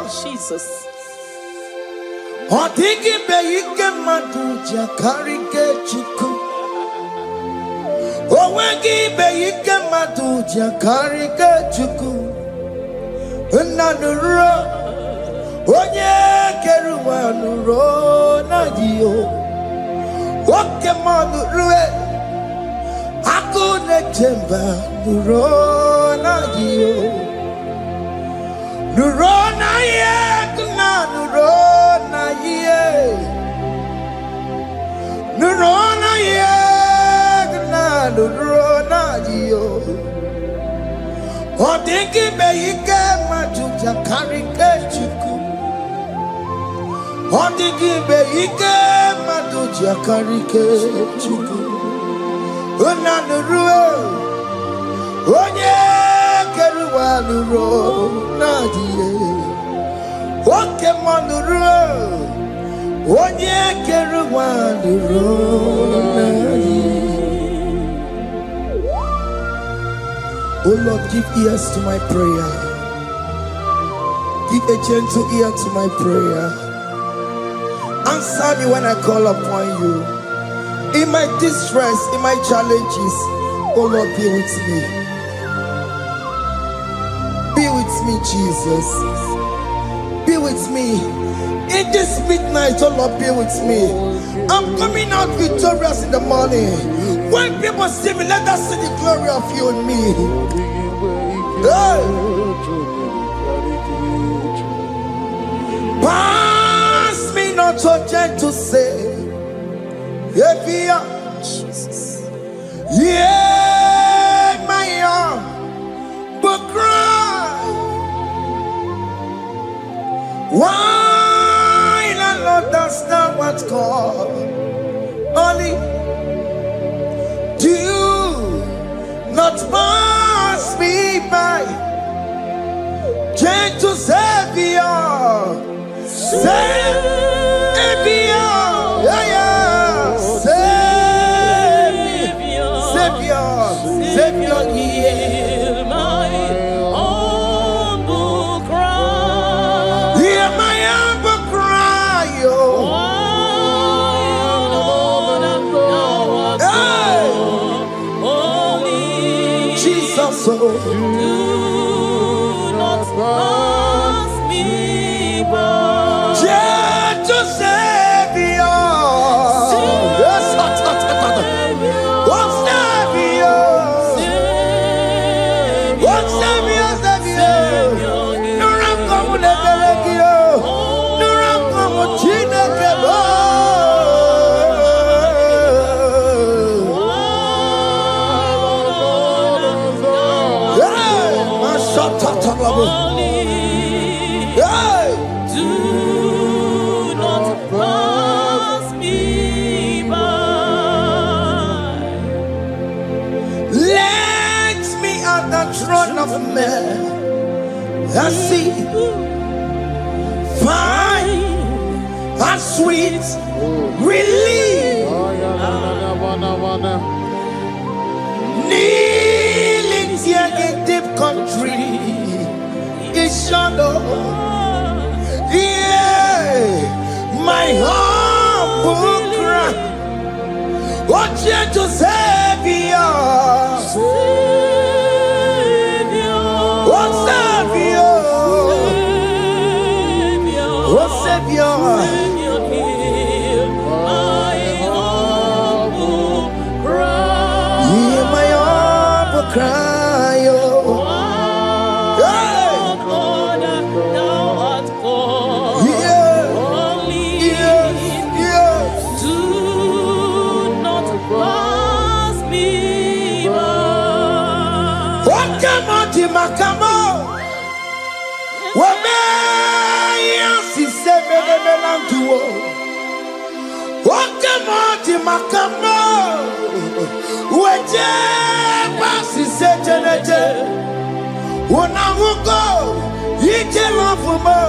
Jesus. Odigi be ike madu jakarike chuku. Owegi be ike madu jakarike chuku. Unanuro onye keruwa nuro na dio. Oke manu rue akune chemba nuro na dio. Nuro na ye kuna nuro na ye. Nuro na ye kuna nuro na dio. Odingi be ike majuja karike chuku. Odingi be ike majuja karike chuku. Unanurue onye keruwa nuro nadie. Oke manurue onye keruwa nuro nadie. Oh Lord, give ears to my prayer. Give a gentle ear to my prayer. Answer me when I call upon you. In my distress, in my challenges, oh Lord, be with me. Be with me, Jesus. Be with me. In this midnight, oh Lord, be with me. I'm coming out victorious in the morning. When people see me, let us see the glory of you in me. Hey. Pass me not so gentle, say. Jesus. Yeah, my arm, but cry. Why not understand what's called? Only do not pass me by. Gentle Savior, Savior, yeah, yeah. Savior, hear my humble cry. Hear my humble cry, oh. Jesus, oh. Do not pass me by. Gentle Savior. I see fine and sweet relief. Kneeling here in deep country is shadow. Yeah, my humble cry. What gentle Savior. Savior, hear my humble cry. Hear my humble cry, oh. God, thou art called. Yes. Do not pass me by. What come on, Timakamo? What Wakamati makamo weje basi sejenete unamugo ije lafumo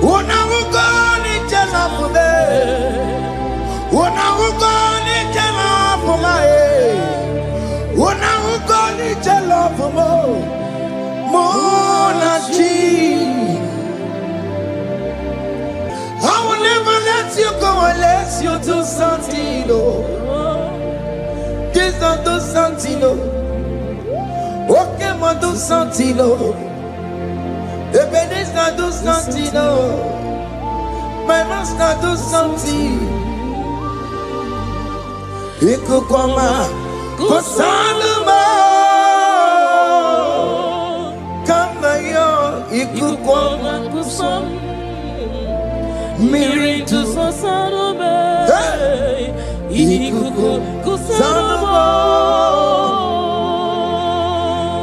unamugo ije lafume unamugo ije lafumae unamugo ije lafumo monachi do something, oh. Jesus do something, oh. Okay, ma do something, oh. Ebenezer do something, oh. My master do something. Ikukoma kusanuma. Kama yo ikukoma kusam. Miri tu sasanuma. Ikuku kusanuma.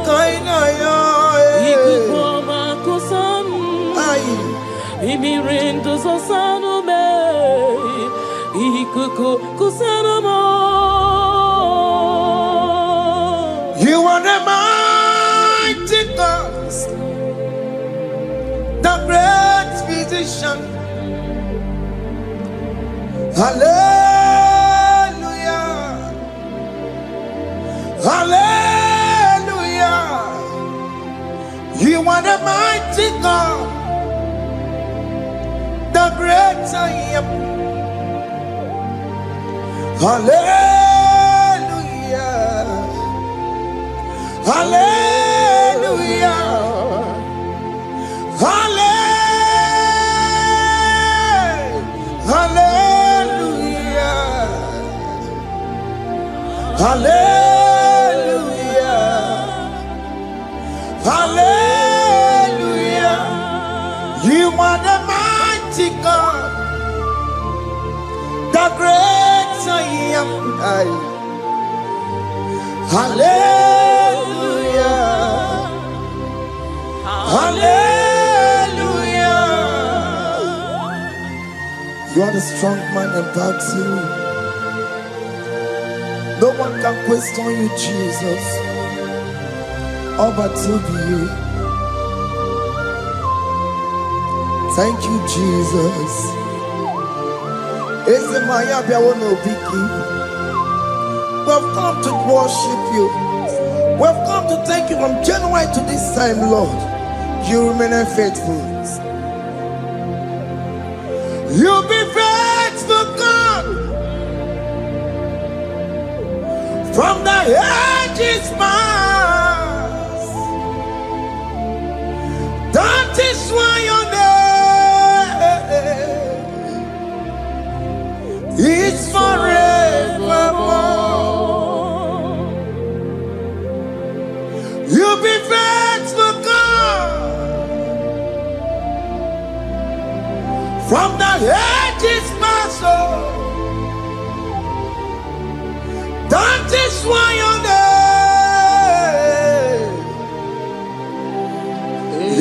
Kaina yo ikukoma kusam. Miri tu sasanuma. Ikuku kusanuma. You are the mighty God, the great physician. Hallelujah, hallelujah. You are the mighty God, the great I am. Hallelujah, hallelujah, hallelujah, hallelujah, hallelujah. You are the mighty God, the great I am. Hallelujah, hallelujah. You are the strong man in battle. No one can question you, Jesus. All but to you. Thank you, Jesus. Is the Maya Biawono Biki? We've come to worship you. We've come to thank you from January to this time, Lord. You remain faithful. You be faithful, God. From the ages past. That is why your name is forevermore. You be faithful, God. From the ages past, that is why your name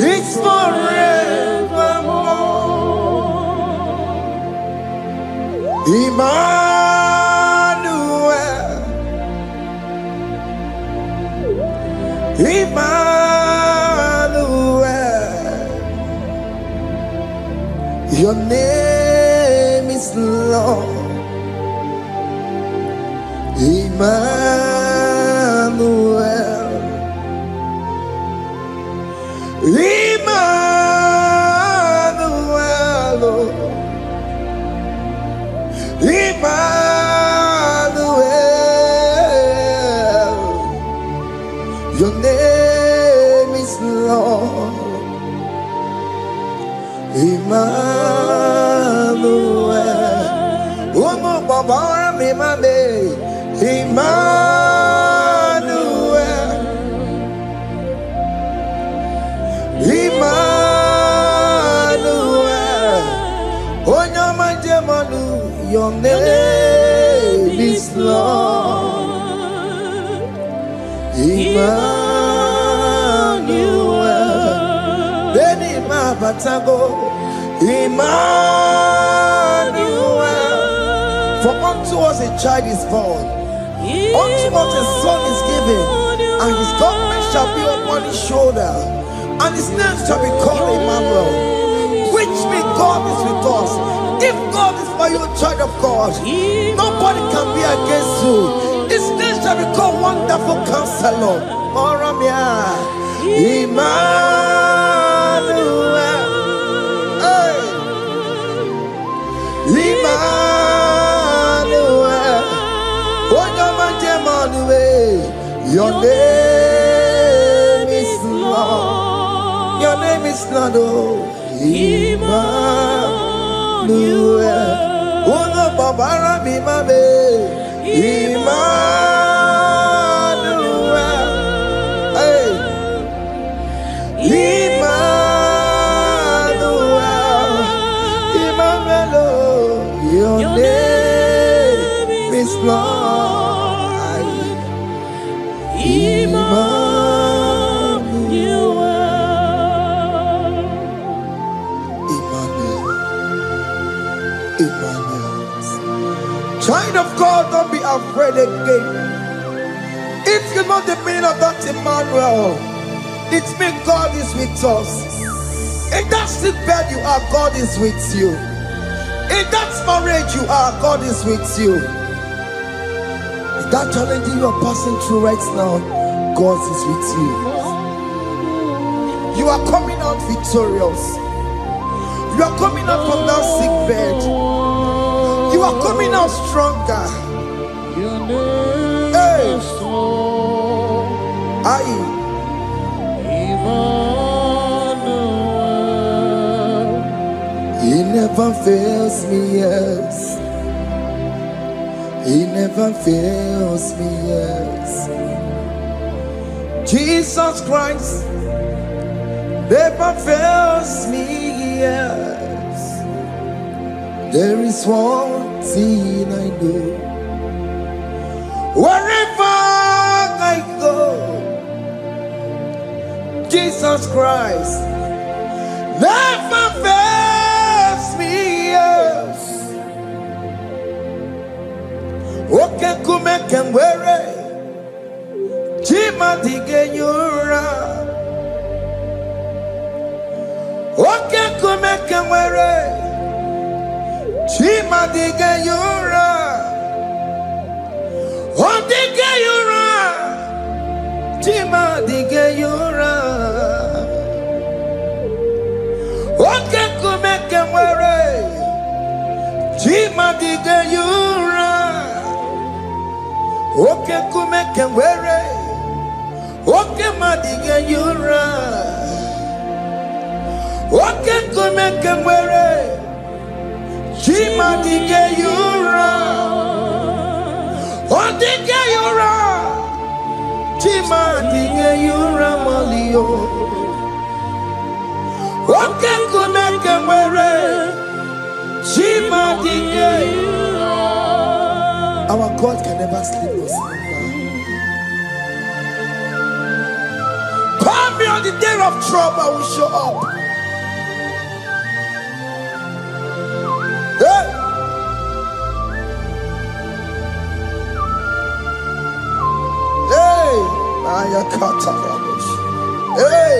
is forevermore. Emmanuel, Emmanuel, your name is Lord. Emmanuel, Emmanuel, Emmanuel, your name is Lord. Emmanuel, Omo Baba mi mame, Emmanuel, Emmanuel, Onyama Jemanu, your name is Lord. Emmanuel, Beni Mabatago, Emmanuel. For unto us a child is born, unto us a son is given, and his government shall be upon his shoulder, and his name shall be called Emmanuel, which means God is with us. If God is for you, child of God, nobody can be against you. His name shall be called Wonderful Counselor. Moramia, Emmanuel, hey. Emmanuel. name is Lord. Your name is Lord. Oh, Emmanuel. Uno babara bimabe. Emmanuel. Hey. Emmanuel. Emmanuel. Your name is Lord. Emmanuel. Emmanuel. Child of God, don't be afraid again. If you know the meaning of that Emmanuel, it means God is with us. In that sick bed you are, God is with you. In that marriage you are, God is with you. In that challenge you are passing through right now, God is with you. You are coming out victorious. You are coming out from that sick bed. You are coming out stronger. Hey. He never fails me, yes. He never fails me, yes. Jesus Christ never fails me, yes. There is one thing I know. Wherever I go, Jesus Christ never fails me, yes. Okay, come and wear it. Jima dige yura. Okay, come and wear it. Jima dige yura. Oh, dige yura. Jima dige yura. Okay, come and wear it. Jima dige yura. Okay, come and wear it. Okay, ma dige yura. Okay, come and wear it. Jima dige yura. Oh, dige yura. Jima dige yura malio. Okay, come and wear it. Jima dige yura. Our God can never sleep or slumber. Call me on the day of trouble, I will show up. Hey! Hey! Aya kata rabush. Hey!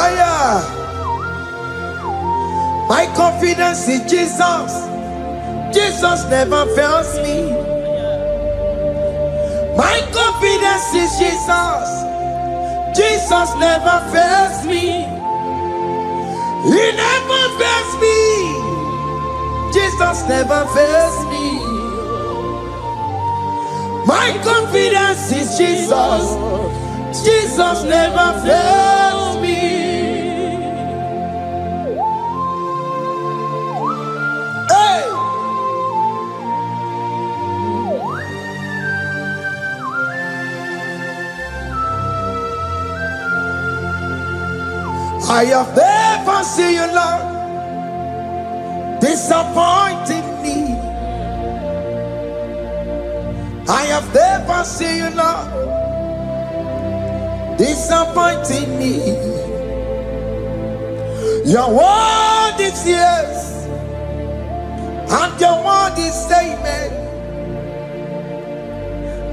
Aya! My confidence in Jesus. Jesus never fails me. My confidence is Jesus. Jesus never fails me. He never fails me. Jesus never fails me. My confidence is Jesus. Jesus never fails me. I have never seen you, Lord, disappointing me. I have never seen you, Lord, disappointing me. Your word is yes, and your word is amen.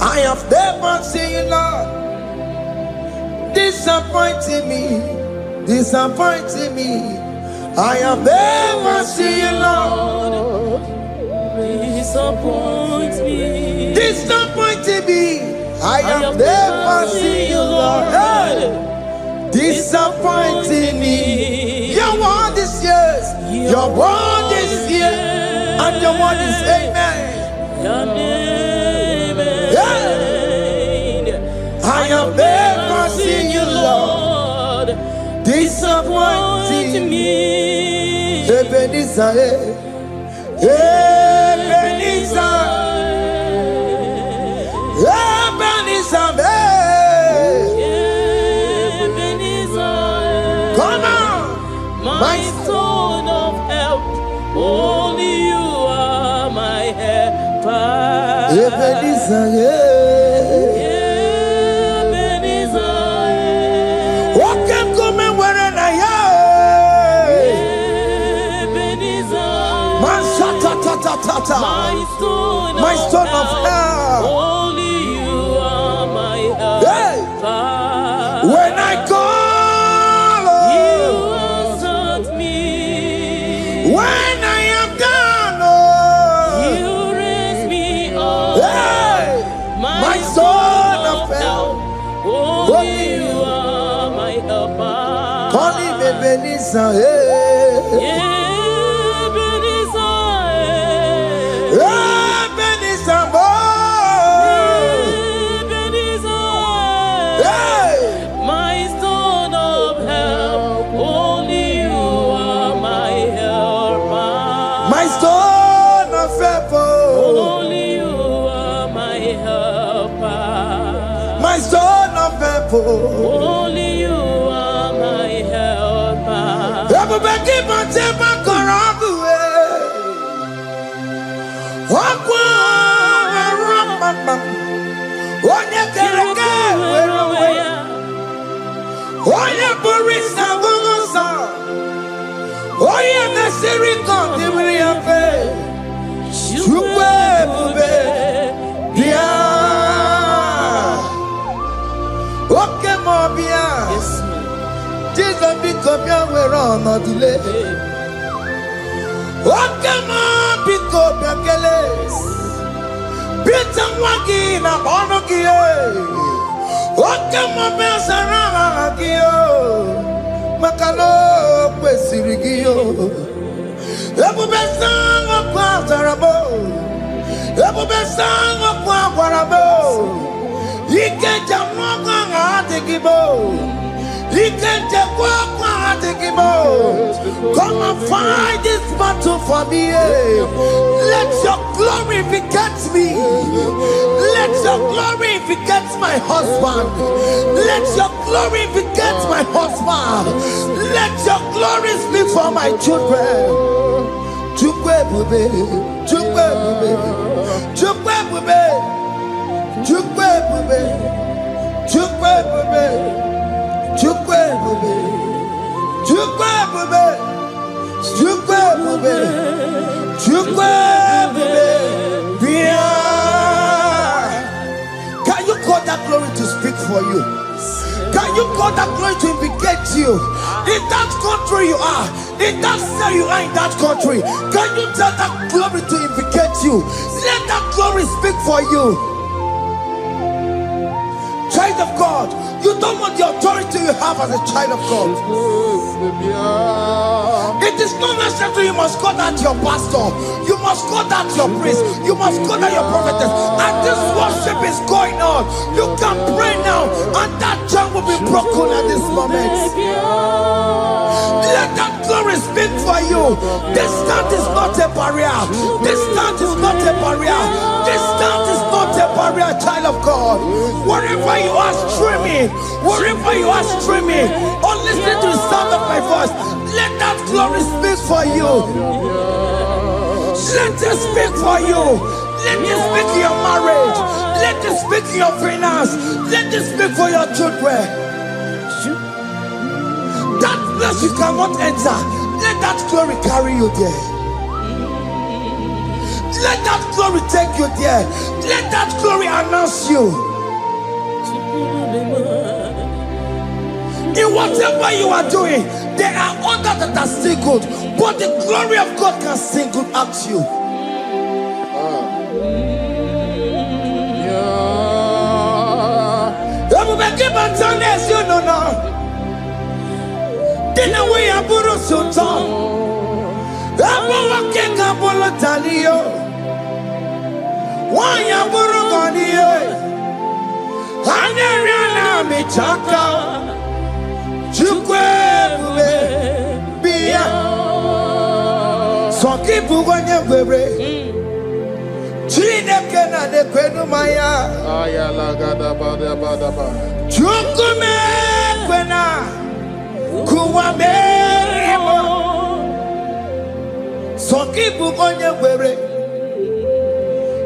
I have never seen you, Lord, disappointing me. Disappointing me. I have never seen you, Lord. Disappoint me. Disappointing me. I have never seen you, Lord. Hey. Disappointing me. Your word is yes. Your word is yes. And your word is amen. Your name is I have never seen you, Lord, disappointing me. Ebenezer, Ebenezer, Ebenezer, Ebenezer. Come on, my stone of help. Only you are my helper. Ebenezer, Ebenezer. What can come and where I am? Ebenezer. My stone of help. Only you are my helper. When I call, you answered me. When I am down, you raise me up. My stone of help. Only you are my helper. Only Ebenezer, my stone of help. Only you are my helper. My stone of help. Only you are my helper. My stone of help. Only you are my helper. Everybody but take my corrupt Jesus become your way on no delay. Okay, man, pick up your keles. Peter Wagi na Bonogie. Okay, my best around Gio. Macano, Wesirigio. Ebu Besang of Quatarabo. Ebu Besang of Quatarabo. He can't jump on Atikibo. He can't jump on Atikibo. Come and fight this battle for me. Let your glory beget me. Let your glory beget my husband. Let your glory beget my husband. Let your glory speak for my children. Chukwe bube, chukwe bube, chukwe bube, chukwe bube, chukwe bube, chukwe bube, chukwe bube, chukwe bube, chukwe bube. Can you call that glory to speak for you? Can you call that glory to indicate you? In that country you are, in that city you are, in that country, can you tell that glory to indicate you? Let that glory speak for you. Child of God, you don't want the authority you have as a child of God. It is not necessary you must call that your pastor, you must call that your priest, you must call that your prophetess. And this worship is going on. You can pray now, and that chain will be broken at this moment. Let that glory speak for you. Distance is not a barrier. Distance is not a barrier. Distance is not a barrier, child of God. Wherever you are streaming, wherever you are streaming, or listening to the sound of my voice, let that glory speak for you. Let it speak for you. Let it speak in your marriage. Let it speak in your finance. Let it speak for your children. That place you cannot enter, let that glory carry you there. Let that glory take you there. Let that glory announce you. In whatever you are doing, there are others that are still good, but the glory of God can single out you. You know now. Didn't we have Buru Sultan? Abu Waking Abula Talio. Why Aburu Gania? Aneriana michaka Chukwe Bia Soki Buganya Webre Chineke na de kwenu maya Ayala gada bada bada ba Chukume kwena Kuwame Soki Buganya Webre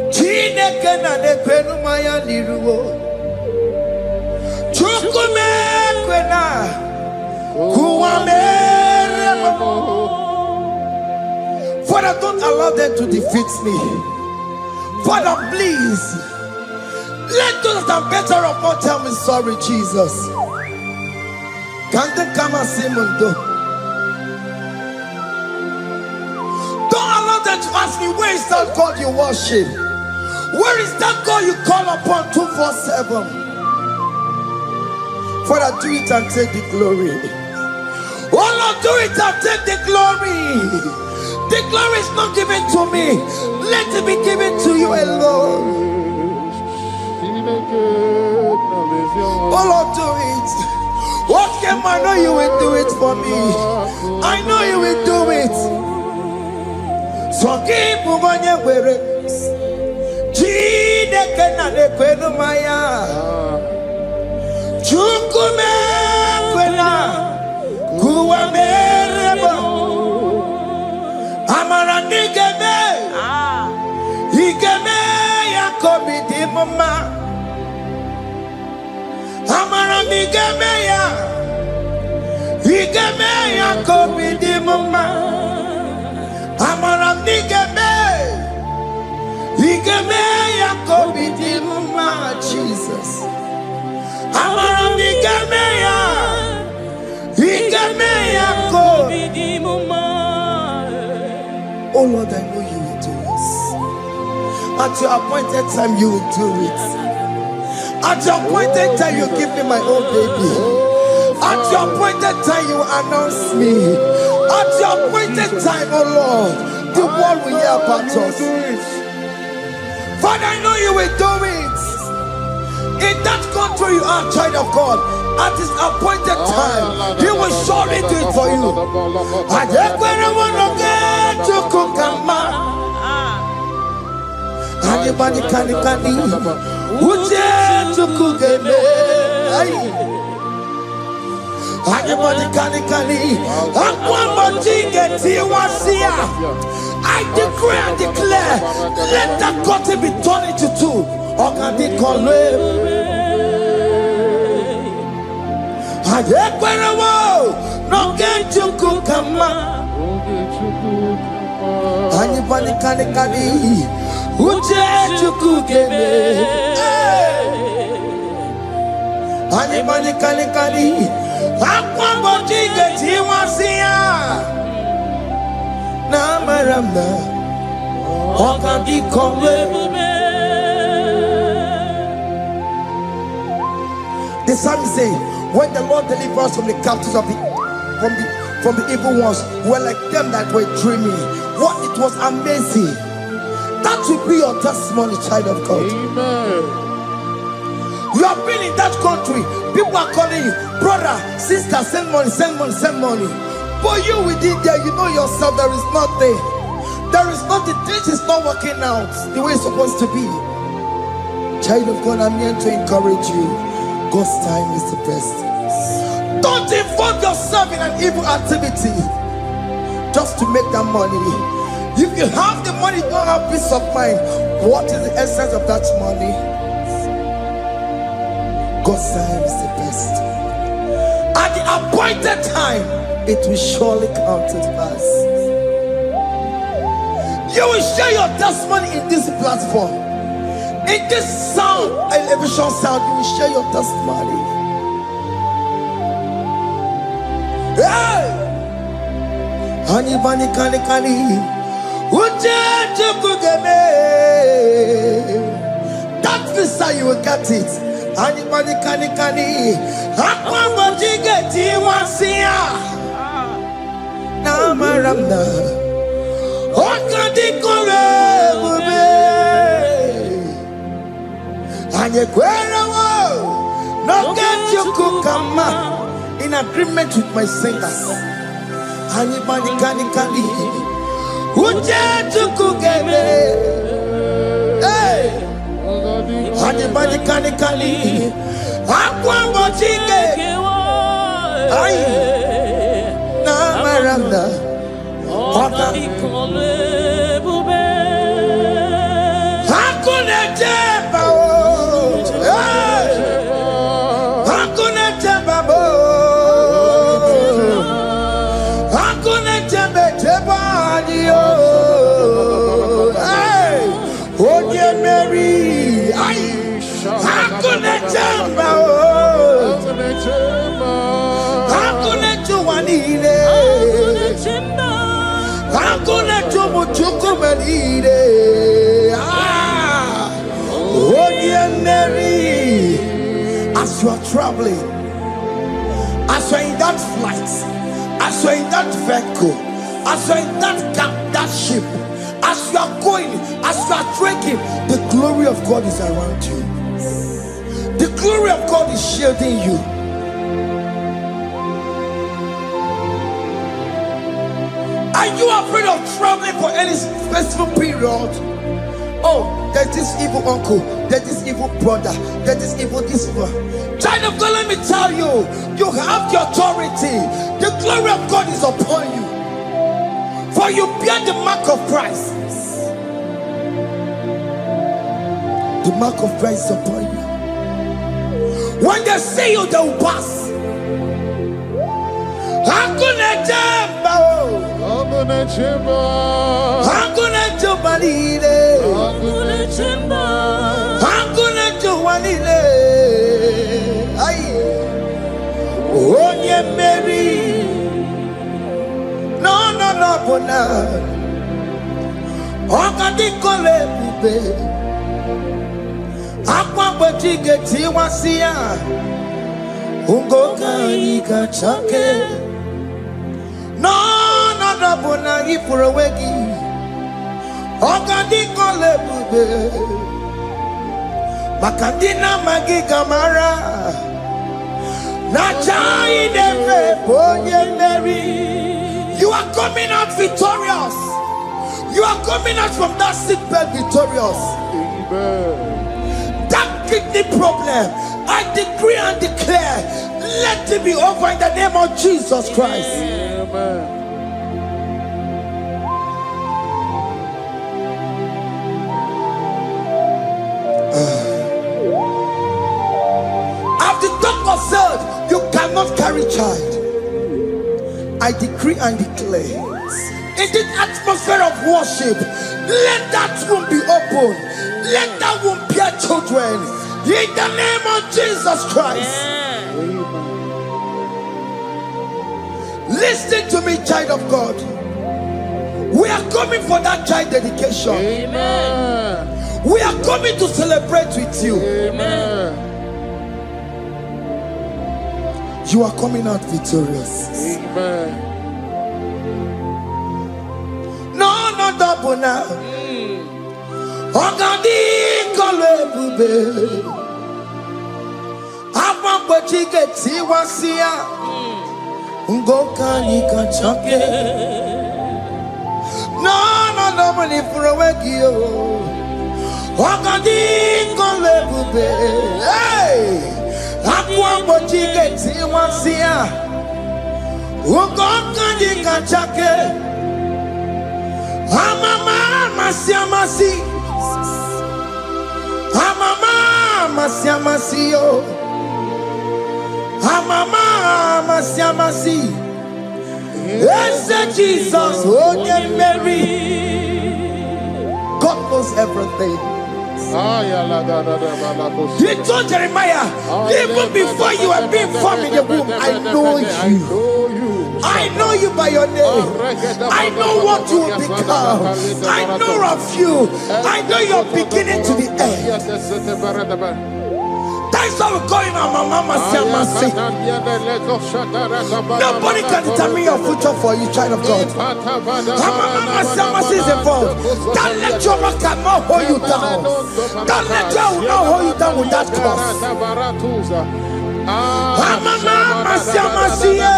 Chineke na de kwenu maya nirugo Chukume kwena Kuwame Father, don't allow them to defeat me. Father, please, let those that are better off not tell me sorry, Jesus. Can't they come and see me? Don't allow them to ask me, where is that God you worship? Where is that God you call upon 247? Father, do it and take the glory. Oh Lord, do it and take the glory. The glory is not given to me. Let it be given to you alone. Oh Lord, do it. What can I know you will do it for me? I know you will do it. So keep moving where it is. Chineke na de kwenu maya. Chukume kwena kuwamerebo. Amara nigeme, igeme ya kobi di mama. Amara nigeme ya, igeme ya kobi di mama. Amara nigeme, igeme ya kobi di mama. Jesus. Amara nigeme ya, igeme ya kobi di mama. Oh Lord, I know you will do this. At your appointed time, you will do it. At your appointed time, you give me my own baby. At your appointed time, you announce me. At your appointed time, oh Lord, the world will hear about us. Father, I know you will do it. In that country, you are a child of God. At his appointed time, he will surely do it for you. Anybody can Uje tukugeme. Anybody can I decree and declare, let that curtain be torn into two. No get to cook Anybody can Uche to cook Anybody can Aqua get Tiwasia Namaramba Oka di Congo. The psalmist say, when the Lord delivers us from the captives of from the evil ones, we're like them that were dreaming. What it was amazing. That will be your testimony, child of God. Amen. You have been in that country. People are calling you, brother, sister, send money, send money, send money. But you within there, you know yourself, there is nothing. There is nothing. This is not working out the way it's supposed to be. Child of God, I'm here to encourage you. God's time is the best. Don't involve yourself in an evil activity just to make that money. If you have the money, don't have peace of mind. What is the essence of that money? God's time is the best. At the appointed time, it will surely come to pass. You will share your testimony in this platform. In this sound, elevation sound, you will share your testimony. Hey! Honey, bunny, kani, kani. That visa, you will get it. Honey, bunny, kani, kani. Aqua, bunny, get it, wasia. Namaramna. Okadi, kore, bube. Anye, kwera, wo. No get you come in agreement with my singers. Anybody can Uje to cook hey, anybody can Aqua Bochike. Ay, na maranda. Hakuna jeba oh, hakuna jeba oh, hakuna jeba oh, hey, oh dear Mary, ay, hakuna jeba oh, hakuna juanile. Hakuna chumuchukumelide. Oh dear Mary, as you are traveling, as you are in that flight, as you are in that vehicle, as you are in that ship, as you are going, as you are trekking, the glory of God is around you. The glory of God is shielding you. Are you afraid of traveling for any specific period? Oh, there's this evil uncle, there's this evil brother, there's this evil this one. Child of God, let me tell you, you have the authority. The glory of God is upon you. For you bear the mark of Christ. The mark of Christ is upon you. When they see you, they will pass. Hakuna jamba Hakuna jamba Hakuna jubalile Hakuna jamba Hakuna jubalile Ay Onye Mary No bona Okadi kole bube Akwa bojige tiwasia Ungoka ika chake No bona ipurowegi Okadi kole bube Makandina magiga mara Nachai neve bonye Mary. You are coming out victorious. You are coming out from that sick bed victorious. Amen. That kidney problem, I decree and declare, let it be over in the name of Jesus Christ. Amen. As the doctor said, you cannot carry child. I decree and declare, in this atmosphere of worship, let that womb be open. Let that womb bear children. In the name of Jesus Christ. Listen to me, child of God. We are coming for that child dedication. Amen. We are coming to celebrate with you. Amen. You are coming out victorious. Amen. No, double now. Ogadi kolebube. Abamba chigeti wasia. Ungoka nikachake. No, mani furawegio. Ogadi kolebube. Hey! Akwa bochigeti wasia. Ugoka nikachake. Amama masiamasi. Amama masiamasi yo. Amama masiamasi. Yes, Jesus, oh yeah, Mary. God knows everything. He told Jeremiah, even before you were being formed in the womb, I know you. I know you by your name. I know what you will become. I know of you. I know your beginning to the end. That's how we're going on, Mama Siamasi. Nobody can determine your future for you, child of God. Mama Siamasi is involved. Don't let your rock not hold you down. Don't let your not hold you down with that cross. Amama masiamasiyo.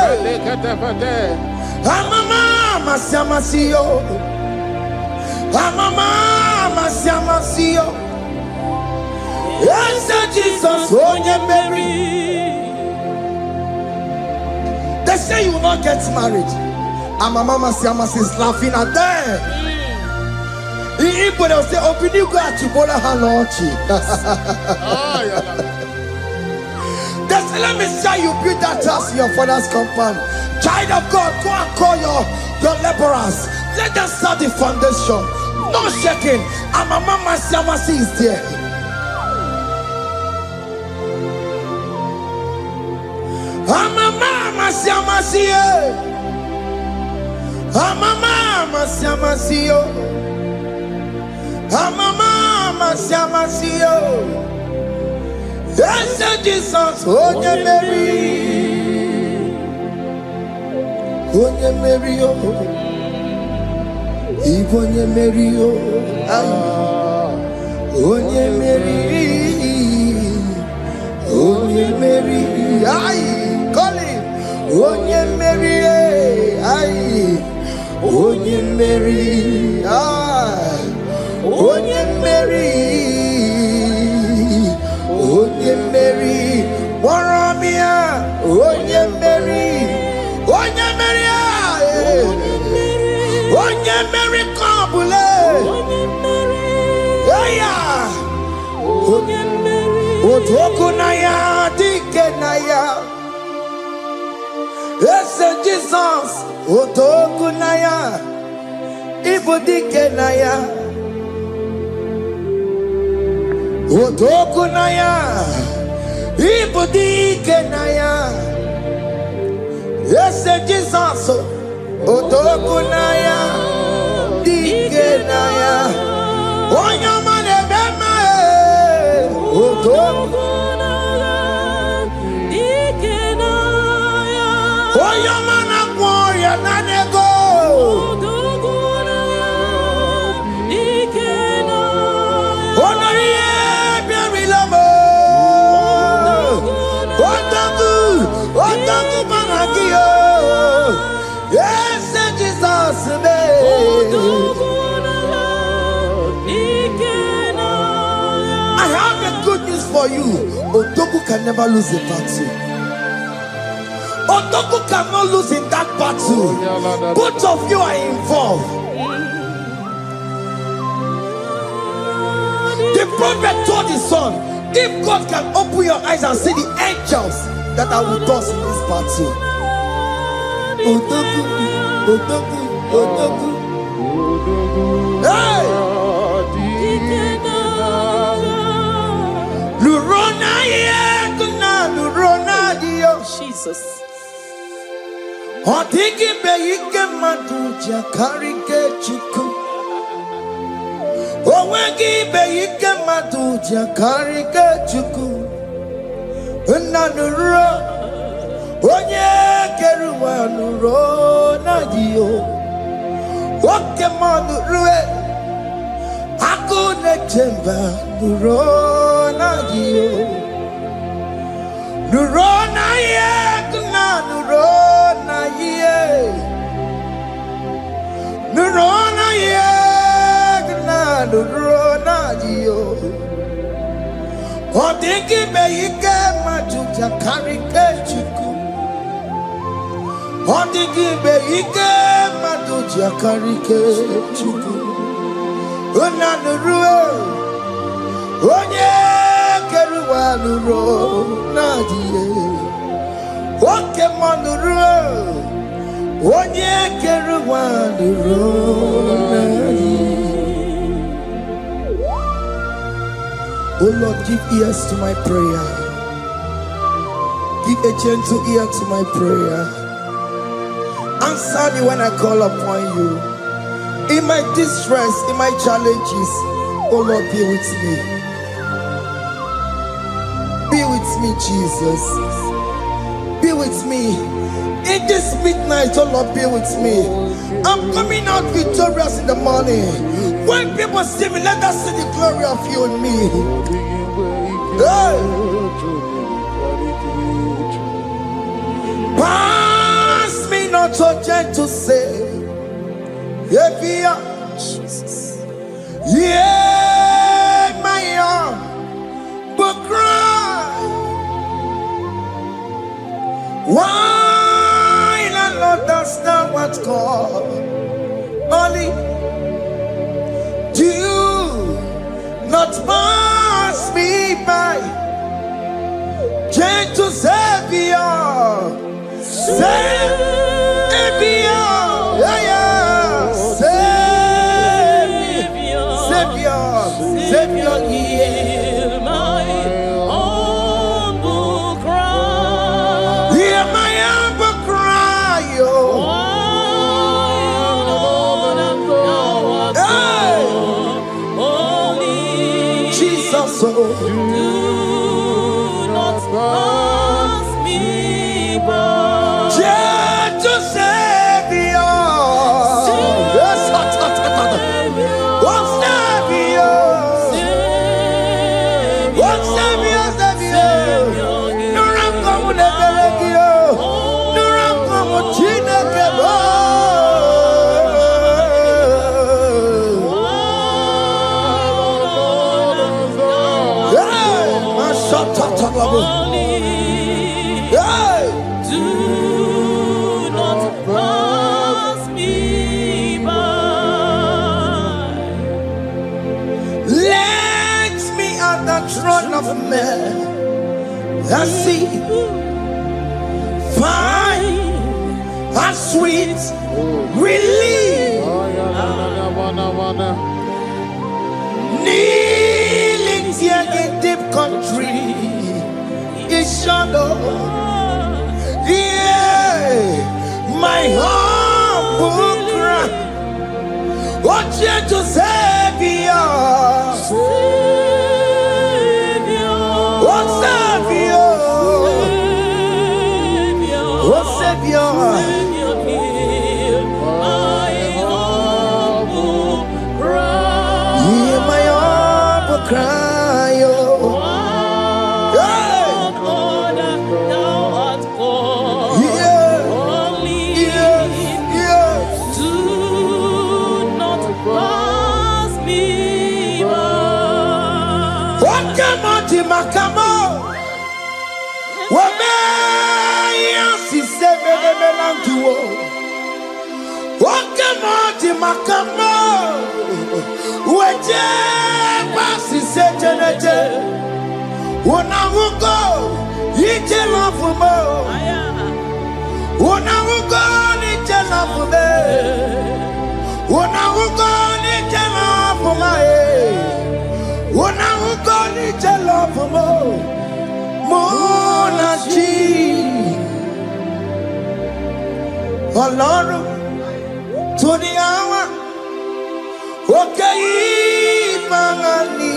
Amama masiamasiyo. Amama masiamasiyo. Yes, Jesus, oh yeah, Mary. They say you will not get married. And my mama Siamasi is laughing at them. In Igbo, they'll say, open you go at Chibola Hanochi. They say, let me say you build that house in your father's compound. Child of God, go and call your laborers. Let them start the foundation. No shaking. And my mama Siamasi is there. Amama Siamasiyo. Amama Siamasiyo. Amama Siamasiyo. Yes, Jesus, oh yeah, Mary. Oh yeah, Mary, oh. Igbo yeah, Mary, oh. Oh yeah, Mary. Oh yeah, Mary. Aye. Call him. Onye Mary, aye. Onye Mary, aye. Onye Mary, Onye Mary, Waramia, Onye Mary, Onye Mary, aye. Onye Mary, Kabule, Onye Mary, yeah. Onye Mary, Otokunaya, Dikenaya. Yes, Jesus, Otokunaya, Ibudikenaya, Otokunaya, Ibudikenaya. Yes, Jesus, Otokunaya, Dikenaya. Onyamane bema, Otokunaya, Dikenaya. Oyamana warrior nanego. Onoye biarilamo. Otaku managio. Yes, Jesus me. I have a good news for you. Otaku can never lose a battle. Otoku cannot lose in that battle. Both of you are involved. The prophet told his son, if God can open your eyes and see the angels that are with us in this battle. Otoku, Otoku, Otoku. Hey! Lurona yekuna, Lurona dio. Jesus. Otiki beike maduja karike chuku. Owegi beike maduja karike chuku. Unanuro. Onye keruwa nuro na dio. Oke manurue. Akune chemba nuro na dio. Nuro na yekuna nuro. Nurona yegna nurona dio. Odingi beike majuja karike chuku. Odingi beike majuja karike chuku. Una nurue. Onye keruwa nurona dio. Oke manurue. Onye keruwa nurona. Oh Lord, give ears to my prayer. Give a gentle ear to my prayer. Answer me when I call upon you. In my distress, in my challenges, oh Lord, be with me. Be with me, Jesus. Be with me. In this midnight, oh Lord, be with me. I'm coming out victorious in the morning. When people see me, let us see the glory of you in me. Hey. not so gentle say, Jesus. Yeah, my arm, but cry. Why not understand what's called? Only do not pass me by. Gentle Savior, Savior, yeah, Savior, hear my humble cry. Hear my humble cry, oh. Jesus, oh. Pass me by. Gentle Savior, of men, I see fine and sweet relief, kneeling here in deep country is shadow. Yeah, my humble cry, what gentle Savior. Savior, hear my humble cry. Hear my humble cry, oh. Lord, thou art called. Only do not pass me by. What come on, Timakamo? Wakemoti makamo weje basi sejeneje unahugo ije lafumo unahugo nije lafume unahugo nije lafumae unahugo nije lafumo monaji Ọlọ́run tó ní àwa òkè yìí máa ní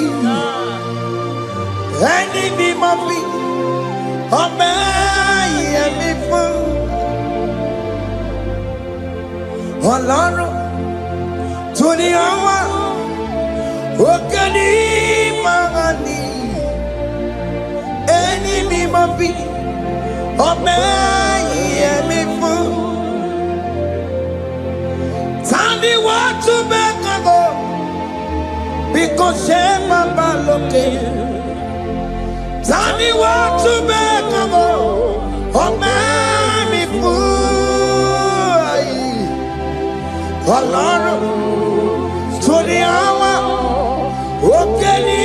ẹni bí mo fi ọbẹ̀ yẹn mi fún. Ọlọ́run tó ní àwa òkè yìí máa ní ẹni bí mo fi ọbẹ̀ yẹn mi fún. Tani watu bekago because shema baloke. Tani watu bekago omemi fuai. Ọlọ́run torí àwa òkèlè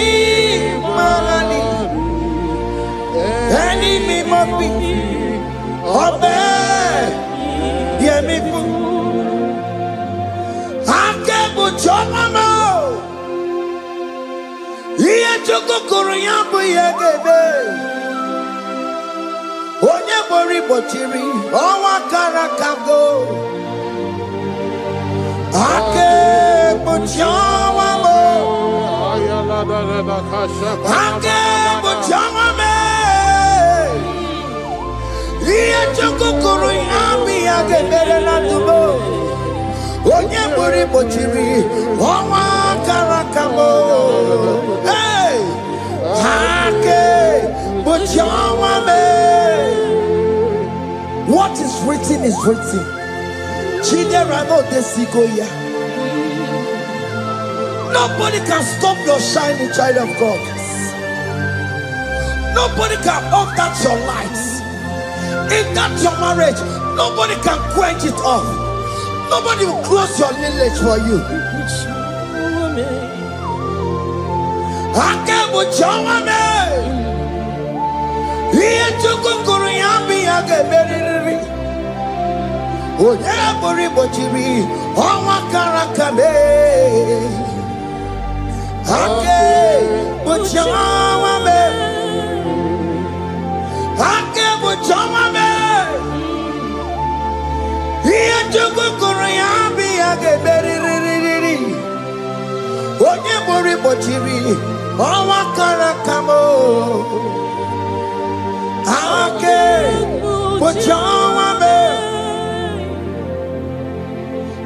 marani ẹni mímọ́ bí ọbẹ̀ yẹmi fún. Chomamo, iye chokokoro yambu yegebe. Onye mori bochiri, owa karakago. Ake bochawamo, ake bochawame. Iye chokokoro yambu yegebe na tubo. Onye mori bochiri, owa karakamo. Hey, hake bochawame. What is written is written. Nobody can stop your shining, child of God. Nobody can off that your lights. In that your marriage, nobody can quench it off. Nobody will close your lineage for you.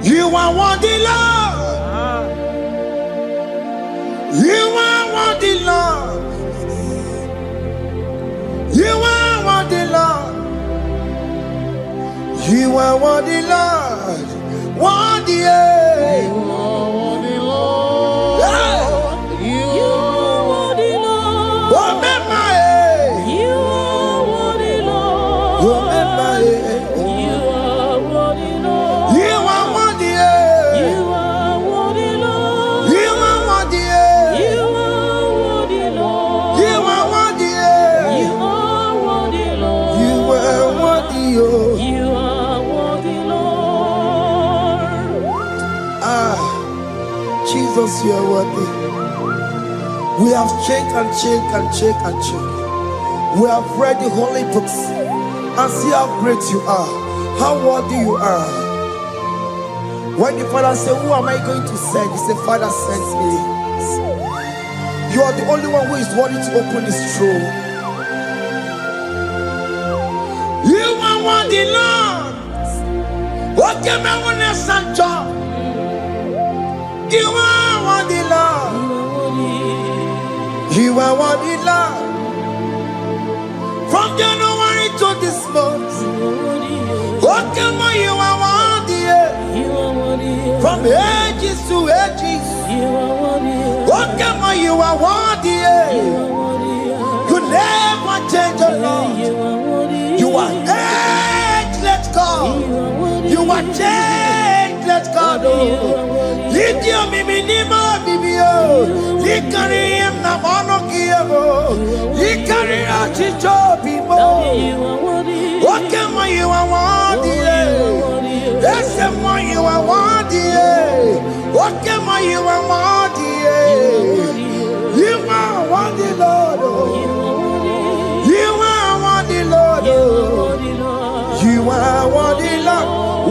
You are worthy, Lord. You are worthy, Lord. You are worthy, Lord. You are worthy, Lord. Worthy, You are worthy, Lord. You are worthy, Lord. You are worthy, Lord. You are worthy, Lord. You are worthy, You are worthy, Lord. you are worthy, You are worthy, Lord. you are worthy, You are worthy, Lord. you are worthy, You are worthy, Lord. Jesus, you are worthy. We have checked and checked and checked and checked. We have read the holy books and see how great you are, how worthy you are. When the Father said, "Who am I going to send?" He said, "Father, send me." You are the only one who is worthy to open this throne. You are worthy, Lord. What can I want to send you? You are worthy, Lord. You are worthy, Lord. From January to this month, what can you are worthy? From ages to ages, what can you are worthy? You never change, oh Lord. You are ageless God. You are changeless God. Lift your minima, bibio. You carry him na monokio. You carry out his job, people. What can you are worthy? That's the one you are worthy. What can you are worthy? You are worthy, Lord. You are worthy, Lord. You are worthy, Lord.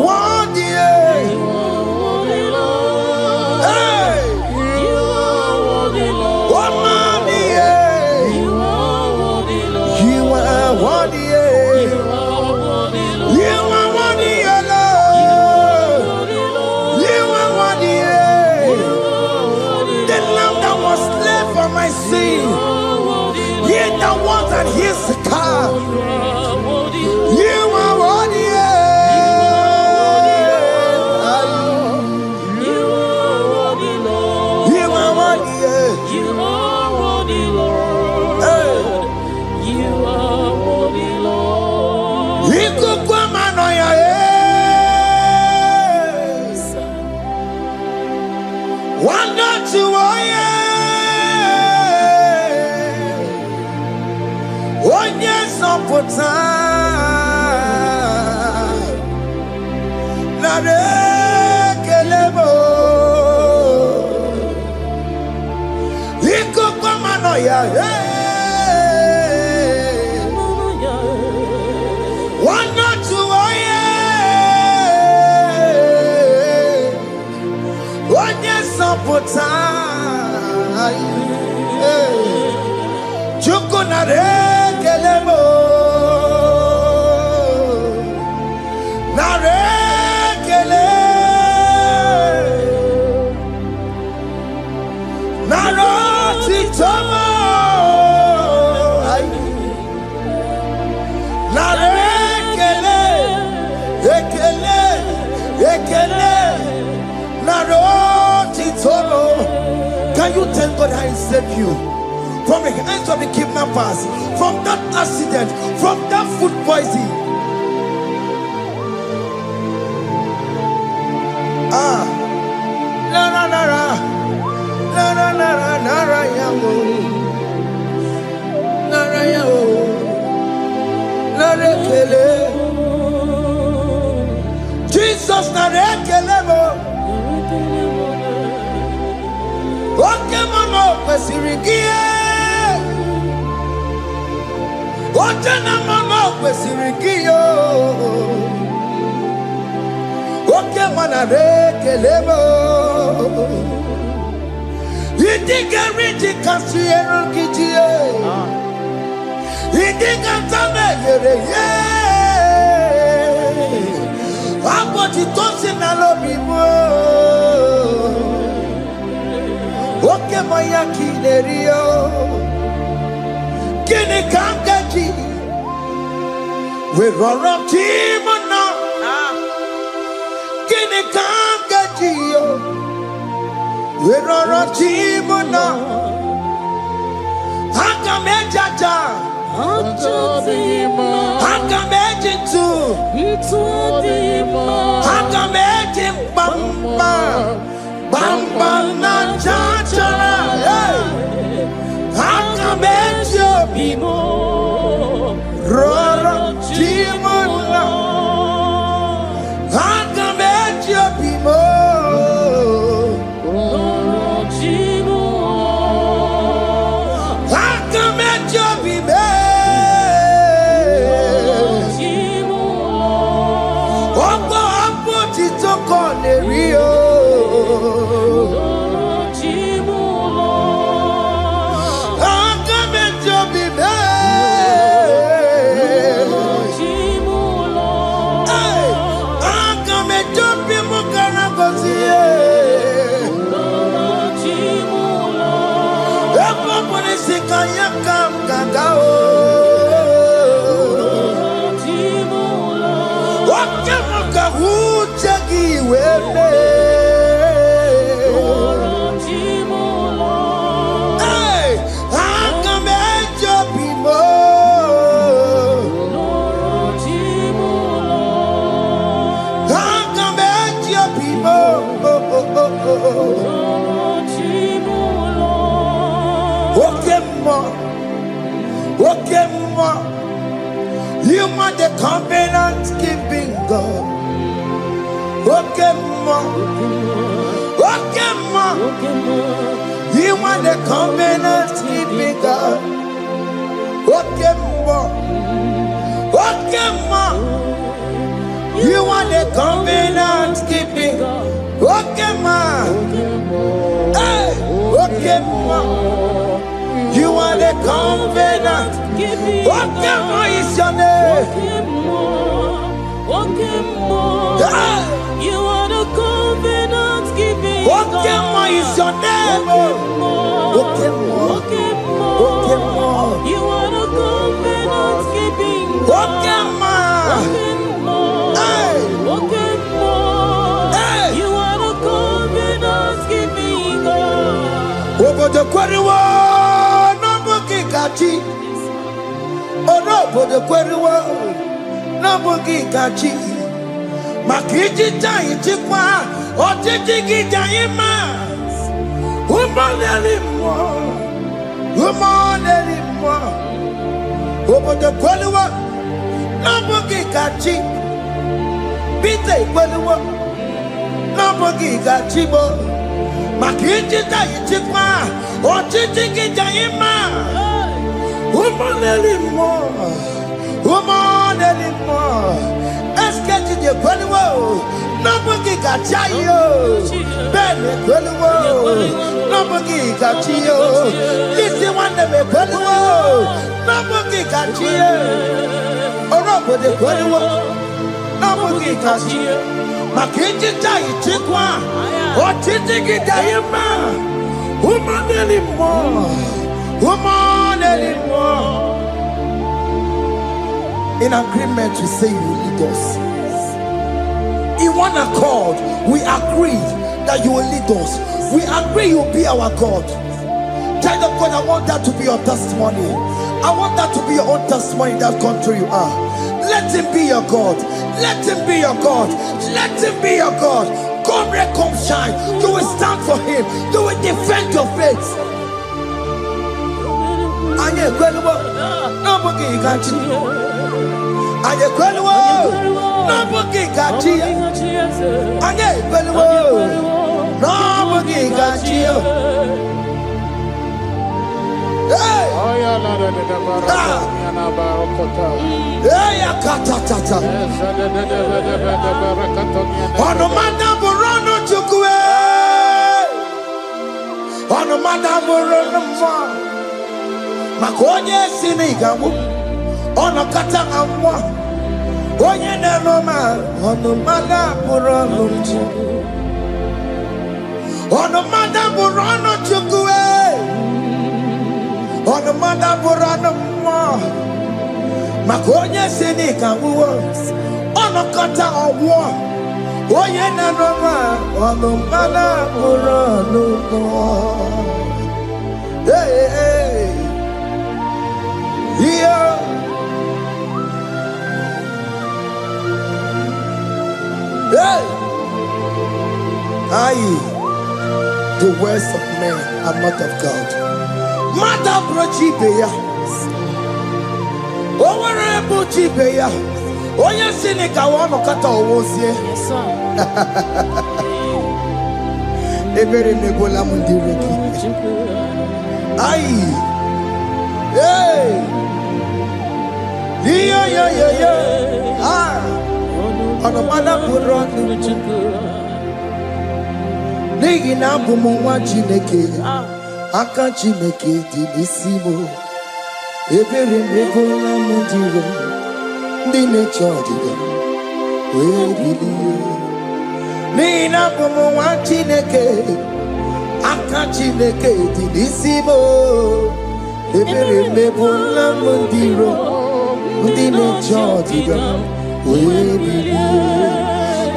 Worthy. Hey. What money? You are worthy. You are worthy, Lord. You are worthy. The lamb that was slain for my sin. He that was and he's the car. You are worthy. You are worthy. You are worthy, Lord. You are worthy, Lord. One not to one yes up for time. Not a kelebo. One not to one yes up for time. Chukunare kelebo. Ekele naroti tolo. Can you thank God I saved you from the hands of the kidnappers, from that accident, from that food poisoning? Ah, la la la la, la la la la, la la yamu, la la yamu, la la kele. Jesus na la kele mo. Oke mono kwesirigie. Oje na mono kwesirigie. Oke mana rekelemo. Idiga riji kasiero kijie. Idiga tame yere ye. Aboti tosi na lobi mo. Oke moya kinerio. Kini kangaji. We roll up timona. Kini kangaji yo. We roll up timona. Hanga mejaja. Hanga mejitu. Hanga mejim bamba. Bamba na chachara. Hanga mejo bimo. Roll up timona. Hanga mejo bimo. Hanga mejo bimo. Opo apo titoko ne rio. Hanga mejo bimo. Hanga mejo bimo karagozie. Epo ponisika yakam gagao. Wakamuka hujagi wele. Hey, hanga mejo bimo. Hanga mejo bimo. Okemo, you are the covenant keeping God. Okemo, you are the covenant keeping God. Okemo, you are the covenant keeping God. Okemo, hey, Okemo. You are the covenant. Okemo is your name. You are the covenant keeping Okemo is your name. Okemo. You are the covenant keeping Okemo. Hey. You are the covenant keeping God. Obodo kweriwo n'obugi kachi. Obodo kweriwo n'obugi kachi. Maka ijija ichikwa ọchịchị gị jaghị mma. Ụmụneli mmụọ. Obodo kweriwo n'obugi kachi. Peter kweriwo n'obugi kachi bo. Maka ijija ichikwa ọchịchị gị jaghị mma. Ụmụneli mmụọ. Eskeji de kweliwo, n'obugi gachayo. Bene kweliwo, n'obugi gachiyo. Lisi wande me kweliwo, n'obugi gachiyo. Orobo de kweliwo, n'obugi gachiyo. Maka ijija ichikwa, ọchịchị gị jaghị mma. Ụmụneli mmụọ. In agreement, we say you lead us. in one accord, we agreed that you will lead us. We agree you will be our God. Child of God, I want that to be your testimony. I want that to be your own testimony in that country you are. Let him be your God. Let him be your God. Let him be your God. Come rain, come shine. You will stand for him. You will defend your faith. Anye kwelwo, nobody can cheat. Anye kwelwo, nobody can cheat. Anye kwelwo, nobody can cheat. Hey! Hey, akatata. Ono madam Borono chukwe. Ono madam Borono mwa. Makonye sini gamu. Ono kata amwa. Onye nenoma. Ono madam Borono chukwe. Ono madam Borono chukwe. Ono madam Borono mwa. Makonye sini gamu. Ono kata amwa. Onye nenoma. Ono madam Borono mwa. Hey, hey. Yeah. Hey. Aye. The words of men are not of God. Mata brochibeya. Owere brochibeya. Oya sinika wono kata owosie. Yes, sir. Ebere nebola mundireki. Aye. Hey! Yeah. Ah! On a mother put on the Nigi na bumu wa chineke. Aka chineke di nisimo. Ebere mebola mundiro. Dine chodiga. We believe. Nigi na bumu wa chineke. Aka chineke di nisimo. Ebere mebola mundiro, mundine chodiga, we believe.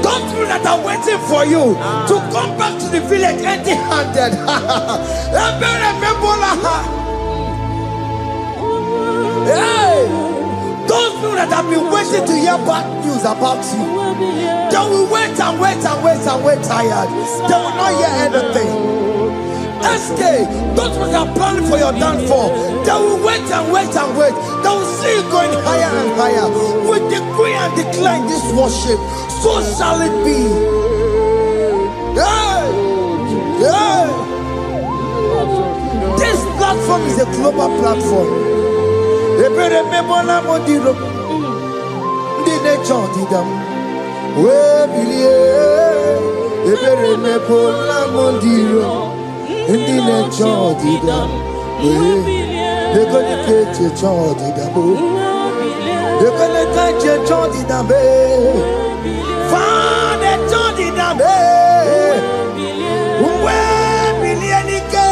Don't you that are waiting for you to come back to the village empty-handed. Ebere mebola. Hey, those people that have been waiting to hear bad news about you, they will wait and wait tired. They will not hear anything. SK, those who are planning for your downfall, they will wait and wait. They will see you going higher and higher. We decree and declare in this worship, so shall it be. Yeah. This platform is a global platform. Ebere mebola modiro, ndi nature didam. We believe. Ebere mebola modiro. Indi ne chodi dam, de kone keche chodi dam, de kone keche chodi dam, fa de chodi dam, uwe bilieni ke,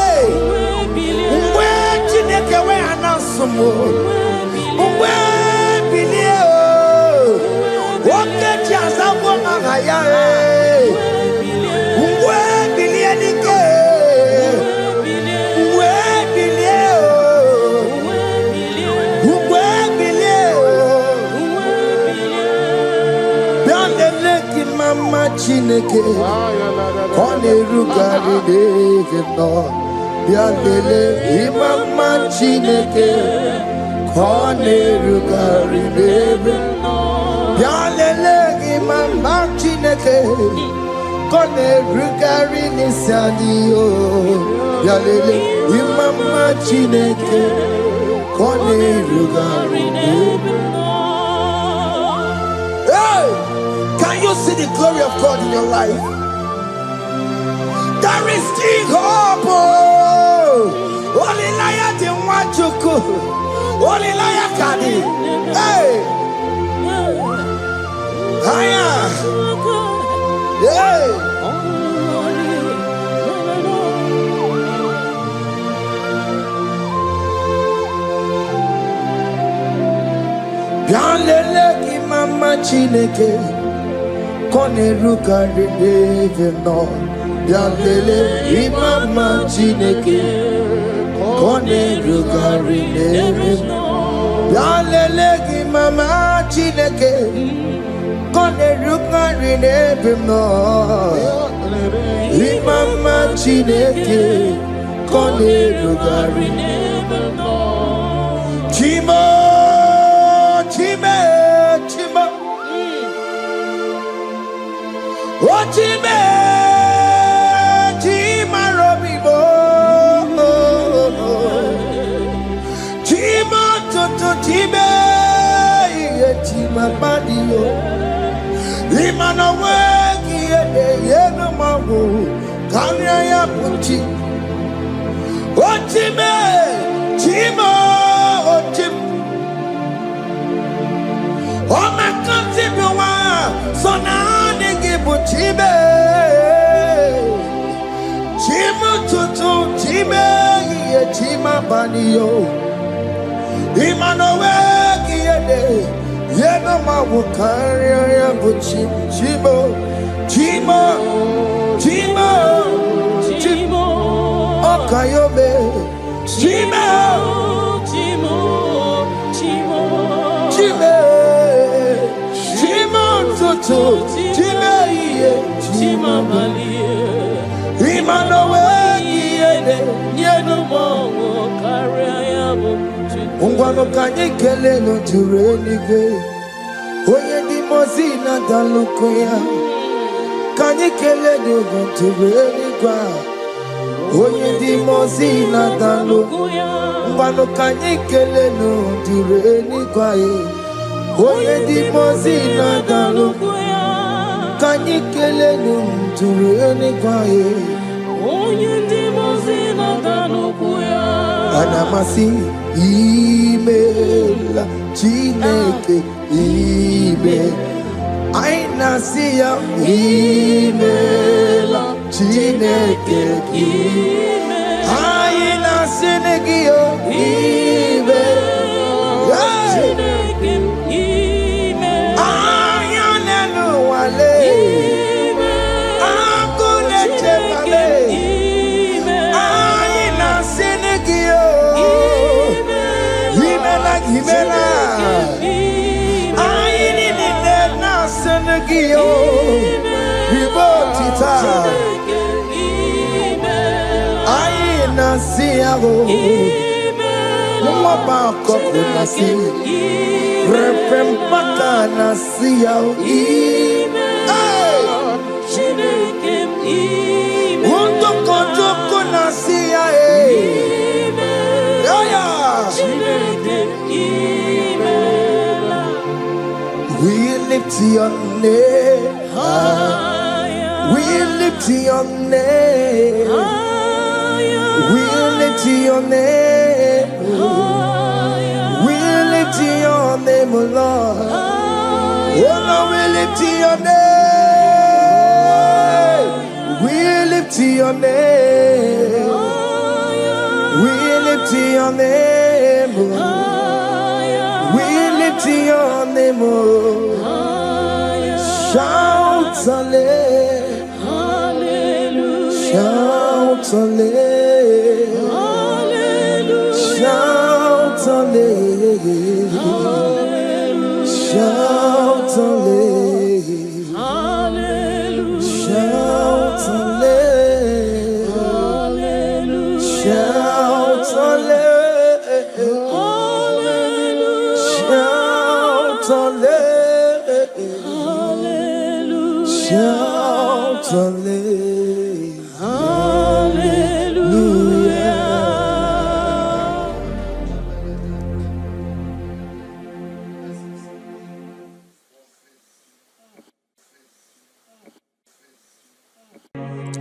uwe chineke we anasumo, uwe bilie o, oke chiasawo ngaya uwe bilieni ke. Mama Chineke, Kone Rugari Devino, Bialele, Mama Chineke, Kone Rugari Devino, Bialele, Mama Chineke, Kone Rugari Nisadio, Bialele, Mama Chineke, Kone Rugari Devino. Can you see the glory of God in your life? There is still hope. Only liar didn't want you to. Only liar can. Hey. Hiya. Hey. Bialele ki mama Chineke. Kone rugari neve no Yalele imama chineke Kone rugari neve no Yalele imama chineke Kone rugari neve no Imama chineke Kone rugari neve no Chimo Chime Chimo Ochime, Chima Robibo, Chima Toto Chime, Chima Badio, Imano Wagi, Yeno Mabu, Kanya Puchi, Ochime, Chima, Ochim, Oh my Koncept, so now. Chibe, Chima tutu, Chime, Chima banio, Imanowe, Yena Mawukari, Yabuchi, Chibo, Chima, Chima, Chimo, Okayobe, Chima, Chimo, Chimo, Chime, Chima tutu. Chima Malie, Imanowe, Yeno Mo, Kariabu, Ungwano Kanyekele no Turenige, Oye di Mozina Dalukoya, Kanyekele no Turenigua, Oye di Mozina Dalukoya, Ungwano Kanyekele no Turenigua, Oye di Mozina Dalukoya. Kanyikele numturene kwaye Onye dimozina danukuya Anamasi imela Chineke ime Aina siya imela Chineke ime Aina sinegio ime Chineke ime Ayanelu wale We lift your name high. We lift your name high. We lift your name high. We lift your name, Lord. Oh no, we lift your name. We lift your name. We lift your name. We lift your name. Shout hallelujah. Shout hallelujah. Shout hallelujah. Shout hallelujah. Shout hallelujah. Shout hallelujah. Shout hallelujah. Shout hallelujah.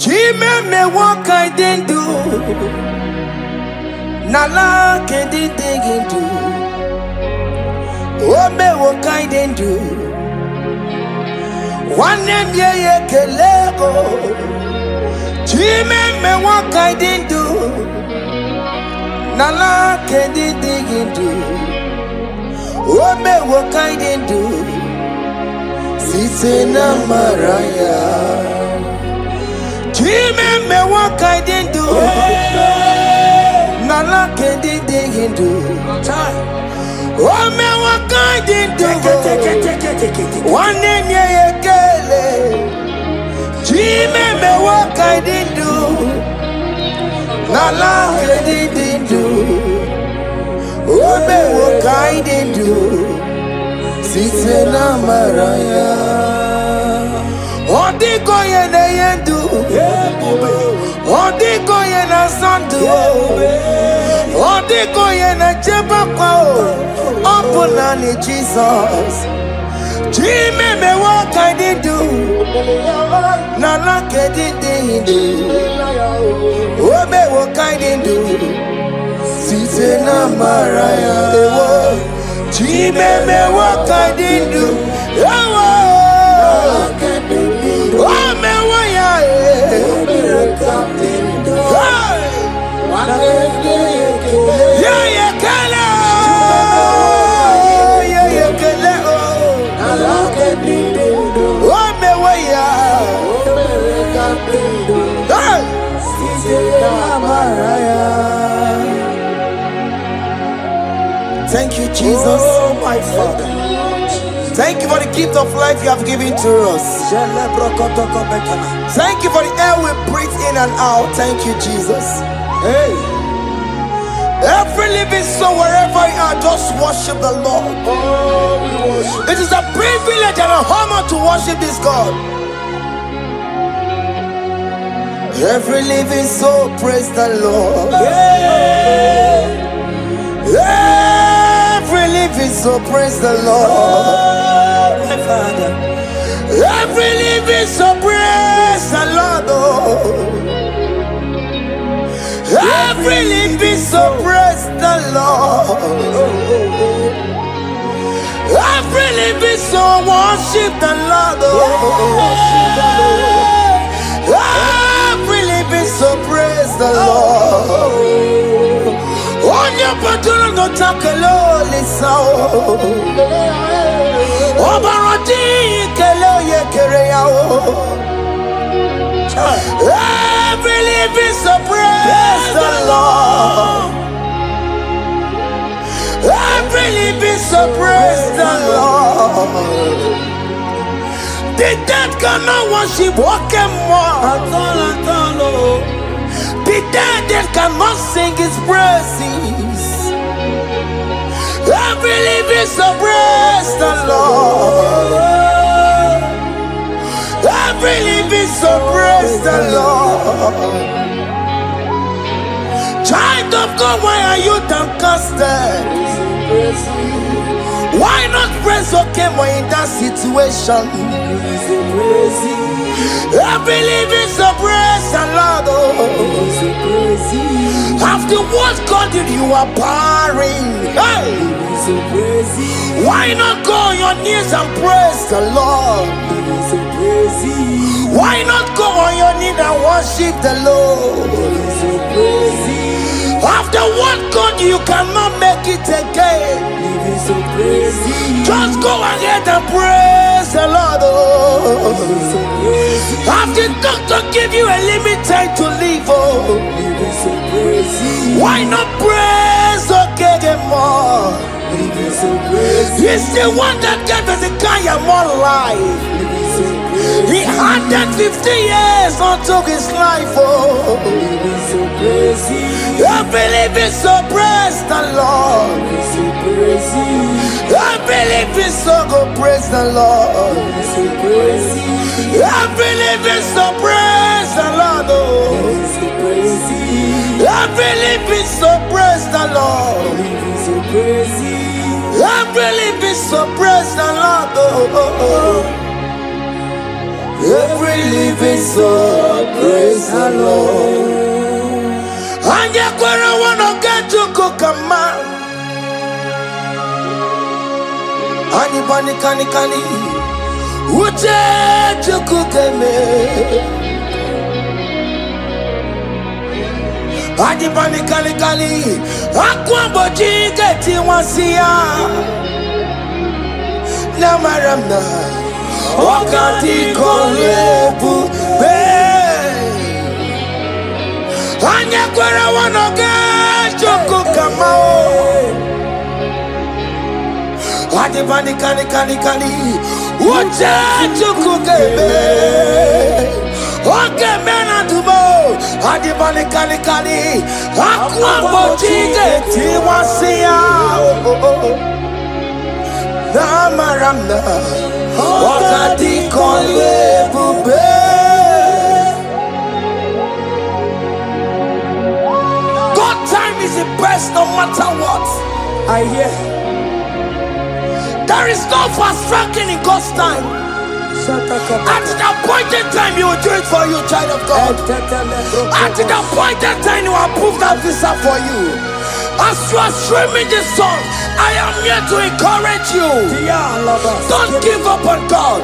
Chime me what I didn't do. Nala can't dig into. Oh me what I didn't do. One name ye kelego. Chime me what I didn't do. Nala can't dig into. Oh me what I didn't do. Sise na maraya. Chime me what I didn't do. Nala kendi hindu. Oh me what I didn't do. One name ye kele. Chime me what I didn't do. Nala kendi hindu. Oh me what I didn't do. Sise na maraya. Odiko ye na yendu. Odiko ye na sandu. Odiko ye na chepakwa. Opuna ni Jesus. Chime me what I did do. Nala kedi do. Oh me what I did do. Sise na maraya. Chime me what I did do. Oh me what ya. Yeah, yeah, kala. Yeah, yeah, kala. Oh me what ya. Thank you, Jesus. Oh, my Father. Thank you for the gift of life you have given to us. Thank you for the air we breathe in and out. Thank you, Jesus. Hey. Every living soul, wherever you are, just worship the Lord. Oh, we worship. It is a privilege and an honor to worship this God. Every living soul, praise the Lord. Yeah. Every living soul, praise the Lord. Oh, my Father. Every living soul, praise the Lord. Oh. Every living soul, praise the Lord. Every living soul, worship the Lord. Every living soul, praise the Lord. On your patron, no takalo, listen. Obarati, kelo ye kereyao. Every living soul, praise the Lord. Every living soul, praise the Lord. The dead cannot worship, walk and walk. The dead cannot sing his praises. Every living soul, praise the Lord. Every living soul, praise the Lord. Child of God, why are you downcasted? Why not praise okay when in that situation? Every living soul, praise the Lord. After what God did, you are barren. Hey. Why not go on your knees and praise the Lord? Why not go on your knees and worship the Lord? After what God, you cannot make it again. Just go ahead and praise the Lord. After doctor give you a limited to live, why not praise okay more? He's the one that gave Hezekiah more life. He had that 50 years unto his life. I believe it's so praise the Lord. I believe it's so go praise the Lord. I believe it's so praise the Lord. I believe it's so praise the Lord. I believe it's so praise the Lord. Every living soul, praise the Lord. And you're gonna wanna get to cook a man. Ani bani kani kani, uche to cook a me. Ani bani kani kani, akwa boji geti wansiya. Namaramna. wakati kolebu be anya kwara wanoge choko kamao adi bani kani uche choko kebe oke mena dubo adi bani kani akwa bojige tiwasia na maramna wakati kolebu be God time is the best no matter what. I hear there is no fast tracking in God's time. At the appointed time you will do it for you, child of God. At the appointed time you will approve that visa for you. As you are streaming this song, I am here to encourage you. Don't give up on God.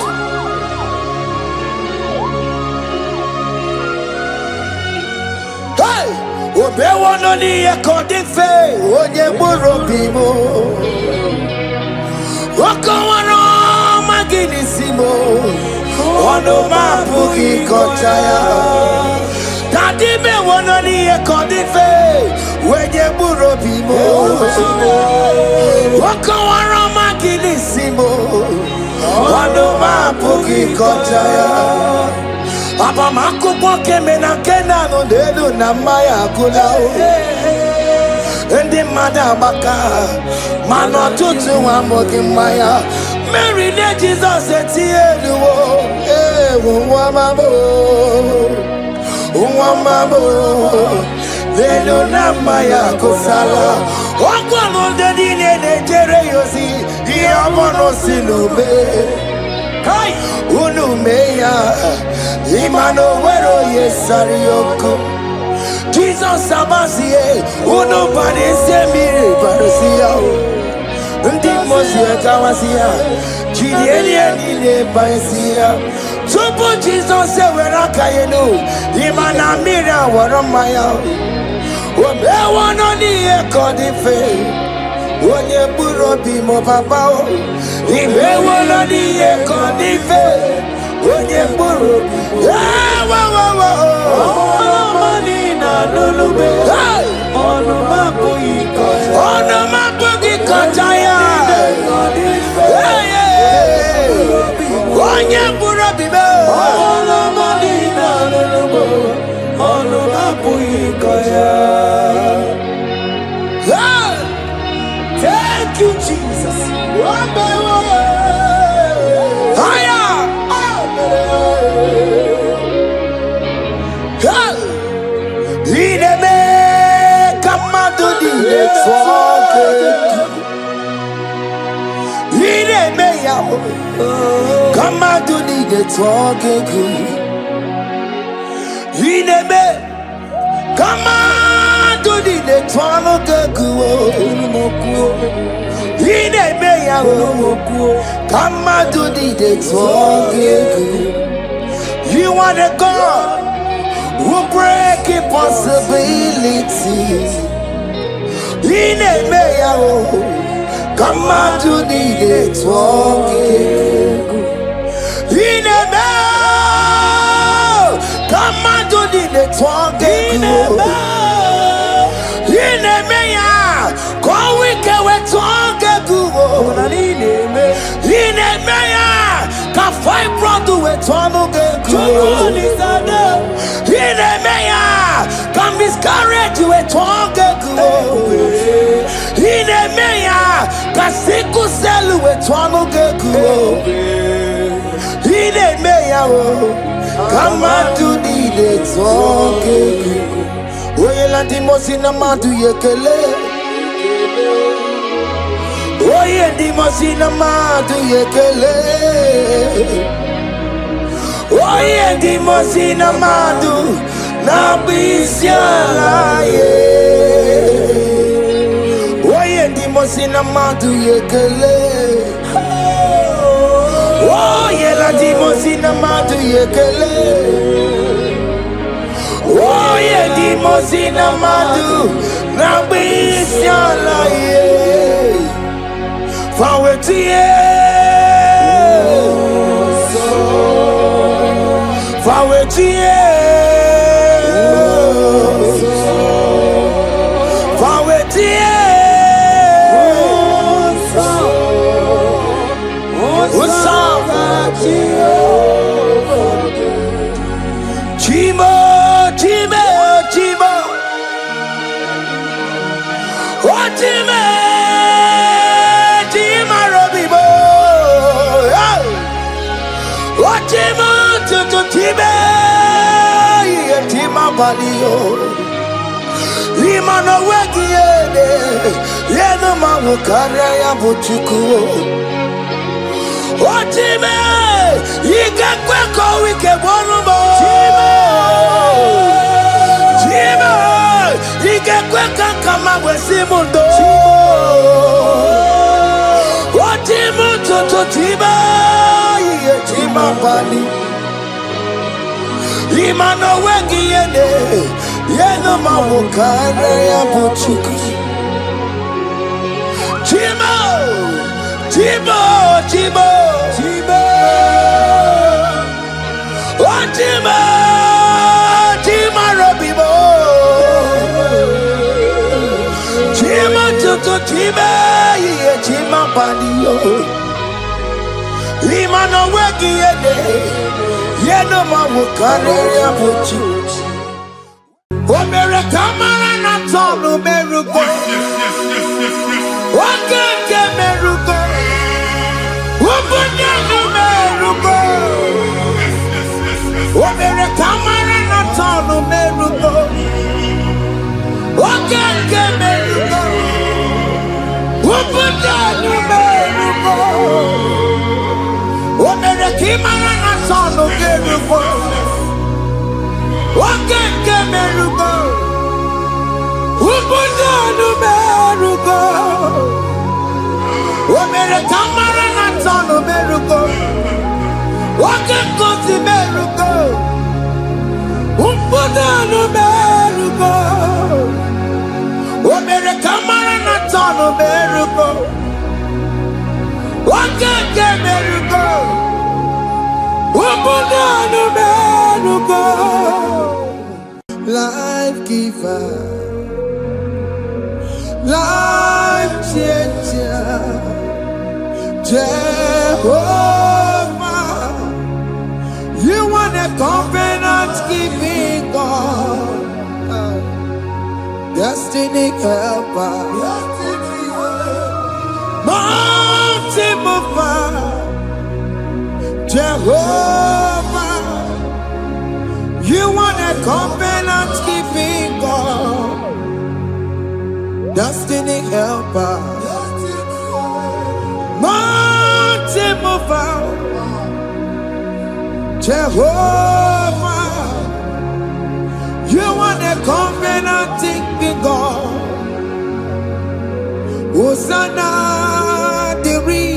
Hey, Obewanoni Ekodife, Onyeburobimo, Okawaro Maginisimo, Onoma Pugi Kotaya, Tadibe Wanoni Ekodife, Onyeburobimo, Okawaro Maginisimo, Onoma Pugi Kotaya. Aba makubo keme na kena no delu na maya kula Ndi mada baka mano tutu wa mogi maya Mary ne Jesus eti eluwo Uwa mabo Delu na maya kusala Wakwa no dedi ne jere yosi Iya mono sinube Kai unumeya imano wero yesarioko Jesus abasie unubani semire barusia ndi mosie kawasia chirieni ne baisia tupo Jesus wera kayenu imana mira waromaya obewono ni ekodife onye burobi mo papa o ibewono ni ekodife onye burobi money na lulube ono mapo ikoya onye burobi be money na lulube ono mapo ikoya. Thank you, Jesus. Higher. Ideme kamado di network. Ideme ya kamado di network. Ideme kamado di network. Ideme ya kamado di network. You are the God who break impossibilities. Ideme ya kamado di network. Ideme kamado di network. Ideme ya kowike wetonge guo. Ideme ya ka fibroid wetonge guo. Ideme ya ka miscarriage wetonge guo. Ideme ya ka sickle cell wetonge guo. Ideme ya kamado di network. Oye landi mosina madu yekele. Oye di mosina madu yekele. Oye di mosina madu na bisiala ye. Oye di mosina madu yekele. Oye landi mosina madu yekele. Oye di mosina madu na bisiala ye. Fawetie Imano wegiede yeno mawo karaya bochuku Otime yigakwe ko wike bonumo Chima yigakwe kankama wesimundo Otimu toto tiba chima bali Imano wegiede yeno mawo karaya bochuku Chima Chima, Chima, Chima, oh Chima, Chima Robibo, Chima Tutu Chima, yeah Chima Padio, Lima no weki yede, yeno mawukane ya buchi. Omere kamara na tonu merugo, wakeke merugo. Omere kamara na tonu merugo Okeke merugo Ubudanu merugo Omere kimara na tonu merugo Okeke merugo Ubudanu merugo Omere kamara na tonu merugo Wakeko si merugo Umpudanu merugo Omere kamara na tonu merugo Wakeke merugo Umpudanu merugo Life giver Life changer Jehovah You want a covenant keeping God, destiny helper, mountain mover, Jehovah. You want a covenant keeping God, destiny helper, mountain mover. Jehovah, you are the covenant-keeping God. Hosanna, Diri,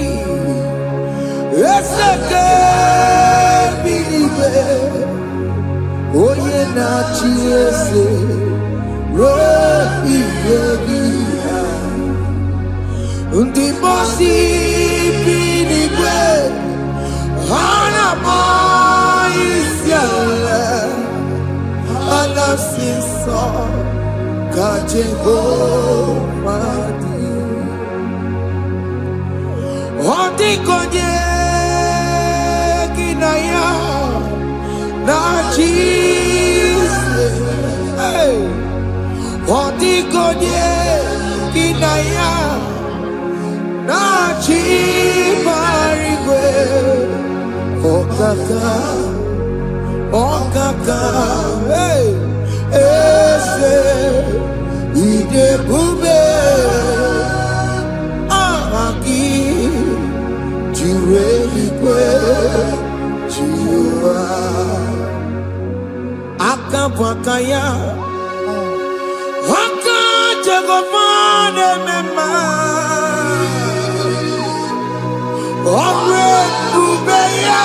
Eseke, Bilibe, Oyena, Chiese, Robi, Yegia, Undibosi, Bilibe, Hanamo. Anasiso ka Jehovah di Odi konye kinaya na Jesus Odi konye kinaya na Chibarigwe Okaka Okaka, hey, ese, ide bube, ahaki, jure ikwe, jiwa, akabwakaya, haka jegofane mema, omre bubeya.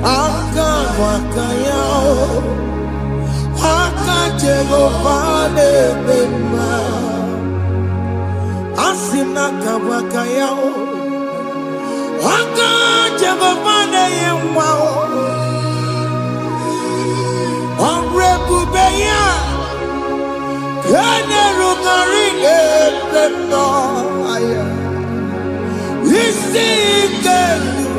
Aka bakayao aka Jehovah nebema asina kabakayao aka Jehovah neyemwao onrebubeya kene rugari ebema aya isikelu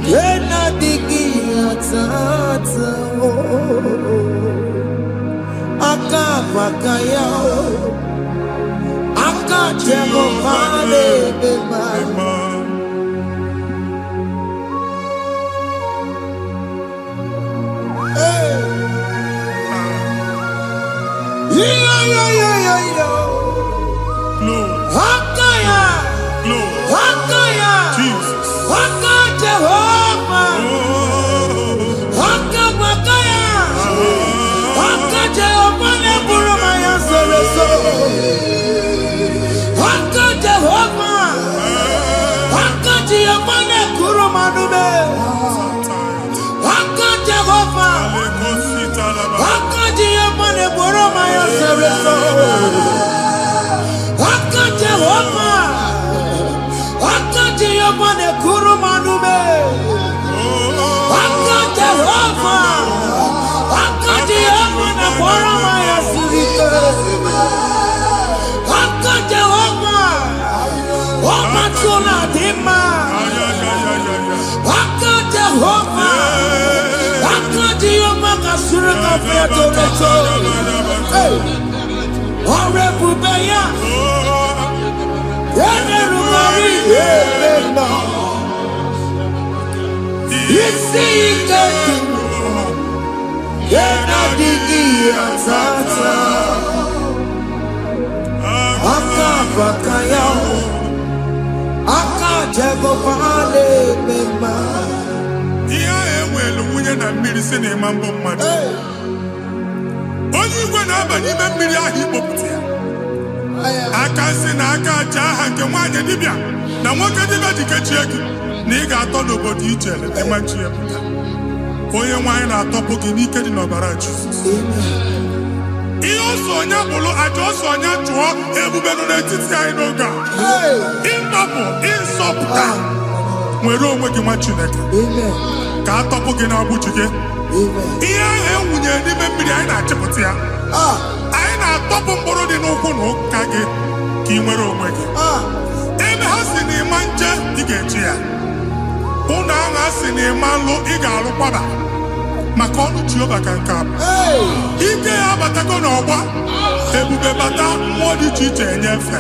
kena digi atata aka bakayao aka Jehovah nebema Jesus. Onye igwe na-aba n'ime mmiri ahụ ikpopụta ya aka si na aka aja aha nke nwaanyị dibịa na nwoke dibịa ji kechie gị na ị ga-atọ n'obodo ije eleta nwachi ya pụta onye nwaanyị na-atọpụ gị n'ike dị n'ọbara Jizọs ihe ọsọ onye bụrụ aja ọsọ onye chụọ ebube nọ n'etiti anyị n'oge a ịtọpụ ịsọpụta nwere onwe gị nwa Chineke ka atọpụ gị na-agbụchi gị ihe ahụ ewunye n'ime mmiri anyị na-achịpụta ya anyị na-atọpụ mkpụrụ dị n'ụkwụ na ụka gị ka ị nwere onwe gị ebe ha si na ịma nje ị ga-eji ya ụlọ ahụ ha si na ịma nlụ ị ga-alụ kwaba maka ọnụ Jehova ka nke a ike ya abatago n'ọgba ebube bata mmụọ dị iche iche enyefe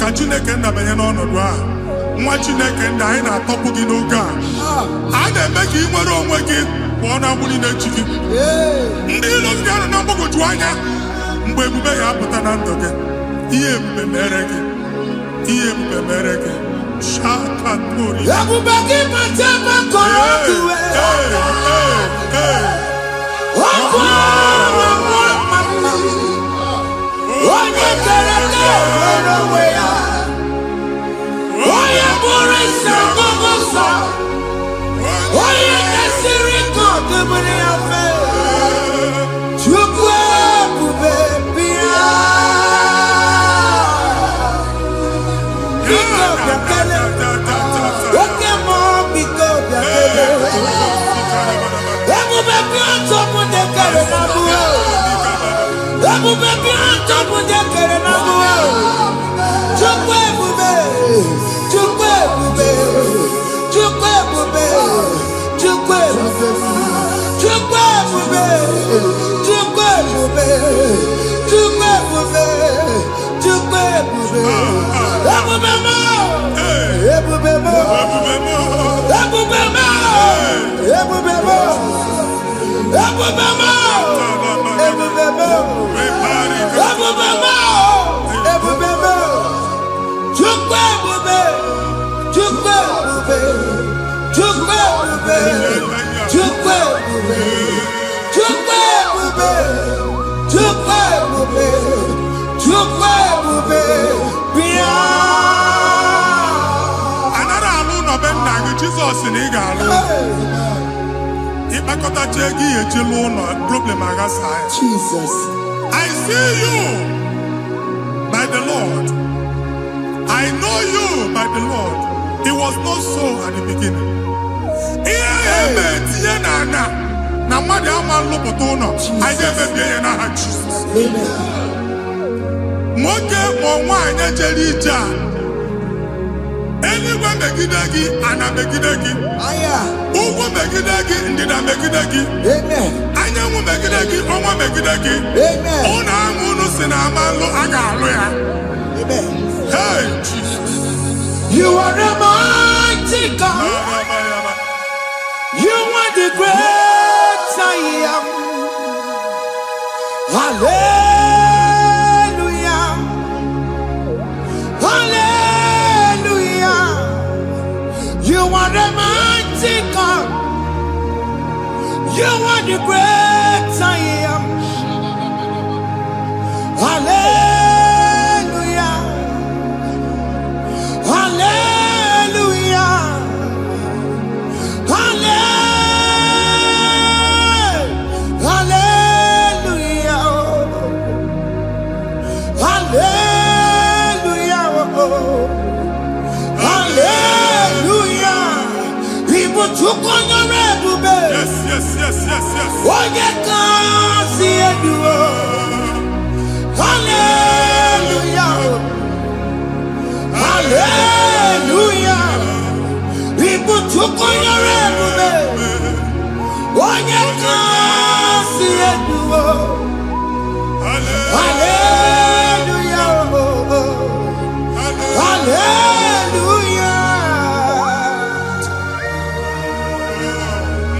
ka Chineke ndabanye n'ọnọdụ a nwa Chineke ndị anyị na-atọpụ gị n'oge a na-eme ka ị nwere onwe gị pụọ na agbụrụ na-echi gị ndị ilo gị anọ na mgbagwoju anya mgbe ebube ya apụta na ndụ gị ihe ebube mere gị ihe ebube mere gị shakatori ebube gị mata makọrọ kiwe onye kere ka nwere onwe ya onye bụrụ isi ọgụgụ nsọ onye kesiri ka ọdịbụrụ ya fe Chukwu ebube bịa biko bịakele oke mmụọ biko bịakele ebube bịa tọpụ ndị kere na mbuo ebube bịa tọpụ ndị kere na mbuo Chukwu ebube Chukwu ebube Chukwu ebube Chukwu ebube Chukwu ebube Chukwu ebube Chukwu ebube Chukwu ebube ebube mo ebube mo ebube mo ebube mo ebube mo ebube mo ebube mo ebube mo Chukwu ebube Chukwu ebube Chukwu ebube Chukwu ebube Chukwu ebube Chukwu ebube Chukwu ebube bịa anara alụ nọbe nna gị Jizọs na ị ga-alụ ịkpakọtacha ego ihe ejelu ụlọ problem aghasa ya. Jesus. I see you by the Lord. I know you by the Lord. It was not so at the beginning. Ihe eme tinye na mmadụ ama nlụpụta ụlọ. Anyị ga-emebie ya n'aha Jesus. Amen. Nwoke ma nwaanyị jere ije a, eluigwe megide gị, ana megide gị. Ugwu megide gị, ndịda megide gị. Amen. Anyanwụ megide gị, ọnwa megide gị. Amen. Ụnụ ahụ unu si na ama nlụ, a ga-alụ ya. Amen. Hey, Jesus. You are a mighty God. You are the great I am. Hallelujah. Hallelujah. You are the mighty God. You are the great I am. Hallelujah. Hallelujah. Hallelujah. Hallelujah. Hallelujah. People took on your red. Yes, yes, yes, yes, yes. Oh, you can't see it. Hallelujah. Hallelujah. People took on your red. Oh, you can't see it. Hallelujah. Hallelujah.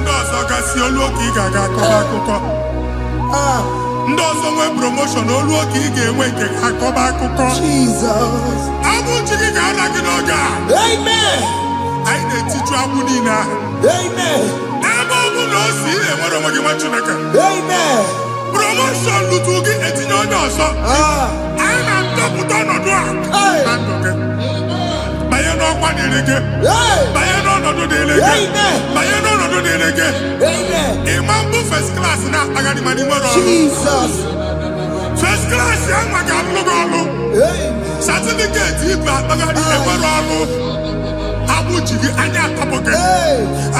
Ndị ọzọ gasị olu oge ị ga-aga akọba akụkọ. Ndị ọzọ nwee promotion olu oge ị ga-enwe nke akọba akụkọ. Jesus. Abụchi gị ga-ala gị n'oge a. Amen. Anyị na-etiju agbụ niile ahụ. Amen. Ebe ọ bụ na o si ị na-enwere onwe gị nwa Chineke. Amen. Promotion lutu gị etinye onye ọzọ. Anyị na-atọpụta ọnọdụ a na ndụ gị. Banye n'ọkwa dịrị gị. Banye n'ọnọdụ dịrị gị. Banye n'ọnọdụ dịrị gị. Ịma mbụ first class na-akpagharị ma n'ime ọrụ. Jesus. First class ya nwa ga-alụ gị ọlụ. Certificate ibu akpagharị enwere ọlụ. Agbụ ji gị anya atọpụ gị.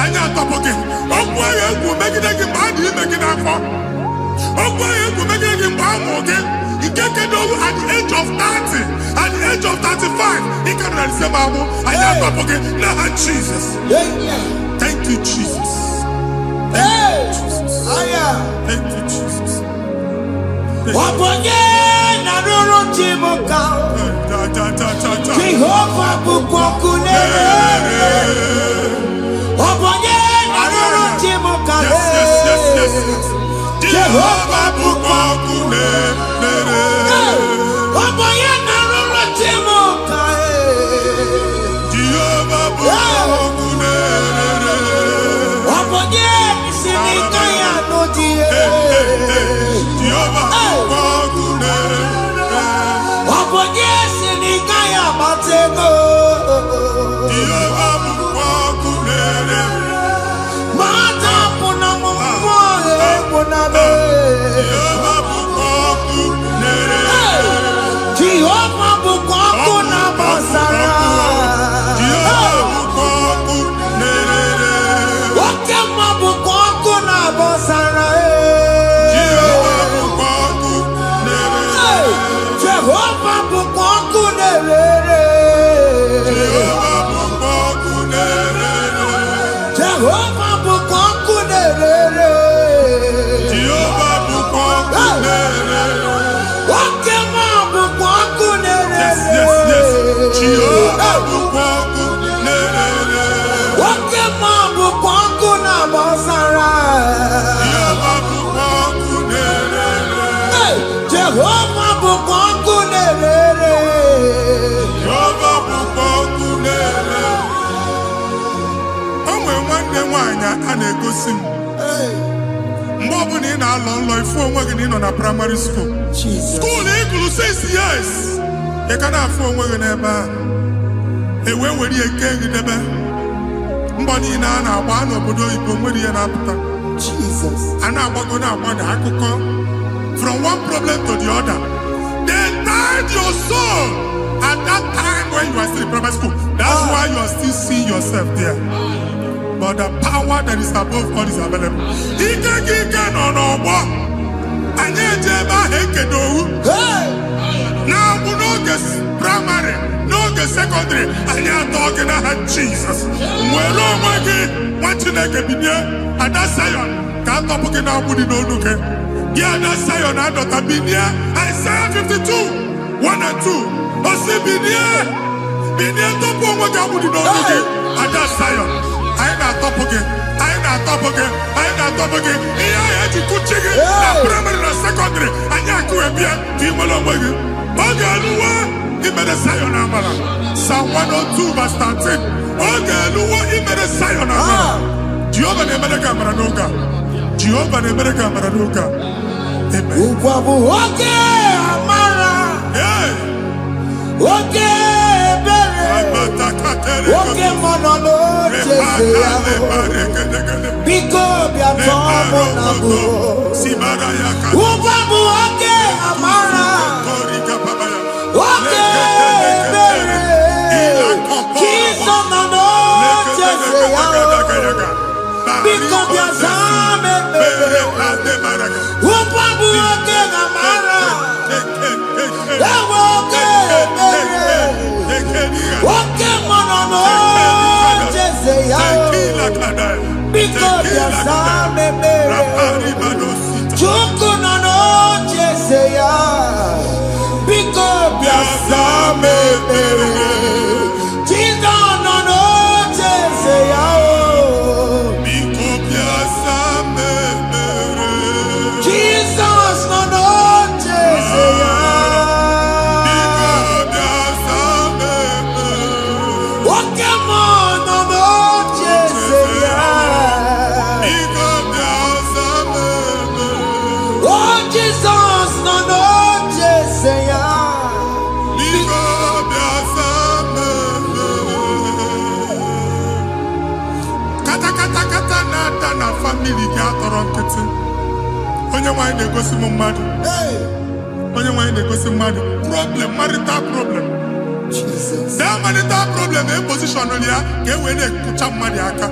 Anya atọpụ gị. Okwu ahụ egwu megide gị mgbe a dị ime gị n'afọ. Okwu ahụ egwu megide gị mgbe a mụrụ gị. Nke kedu at the age of 30, at the age of 35, ị ka nọ na December abụ. Anya atọpụ gị n'aha Jesus. Thank you, Jesus. Thank you, Jesus. Thank you, Jesus. Ọbọnye na rụrụ Chibuka. Jehova bụkwa ọkụ na-ere. Ọbọnye na rụrụ Chibuka. Jehova bụkwa ọkụ na-ere. Ọbọnye na rụrụ Chibuka. Jehova bụkwa ọkụ na-ere. Ọbọnye si n'ike ya n'ụdị. Jehova bụkwa ọkụ na-ere. Ọbọnye si n'ike ya batego. Jehova bụkwa ọkụ na-ere. Mata pụna m mmụọ egwu na be. Jehova bụkwa ọkụ na-ere. Jehova bụkwa ọkụ na gbasara. Jehova bụkwa ọkụ na-ere. Oke mma bụkwa ọkụ na gbasara. Jehova bụkwa ọkụ na-ere. Jehova bụkwa ọkụ na-ere. Jehova bụkwa ọkụ na-ere. Jehova bụkwa ọkụ na-ere. Jehova bụkwa ọkụ na-ere. Oke mma bụkwa ọkụ na-ere. Yes, yes, yes. Jehova bụkwa ọkụ na-ere. Oke mma bụkwa ọkụ na gbasara. Jehova bụkwa ọkụ na-ere. Jehova bụkwa ọkụ na-ere. Jehova bụkwa ọkụ na-ere. O nwere nwanne nwaanyị a na-egosi m. Mgbe ọbụla ị na-alọ nlọ ifu onwe gị na ị nọ na praịmarị skuul. Skuul ị gụrụ 6 years. Ị ka na-afụ onwe gị n'ebe ahụ. Ewe were ihe nke gị debe. Mbọ niile a na-agba n'obodo oyibo nwere ihe na-apụta. Jesus. And I'm going to from one problem to the other. They tied your soul at that time when you are still in primary school. That's why you are still seeing yourself there. But the power that is above all is available. Now we know this primary, no the secondary, and you're talking about Jesus. Well, oh my God, what you like a video, and that's Zion. Can't talk about no look. Yeah, that's Zion, I don't have been here. Isaiah 52, 1 and 2. But see, been here to put what I would know. And that's Zion. I ain't not top again. I ain't not top again. I ain't not top again. I had to put chicken, primary and secondary, and you have to be a female away. Okay, he made a Zion Amala. Psalm 102, verse 13. Okay, he made a Zion Amala. Jehovah the America Maradoga. Jehovah the America Maradoga. Amen. Okay, Amara. Yeah. Okay. Okay, monolo, because we are trouble. Ubabu, okay, Amara. Okay, Jesus, no, because we are some. Ubabu, okay, Amara. Okay, monolo, because you are Chuku no no Jeseya, because you are Jesus no no Jeseya, Jesus no no Jeseya. Family ga-atọrọ onye nwanyị na-egosi m mmadụ onye nwanyị na-egosi mmadụ problem marital problem that marital problem position ya ka e wee na-ekụcha mmadụ aka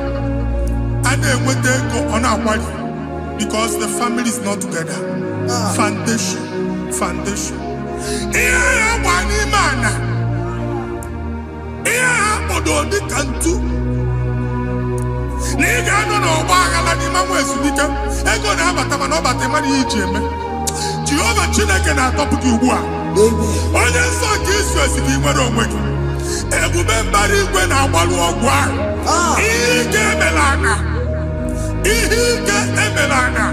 a na-enweta ego ọ na-akwali because the family is not together. Foundation ihe ya gba n'ime ana ihe ha kpọdo dị ka ntu na ị ga-anọ n'ọgba aghara n'ime nwa ezumike ego na-abata mana ọ bata mmadụ ihe iji eme Jehova Chineke na-atọpụ gị ugbu a onye nsọ nke isu esi gị nwere onwe gị ebube mbara igwe na-agbalụ ọgwụ ahụ ihe ike emela anya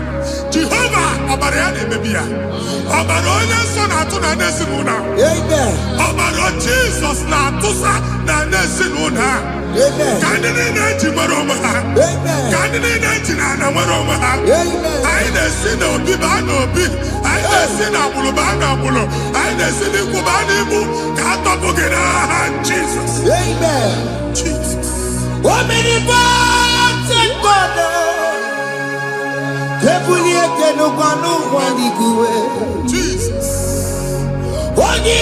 Jehova ọbara ya na-emebi ya ọbara onye nsọ na-atụ na n'ezinụlọ ọbara Jizọs na-atụsa na n'ezinụlọ ha ka ndị niile eji nwere onwe ha ka ndị niile eji na ana nwere onwe ha anyị na-esi n'obi baa n'obi anyị na-esi n'agbụrụ baa n'agbụrụ anyị na-esi n'ikwu baa n'ikwu ka a tọpụ gị n'aha Jizọs. Jesus. Onye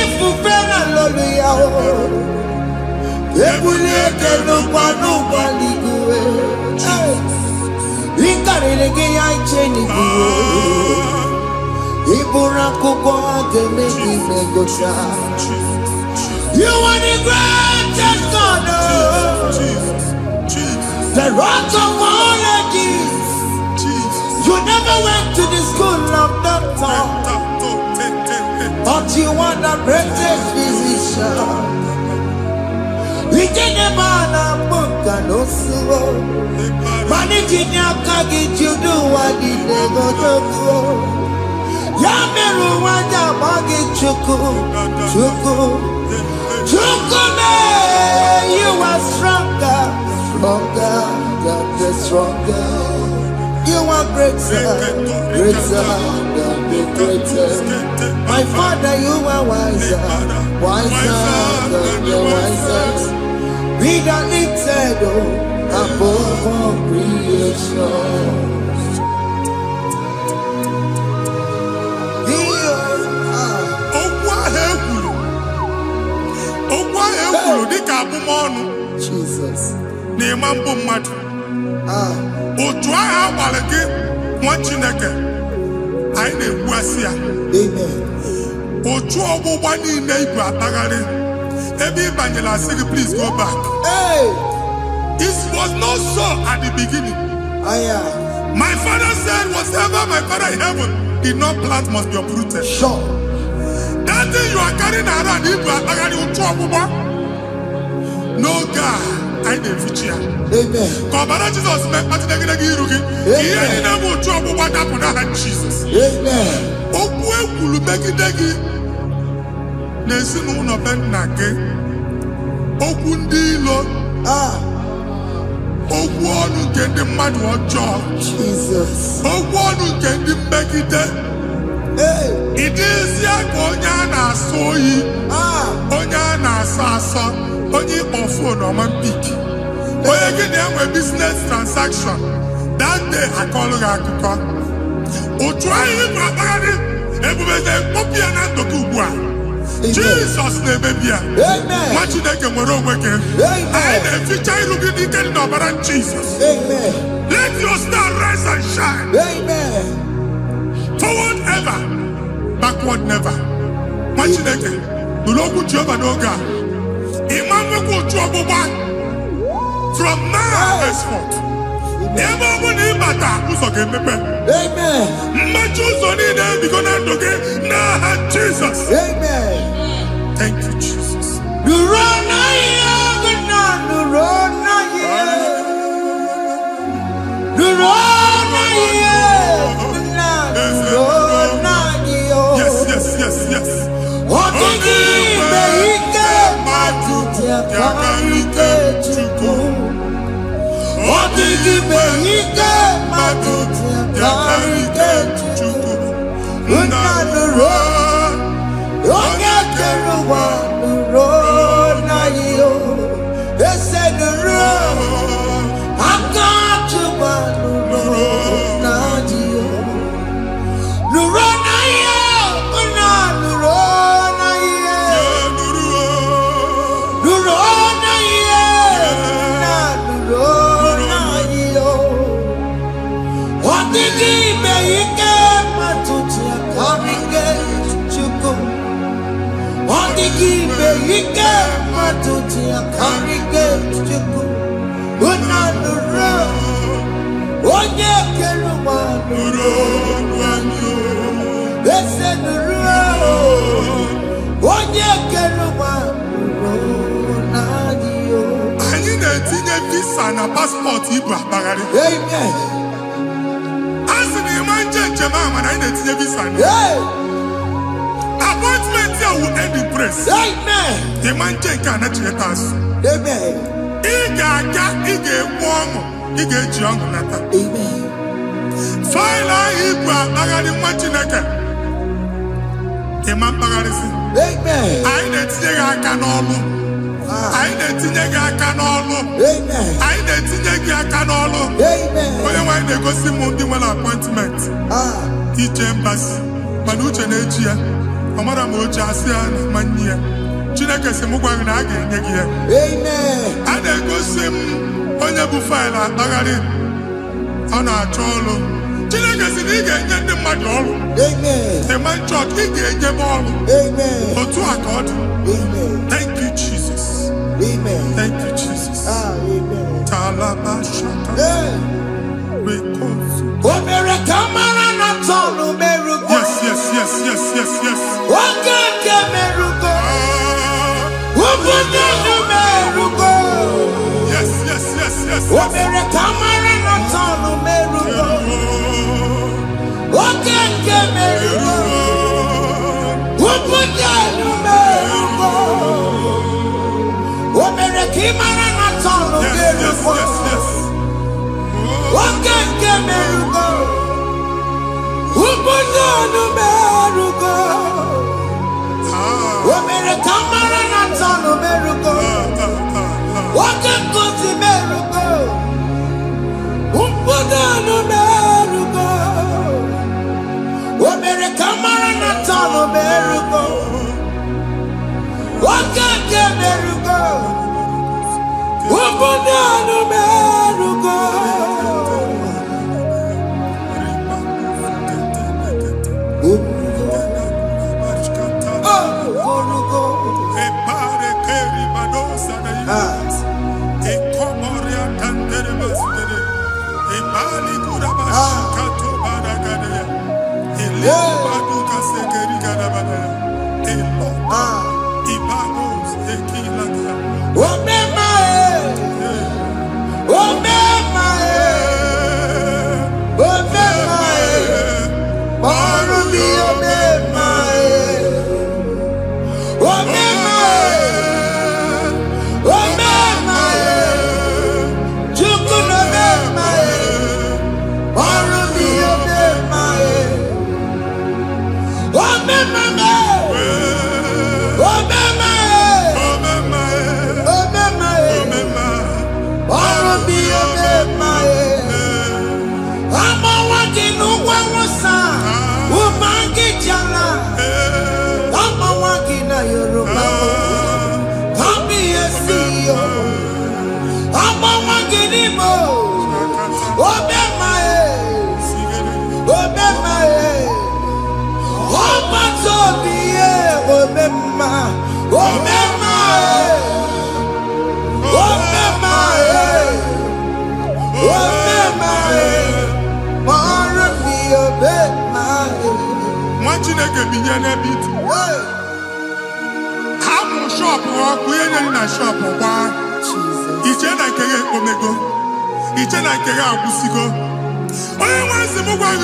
ifufe na lolu ya ebulike n'ụkwa n'igwe ịkarịrị gị ya iche n'igwe ịbụrụ akwụkwọ ga-eme gị megocha. You are the greatest God, the rock of all ages. You never went to the school of doctor, but you are the greatest physician. We didn't man a book and also managing your carriage, you do what you never do. Yameru wanja magi chuku, you are stronger, stronger. You are greater than the greatest. My Father, you are wiser than the wisest. Be the lifted above all Jesus. Na-ema mbụ mmadụ. Otu agha agbara gị nwa Chineke anyị na-ekwu asị ya. Amen. Otu ọgbụgba niile ibu akpagharị ebe ị banyere asị gị please go back. Hey. It was not so at the beginning. My father said whatever my father in heaven did not plant must be uprooted. Sure. That thing you are carrying around ibu akpagharị otu ọgbụgba. No God, I didn't fit you. Amen. Kọbara Jesus mee kpatịdegidegi iru gị. Ihe niile bụ otu ọgbụgba dapụ n'aha Jesus. Amen. Okwu ekwuru megide gị n'ezinụlọ be nna gị. Okwu ndị ilo. Okwu ọnụ nke ndị mmadụ ọjọọ. Jesus. Okwu ọnụ nke ndị mmegide. Ị dịzie ka onye a na-asọ oyi. Onye a na-asọ asọ. Onye ịkpọ phone ọma mpik. Onye gị na-enwe business transaction. That day akọlụ gị akụkọ. Otu anyị bụ akpagharị ebubeze mkpọpụ ya na ndụ gị ugbu a. Jesus na-emebi ya. Nwa Chineke nwere onwe gị. Anyị na-eficha iru gị n'ike dị n'ọbara Jesus. Let your star rise and shine. Forward ever, backward never. Nwa Chineke nụrụ okwu Jehova n'oge a. Imam nwekwa otu ọgbụgba from now henceforth. Ebe ọ bụ na ịbata ụzọ ga-emepe. Mmechi ụzọ niile ebigo na ndụ gị n'aha Jesus. Thank you, Jesus. Yes. Anyị na-etinye visa na paspọtụ ibu akpagharị. A sị na ịma njem ahụ mana anyị na-etinye visa na appointment ya will end in praise. Ịma njem nke a na-echeta azụ. Ị ga-aga, ị ga-ekwu ọṅụ, ị ga-eji ọṅụ nata. Faịlụ ahụ ibu akpagharị nwa Chineke. Ịma mkpagharịsị. Anyị na-etinye gị aka n'ọlụ. Anyị na-etinye gị aka n'ọlụ. Anyị na-etinye gị aka n'ọlụ. Onye nwaanyị na-egosi m ndị nwere appointment. Ije mbasi. Mana uche na-eji ya. Ọ mara ma oche asị ya na mmanyi ya. Chineke sị m gwa gị na a ga-enye gị ya. A na-egosi m onye bụ faịlụ akpagharị. Ọ na-achọ ọrụ. Chineke sị na ị ga-enye ndị mmadụ ọrụ. Ịma nchọt ị ga-enye m ọrụ. Otu a ka ọ dị. Thank you, Jesus. Thank you, Jesus. Talaba shaka. Yes.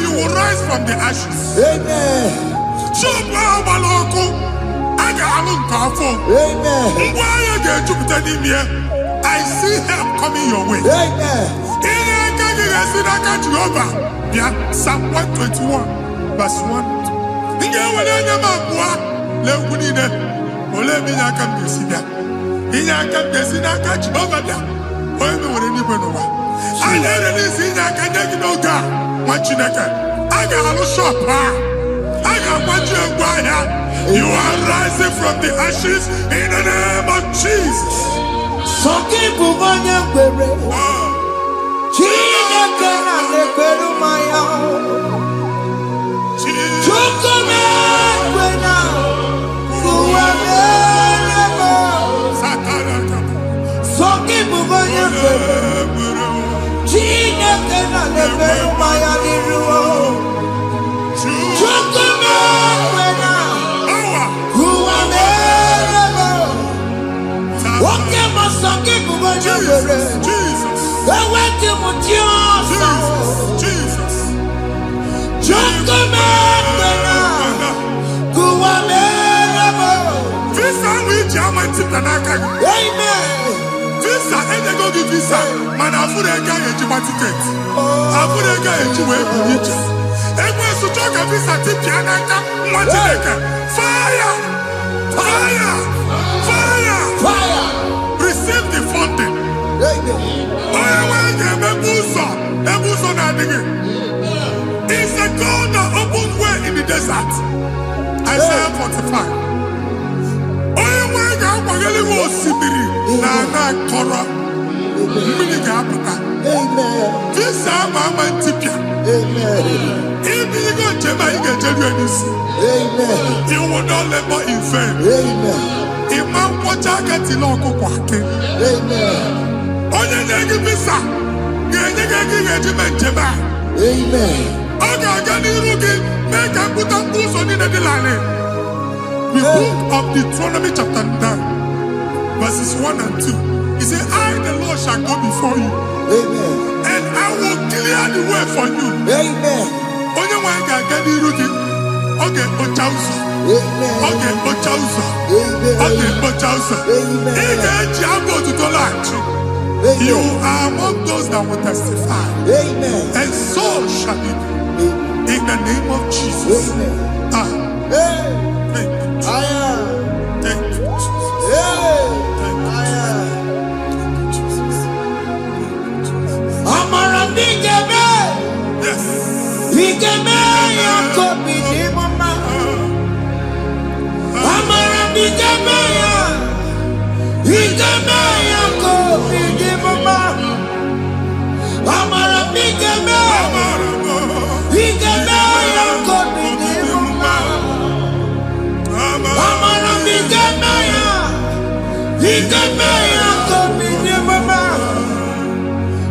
You will rise from the ashes. Amen. I see help coming your way. Psalm 121, verse 1. You are rising from the ashes in the name of Jesus. Visa, and they go give visa. Man, I put a guy in your ticket. I put a guy in your way. And when you talk a visa, fire! Fire! Fire! Fire! Receive the funding. It's a God that opens way in the desert. Isaiah 45. This Amen. If you go to my you will not labor in vain. Imam Pochaka Tiloko Kwake. Onye visa. Amen. Make a put up on in the line. The book of Deuteronomy chapter 9, verses 1 and 2. He said, I, the Lord, shall go before you. Amen. And I will clear the way for you. Amen. Onye wa ga ga di rugi. Okay, ochauso. Amen. Okay, ochauso. Amen. Okay, ochauso. Amen. You are among those that will testify. Amen. And so shall it be. In the name of Jesus. Amen. Thank you. Thank you, Jesus.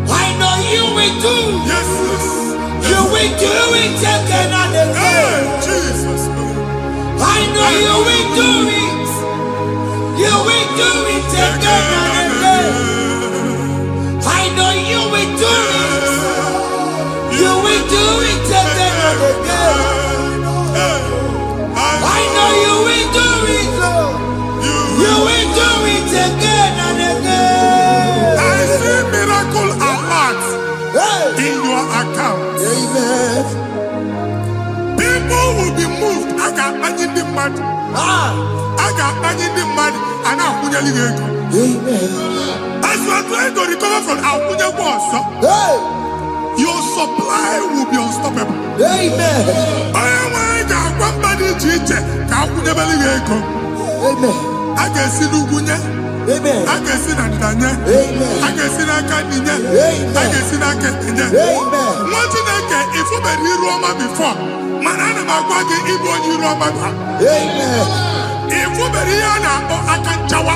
I know you will do. Yes. You will do it again and again. you will do it. You will do it again and again. I know you will do it. You will do it again and again. I know you will do it, Lord. You will do it again and again. I see miracle alert in your account. Amen. People will be moved. I got money in the mud. I got money in the mud. And I'm going to Amen. as you are trying to recover from Abuja wars, your supply will be unstoppable. Amen. I got one body teacher. Amen. I can see Lugunya. Amen. I can see Nandanya. Amen. I can see Nakaninya. Amen. I can see Nakaninya. Amen. What did I get if you were in Roma before? Man, I'm going to Igbo in Roma. Amen. If you were here, I can Jawa.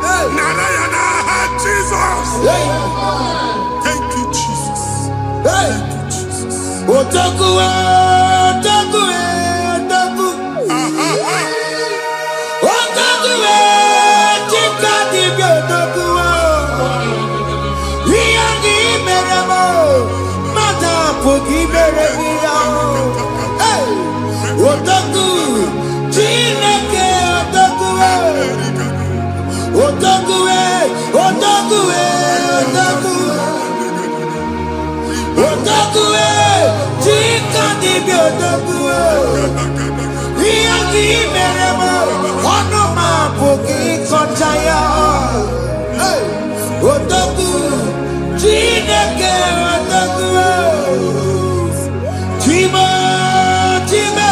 Narayana, Jesus. Thank you, Jesus. Thank you, Jesus. Otaku, Otaku, Otaku. Otaku, Chika Dibio, Otaku. Iyangi Meremo, Mata Pugi Meremia. Otaku, Chineke, Otaku. Otaku, Otaku, Otaku. Otaku, Chika Dibio, Otaku. Iyangi Meremo, Onoma Pugi Kontaya. Otaku, Chineke, Otaku. Chima, Chima,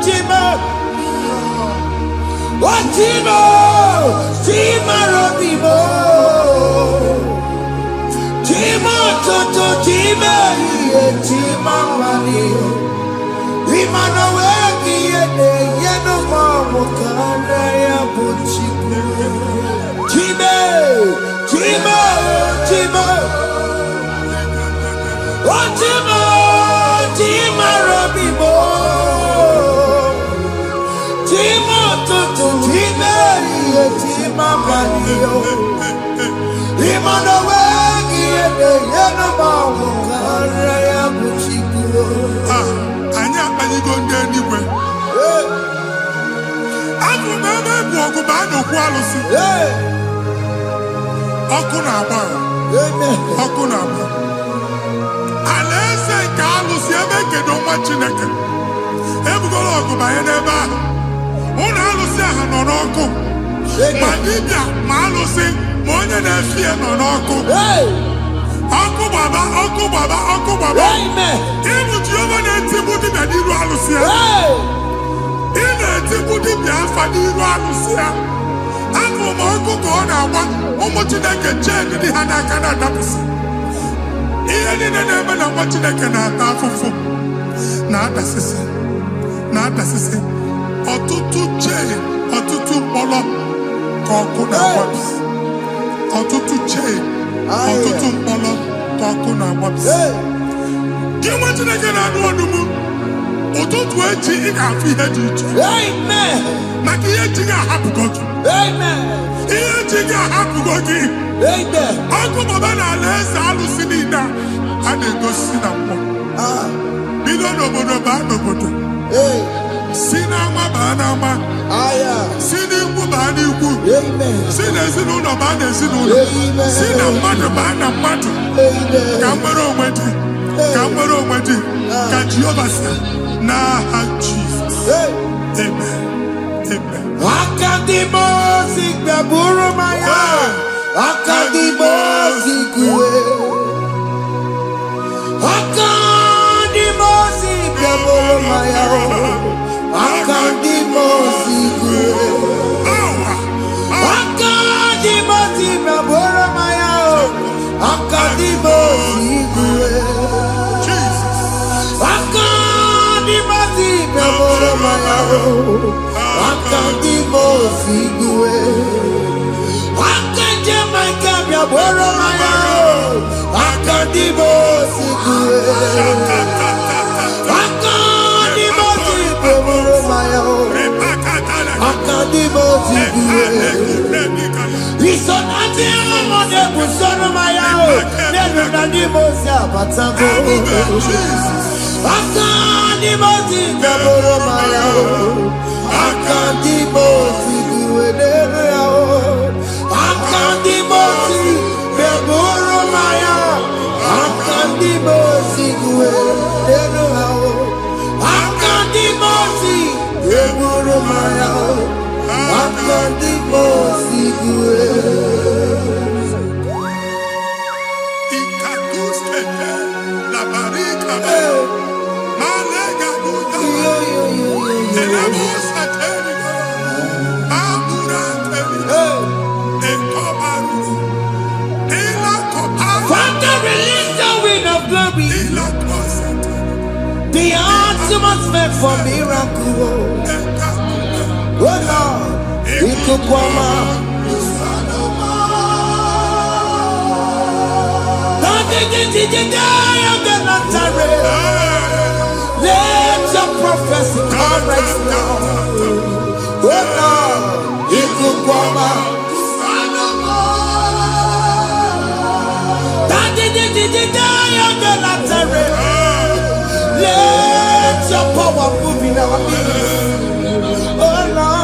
Chima. What Chima? Chima Robimo. Chima Toto, Chima, Chima Mani. Imanaweki, Yeno Mamo, Kanaya Puchiku. Chima, Chima, Chima. What Chima? Chima Robimo. Chima Toto, Chima, Chima Mani. Imanaweki, Yeno Mamo, Kanaya Puchiku. Anya anyị go ndị eluigwe. Abụ m ebe bụ ọgụ bụ a na-okwu alụsị. Ọkụ na-agba. Ọkụ na-agba. Alaeze nke alụsị ebe kedo nwa Chineke. Ebugoro ọgụ banye n'ebe ahụ. Ụlọ alụsị ahụ nọ n'ọkụ. Ma dibịa ma alụsị ma onye na-efi ya nọ n'ọkụ. Ọkụ gbaba, ọkụ gbaba, ọkụ gbaba. Ịbụ Jehova na-etigbu dibịa n'iru alụsị ya. Ị na-etigbu dibịa afa n'iru alụsị ya. Afọ ma ọkụ ka ọ na-agba ụmụ Chineke chen dị ha n'aka na-adapụsị. Ihe niile na-eme na nwa Chineke na-ata afụfụ na-adasịsị na-adasịsị. Ọtụtụ chen, ọtụtụ mkpọrọ ka ọkụ na-agbapụsị. Ọtụtụ chen, ọtụtụ mkpọrọ ka ọkụ na-agbapụsị. Gị nwa Chineke na-anụ ọdụm, ụtụtụ echi ị ga-afụ ihe dị iche. Maka ihe echi ga-ahapụgo gị. Ihe echi ga-ahapụgo gị. Ọkụ baba na alaeze alụsị niile a na-egosi na mmụọ. Bido n'obodo baa n'obodo. Si n'ama baa n'ama. Si n'ikwu baa n'ikwu. Si n'ezinụlọ baa n'ezinụlọ. Si na mmadụ baa na mmadụ. Ka nwere onwe dị. Ka nwere onwe dị. Ka Jehova si n'aha Jizọs. Amen. Amen. Akadimosi gbaburu maya. Akadimosi kuwe. Akadimosi gbaburu maya. Akadimosi kuwe. Akadimosi gbaburu maya. Akadimosi kuwe. Akadimosi gbaburu maya. Akadimosi kuwe. Akadimosi gbaburu maya. Akadimosi kuwe. Akadimosi gbaburu maya. Busono Mayao, Nenu Nadimosia Batago, Akanimoti Gaboro Mayao, Akandimoti Guedeo, Akandimoti Gaboro Mayao, Akandimoti Guedeo, Akandimoti Gaboro Mayao, Akandimoti Guedeo. The atmosphere for miracle. Oh Lord, Lokogoma. Let your prophecy come right now. Oh Lord, Lokogoma. Let your power move in our midst. Oh Lord.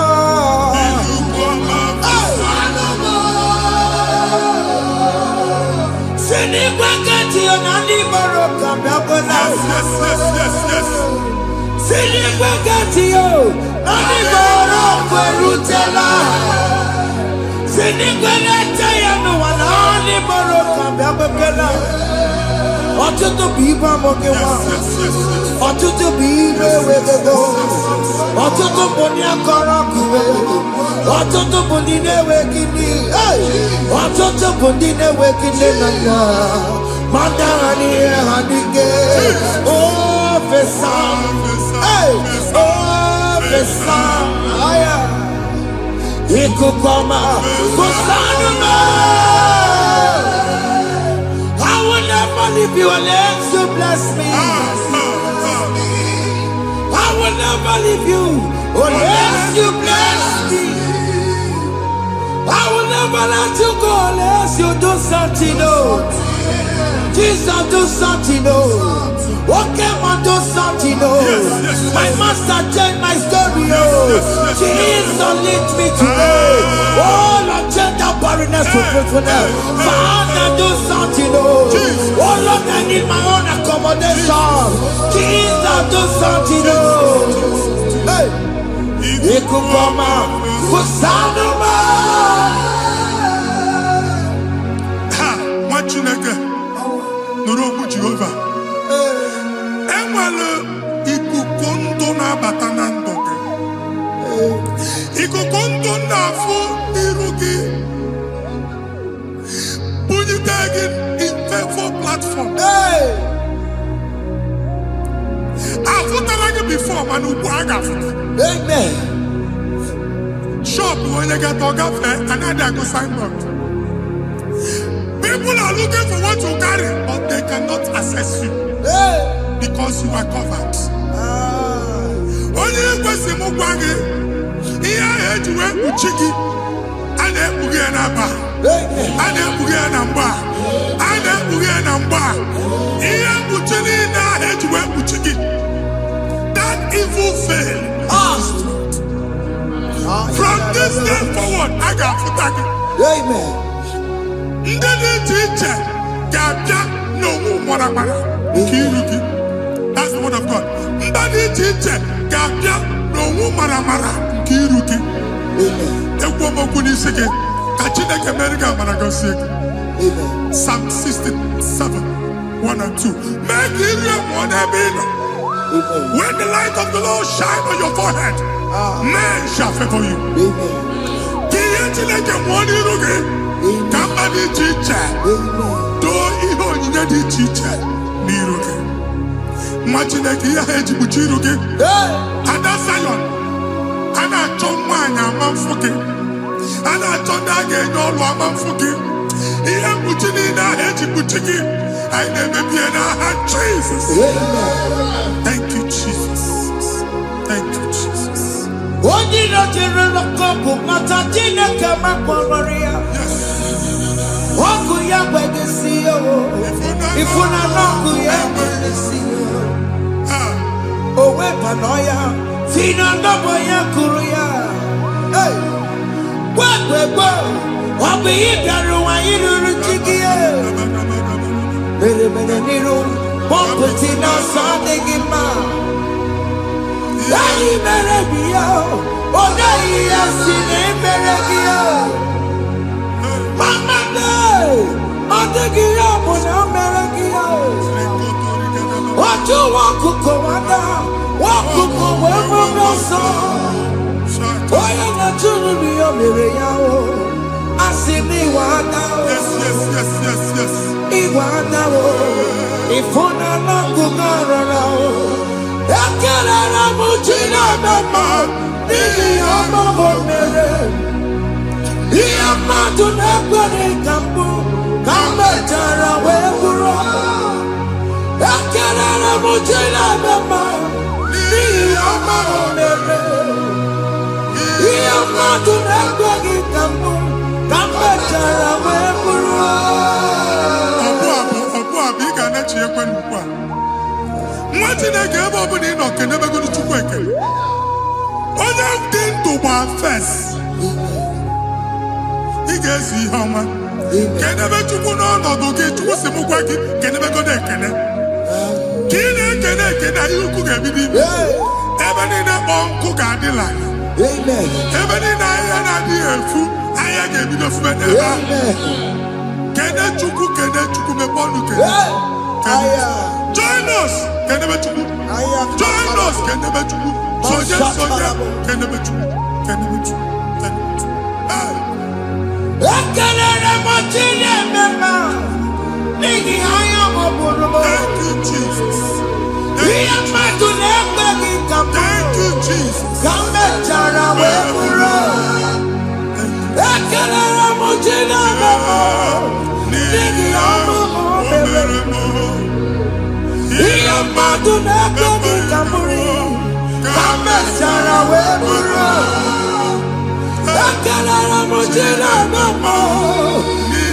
Ọtụtụ bụ ibe amụghị nwa, ọtụtụ bụ ibe ewegego, ọtụtụ bụ ndị akọrọ ọkụwe, ọtụtụ bụ ndị na-enweghị nne, ọtụtụ bụ ndị na-enweghị nne na nna, ma ndị agha n'ihe ha n'ike. Ofesa, ofesa, ikuku ọma, kwụsanụ m. I will never leave you unless you bless me. I will never leave you unless you bless me. I will never let you go unless you do something. Oh, Jesus, do something. Oh, okay, man, do something. Oh, my master changed my story. Oh, Jesus, lead me today. Oh, Lord, change that barrenness to fruitfulness. Father, do something. Oh, Lord, I need my own accommodation. Jesus, do something. Oh, hey, Lokogoma, Kusanuma. Ha, what you nigga? Nuru Jehovah. Enwale ikukondo na batanando. Ikukondo na fu irugi. Tagging in faithful platform. Hey! I've put like before, man. Amen. Shop when you get to cafe, another go sign up. People are looking for what you carry, but they cannot access you. Hey! Because you are covered. Only if you see Mugwangi, here I had to work with Chiki, and then Bugianaba. Ada bugia namba, ada bugia namba. Iya buchini na hejwe buchiki. That evil fail. From this day forward, I got futaki. Amen. Ndeli teacher, gabja no mwana. Kiruki. That's the word of God. Ndeli teacher, gabja no mwana. Kiruki. Ekwo mokuni sege. Psalm 67, 1 and 2. Make Israel one heaven. When the light of the Lord shine on your forehead, men shall favor you. And I told that again, all woman forgive. He am putting in a hedge, putting. I never be in a hand, Jesus. Thank you, Jesus. Thank you, Jesus. What did I tell you? Matajina kama kwa Maria. Oku ya kwegesi yo. Ifuna noku ya kwegesi yo. Owe panoya. Fina ndobo ya kuruya. Hey. Kwegwegwe. Wabi ibiaru wa iruru chigiye. Mere niru. Pomputi na sandigima. Dayi mere biyo. Odayi asine mere biyo. Mama day. Adegiya muna mere biyo. Oju wakuko wada. Wakuko wewe noso. Oya na chunu biyo mere yao. Asini wada. Yes. Iwada wo. Ifuna na kugarara wo. Ekelera mujina mama. Nini amabo mere. Iyama tunekwere kambu. Kambetara weburo. Ekelera mujina mama. Nini amabo mere. Iyama tunekwere kambu. Kambetara weburo. Bika na chi ekwe nkwa. Nwa Chineke ebe ọ bụla ị nọ kenebegoro Chukwu ekele. Onye dị ndụ gba first. Ị ga-ezi ihe ọma. Kenebe Chukwu n'ọnọdụ gị, Chukwu si mụ gwa gị kenebegoro ekele. Ka ị na-ekene ekene ihe ukwu ga-ebido ime. Ebe niile kpọ nkụ ga-adịla. Ebe niile ahịhịa na-adịghị efu, ahịhịa ga-ebido fube n'ebe ahụ. Kene Chukwu mepe ọnụ kene. Join us, kenebe Chukwu. Join us, kenebe Chukwu. Sonye, kenebe Chukwu. Ekelere mochile mema. Nigi haya moburu. Thank you, Jesus. Iya matu nekbe kikamu. Thank you, Jesus. Kambe chara weburo. Ekelere mochile mema. Nigi haya moburu. Iya matu nekbe kikamu. Kambe chara weburo. Ekelere mochile mema.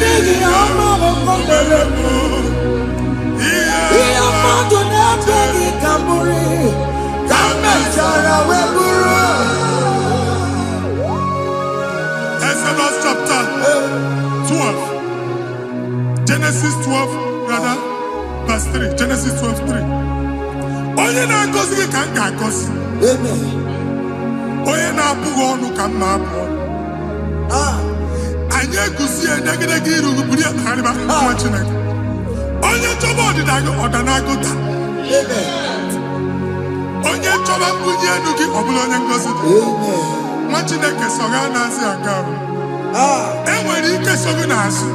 Nigi haya moburu. Iya matu nekbe kikamu. Kambe chara weburo. Exodus chapter 12. Genesis 12, rather, verse 3. Genesis 12:3. Onye na-agọzi gị ka m ga-agọzi. Onye na-abụghị ọnụ ka m na-abụ ọnụ. Anyị eguzie negedege iru buru ya tagharịba nwa Chineke. Onye chọba ọdịda gị ọda na-agụta. Onye chọba mbunye elu gị ọ bụla onye ngọzi dị. Nwa Chineke so ga na-asị aga arụ. E nwere ike so gị n'azụ.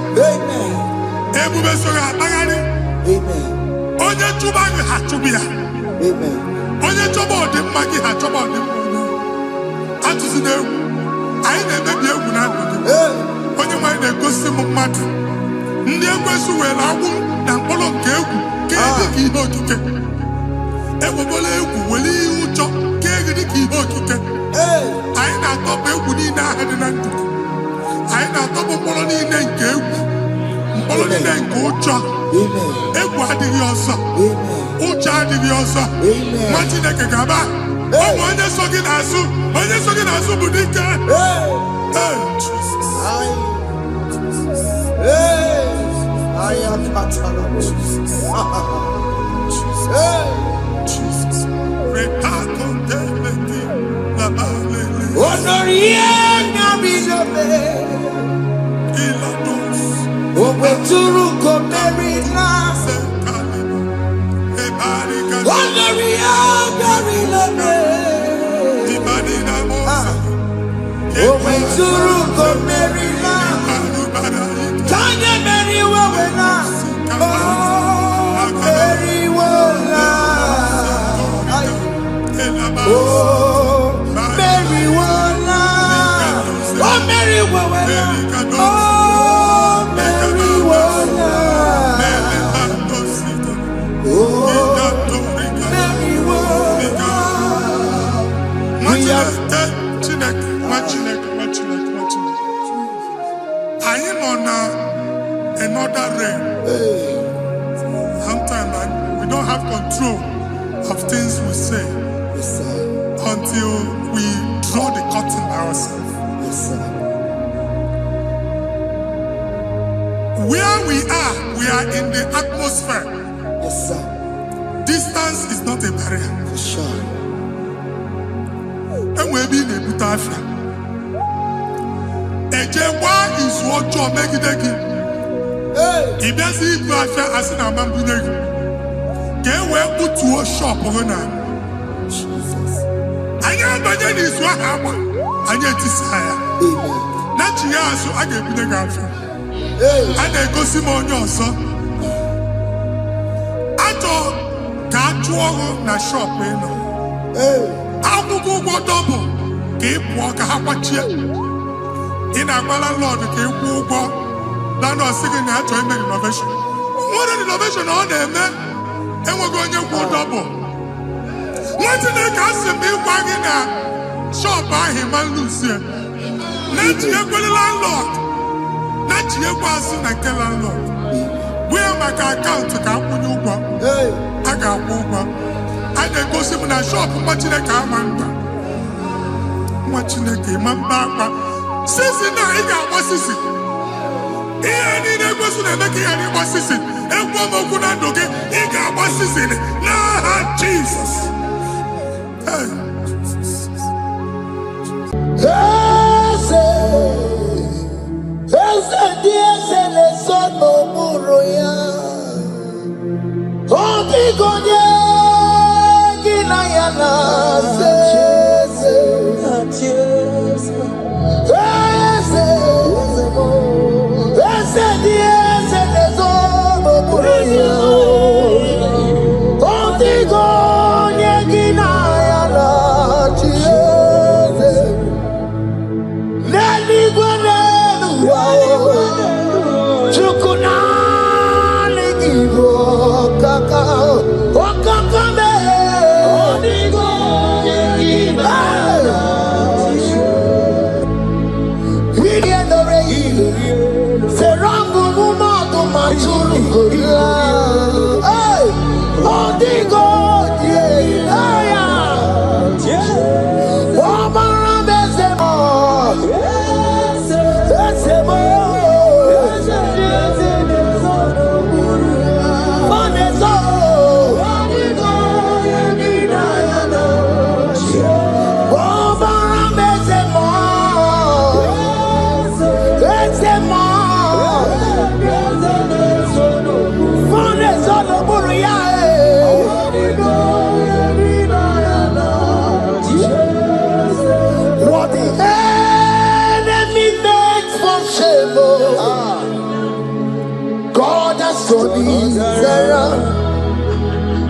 Ebube so gị akpagharị. Onye chụba gị ha chụbụ ya. Onye chọba ọdịmma gị ha chọba ọdịmma onye. Atụzina egwu. Anyị na-emebi egwu na ndụ gị. Onye nwaanyị na-egosi m mmadụ. Ndị ekwensu were agbụ na mkpọrọ nke egwu ka dị ka ihe okike. Ekwebola egwu were ihe ụjọ ka dị ka ihe okike. Anyị na-atọpụ egwu niile ahụ dị na ndụ. Anyị na-atọpụ mkpọrọ niile nke egwu. Mkpọrọ niile nke ụjọ. Egwu adịghị ọzọ. Ụjọ adịghị ọzọ. Nwa Chineke ga-aba. Ụmụ onye so gị n'azụ. Onye so gị n'azụ bụ dike. don't have control of things we say Yes, sir. until we draw the curtain by ourselves. Yes, sir. Where we are in the atmosphere. Yes, sir. Distance is not a barrier. For sure. And we'll be in a good affair. Ejekwa is what you make it again. Hey! If you see it, as in a man, get where put to a shop over now. Jesus. I am by then is what happened. I get this higher. Amen. Not here, so I get the girlfriend. Hey! And I go see my own son. I thought, can't you na shop, you know? Hey! I will go double. Keep walk a half in a landlord, keep walk. Landlord singing that to make innovation. What an innovation on there, man. And we're going to go double. What did they cast me wagging at? Shop by him and Lucia. Let you go the landlord. Let you go and tell landlord. Where my account to come when you go? Hey! I got over. I then go see my shop, watching the car man. Watching the game, man. Since now, I got what is it? Here, I need a person to make any what is it? And one more good and okay, he got what is it? Nah, Jesus. Hey.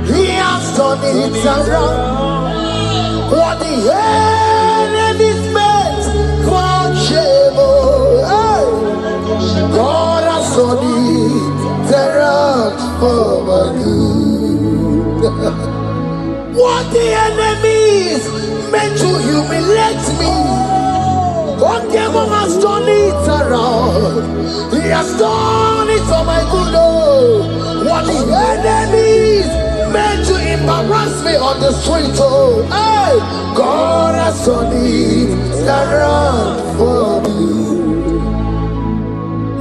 He has done it around. What the enemy's meant for shame. Hey! God has done it around for my good. What the enemy's meant to humiliate me, God has done it around. He has done it for my good. What the enemies meant to embarrass me on the street, oh, hey, God has done it around for me.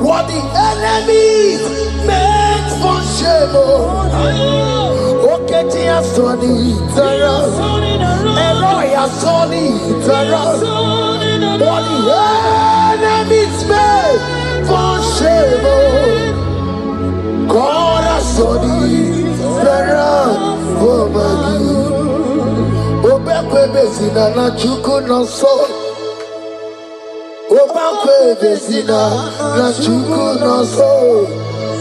What the enemies meant for shame, oh, okay, He has done it around. Elroy has done it around. What the enemies meant for shame, oh, God has done it around for my good. Obekwe bezina na chuku no so. Obekwe bezina na chuku no so.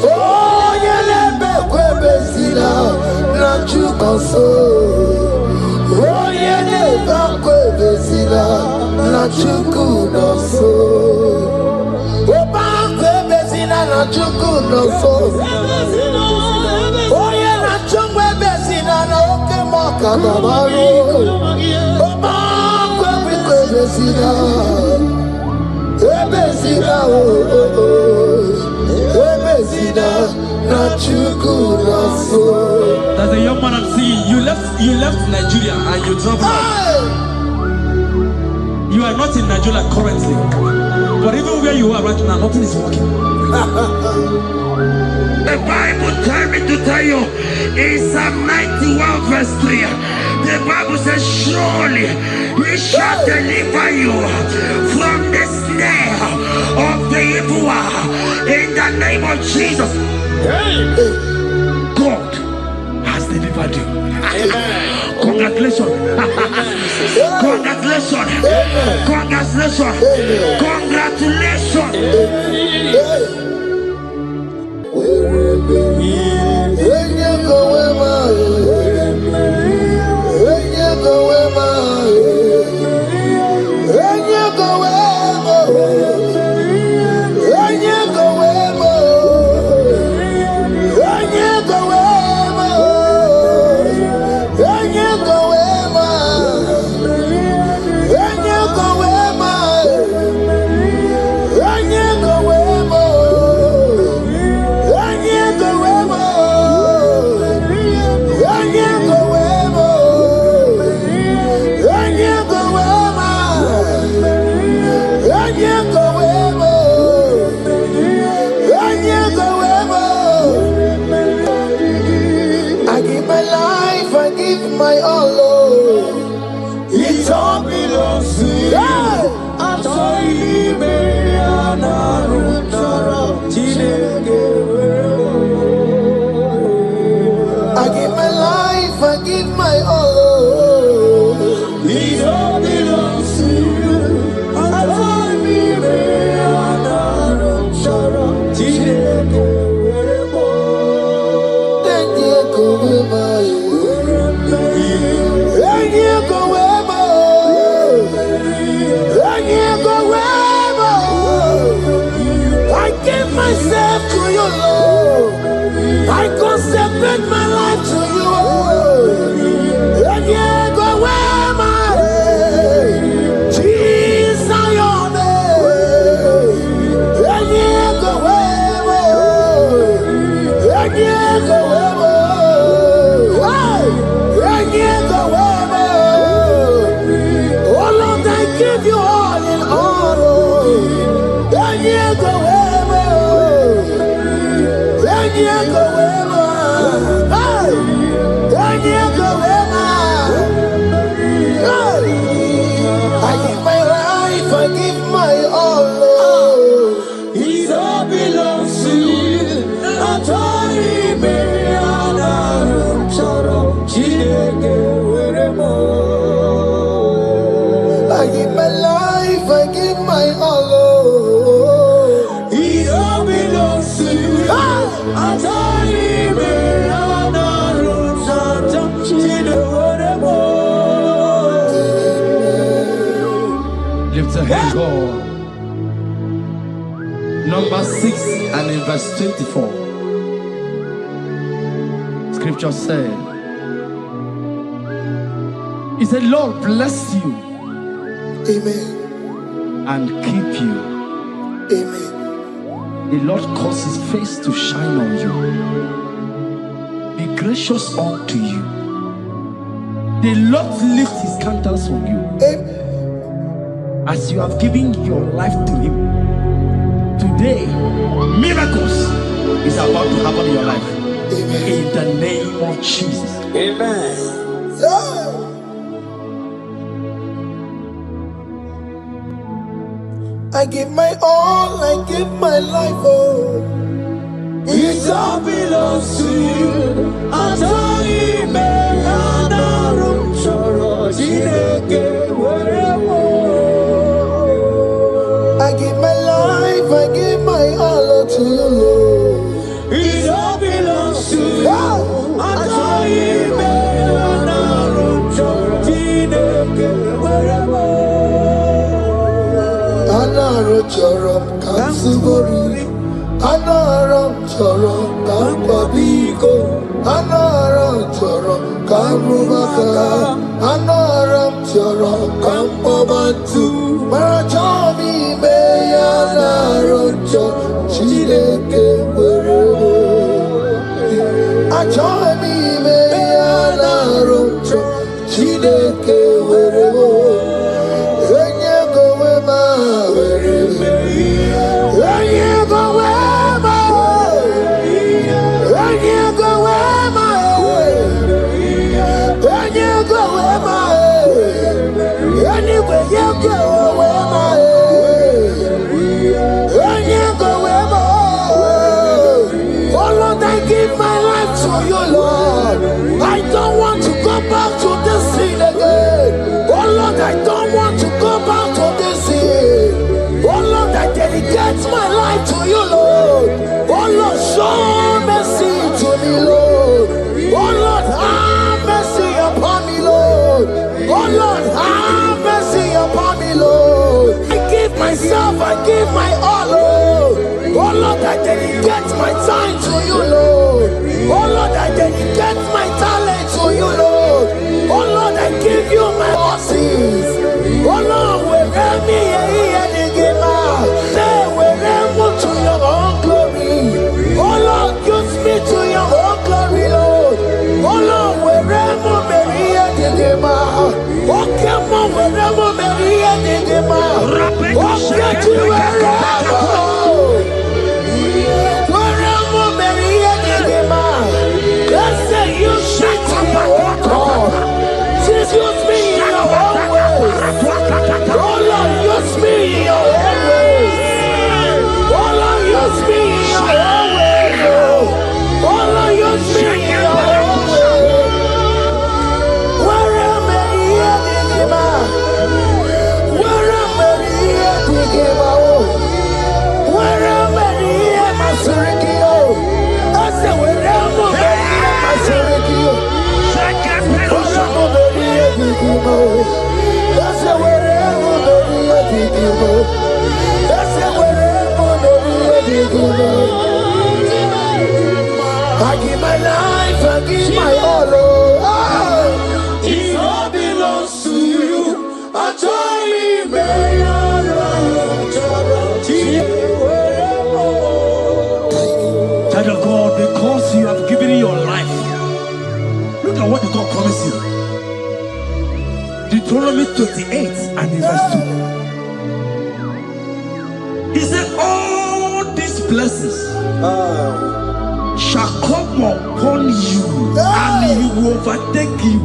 Oh, yelebekwe bezina na chuku no so. Oh, yelebekwe bezina na chuku no so. Obekwe bezina na chuku no so. Oh, yeah, na chungwe bezina na oke moka babaru. Obekwe bezina. Ebezina, ebezina, na chuku na so. what I'm seeing. You left Nigeria and you traveled out. You are not in Nigeria currently. But even where you are right now, nothing is working. The Bible tells me to tell you in Psalm 91 verse 3. The Bible says, surely he shall deliver you from the snare of the evil one. In the name of Jesus. God has delivered you. Congratulations. Congratulations. Congratulations. Congratulations. My all, Lord, it all belongs to you. I give my life, I give my all, Lord. It all belongs to you. Myself to you, Lord. I consecrate my life to you, Lord. And yeah, go where my Jesus, your name. And yeah, go where and yeah, go where and yeah, go where. Oh Lord, I give you all in all. And yeah, go where. I give my life, I give my all, Lord. It all belongs to you. I give my life, I give my all, Lord. It all belongs to you. Lift your hands, God. Number 6 and in verse 24. Scripture said, He said, Lord bless you. Amen. And keep you. Amen. The Lord cause his face to shine on you. Be gracious unto you. The Lord lift his countenance on you. Amen. As you have given your life to him, today miracles is about to happen in your life. Amen. In the name of Jesus. Amen. Yeah. I give my all, I give my life, oh. It all belongs to you. I give my life, I give my all to you, Lord. It all belongs to you. Anaram Kansubori, Anaram Chorom Kampabiko, Anaram Chorom Kampubaka, Anaram Chorom Kampabantu, Marachomi Anaram Chorom Chileke Werebo, Achomi Chineke weremo, enye go wema wereme, enye go wema, enye go wema, enye go wema, anyway you go wema, enye go wema. Oh Lord, I give my life to you, Lord. I don't want to go back to this sin again. Oh Lord, I don't want to go back to this sin. Oh Lord, I dedicate my life to you, Lord. Oh Lord, show mercy to me, Lord. Oh Lord, have mercy upon me, Lord. Oh Lord, have mercy upon me, Lord. I give myself, I give my all, Lord. Oh Lord, I dedicate my time to you, Lord. Oh Lord, I dedicate my talent to you, Lord. Oh Lord, I give you my horses. Oh Lord, where me the game say where to your own glory. Oh Lord, use me to your own glory, Lord. Oh Lord, where me the game okay, mo where me the game okay to wherever. Use me in your own ways. Oh Lord, use me in your own ways. Oh Lord, use me in your own ways. Oh Lord, use me in your own ways. Where am I here, Digima? Where am I here, Digima? Where am I here, Masurikio? I said, where am I here, Masurikio? That's the way I give my life, I give my all. It all belongs to you. I join me, Child of God, because you have given your life, look at what God promised you. Deuteronomy 28 and verse 2. He said, all these blessings shall come upon you and you will overtake you.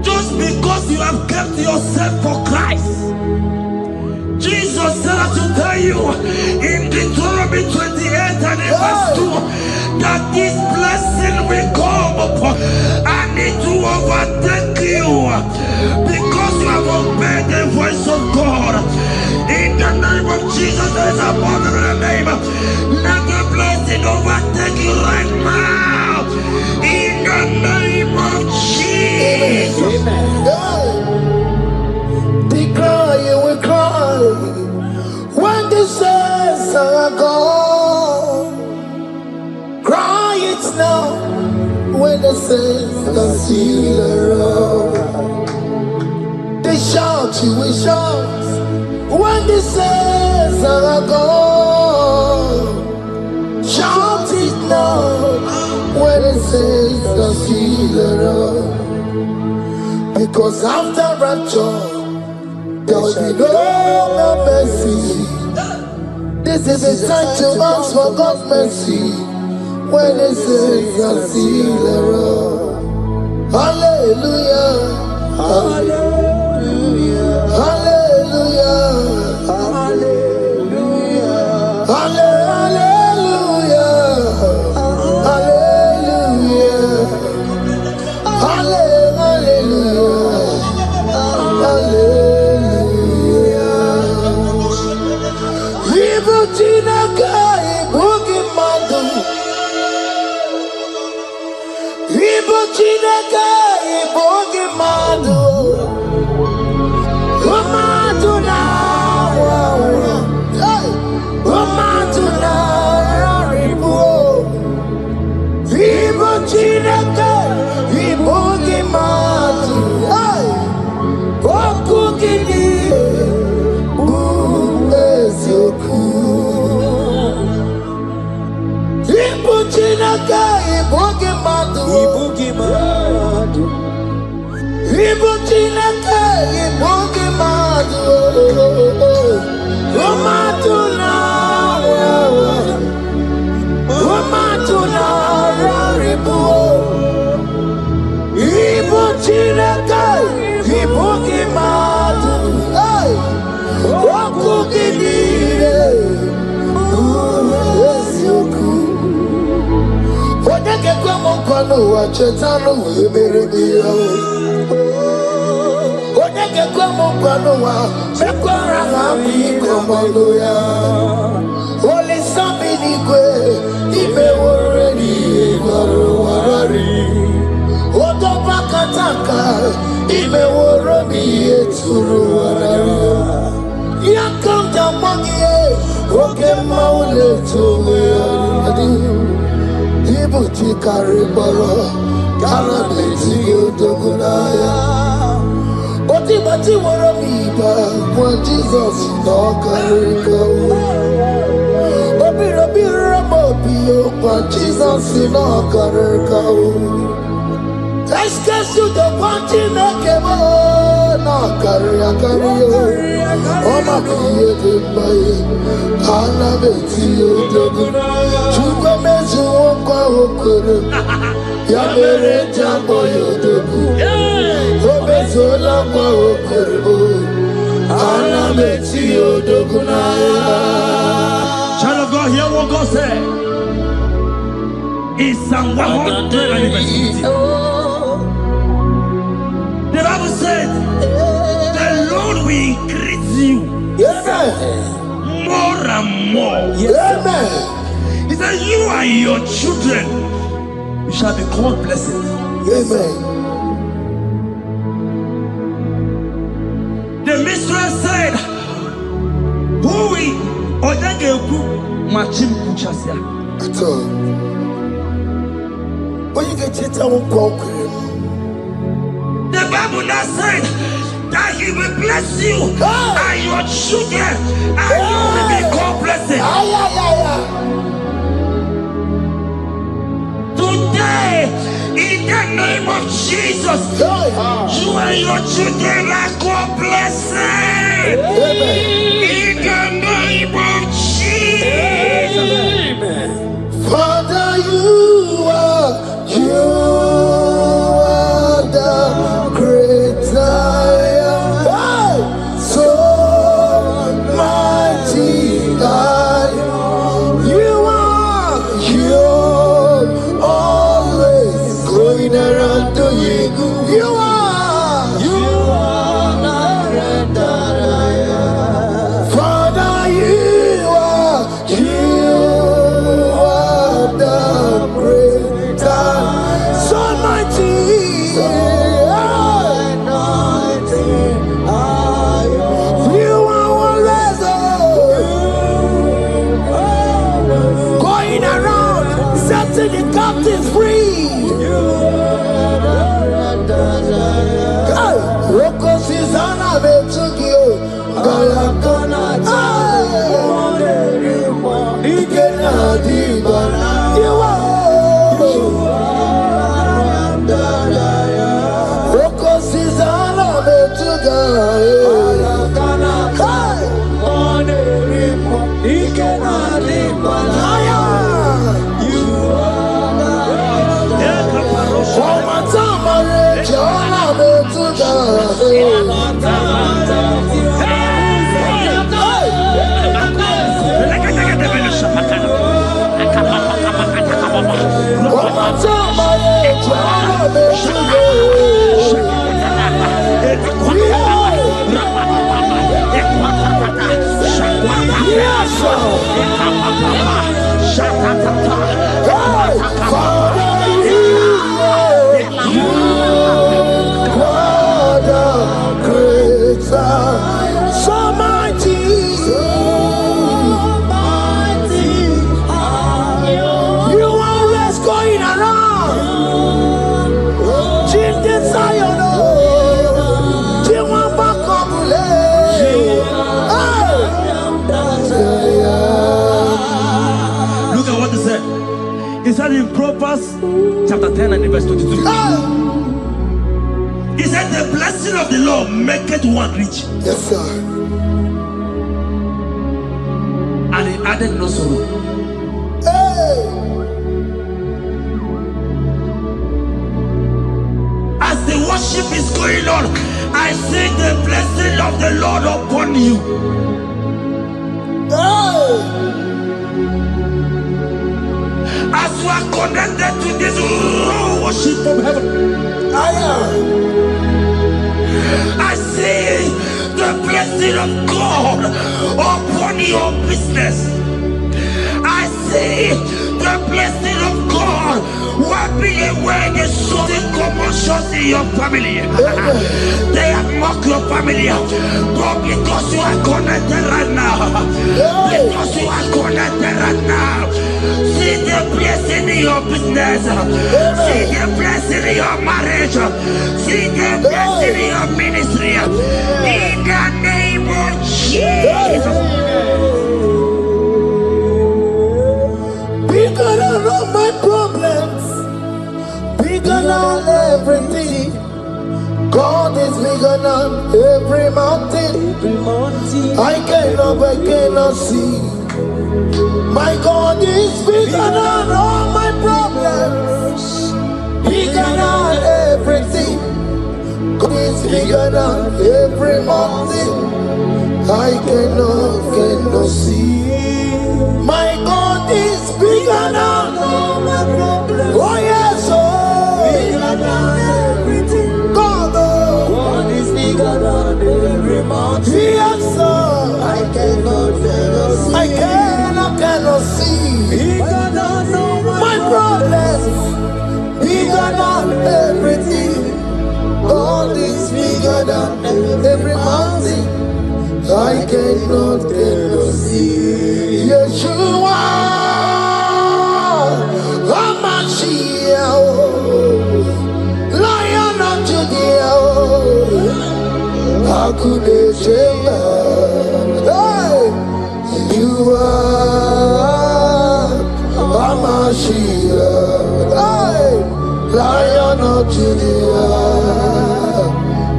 Just because you have kept yourself for Christ. Jesus said to tell you in Deuteronomy 28 and verse 2 that this blessing will come upon and it will overtake you because you have obeyed the voice of God. In the name of Jesus, there is above the name. Let the blessing overtake you right now. In the name of Jesus. Declare you will cry when the saints are gone. Cry it now when the saints are still around. They shout, you will shout when the saints are gone. Shout it now when the saints are still around. Because after rapture there will be no more mercy. This is the time to ask for God's mercy when the saints are still around. Hallelujah, hallelujah, hallelujah, hallelujah, hallelujah, hallelujah, hallelujah. Chineke ibugi madu. Ibu Chineke ibugi madu. Romatuna raribu. Ibu Chineke ibugi madu. Wakugidire Uwesioku Odeke kwa mkwano wa chetano Emerebiyo Odeke kwa mkwano wa Mekwara hapi komando ya Ole sambi nikwe Ime woredi Igoro warari Odopa kataka Ime worobi Eturu warari Yakam jamangiye, oke maule tuwe adi. Ibu chikari baro, kala beti yodogunaya. Oti bati woromiba, kwa Jesus no karika. Obira mobiyo, kwa Jesus no karika. Eskesu do kwanti mekebo, no karika kariyo. Oma kiye dembaye, ana beti yodogun. Chukwe mezu okwa okoro, ya mere jambo yodogun. Obezu olakwa okoro, ana beti yodogun. Child of God, hear what God said. In Psalm 100. The Bible said, the Lord will increase you more and more. Amen. He said, you and your children, you shall be called blessed. Amen. The mistress said, who will Odageku Machim Kuchasia? At all. When you get it, I won't walk with him. The Bible now said that He will bless you and your children, and you will be called blessed. Today, in the name of Jesus, you and your children are called blessed. In the name of Jesus. Father, you are the great I am. So mighty I am. You are always going around to you. You are the great I am. Father, you are the great I am. So mighty. The captives free. Roko Susanna Betugio. You are Roko Susanna Betugio. said in Proverbs chapter 10 and verse 22. He said, the blessing of the Lord maketh one rich. Yes, sir. And he added no sorrow. Hey. As the worship is going on, I see the blessing of the Lord upon you. Hey. As you are connected to this raw worship from heaven, I see the blessing of God upon your business. I see the blessing of God wiping away the sudden commotions in your family. They have mocked your family, but because you are connected right now, because you are connected right now, see the blessing in your business, see the blessing in your marriage, see the blessing in your ministry. In the name of Jesus. Bigger than all my problems, bigger than everything. God is bigger than every mountain. I cannot see. My God is bigger than all my problems, bigger than everything. God is bigger than every mountain. I cannot see. My God is bigger than all my problems. Oh yes, oh, bigger than everything. God is bigger than every mountain. Yes, sir. I cannot see. Bigger than all my problems. Bigger than everything. God is bigger than every mountain. I cannot see. Yeshua, Hamashiach, Lion of Judah, Hakudesheba. Hey, you are Hamashiach, hey, Lion of Judah,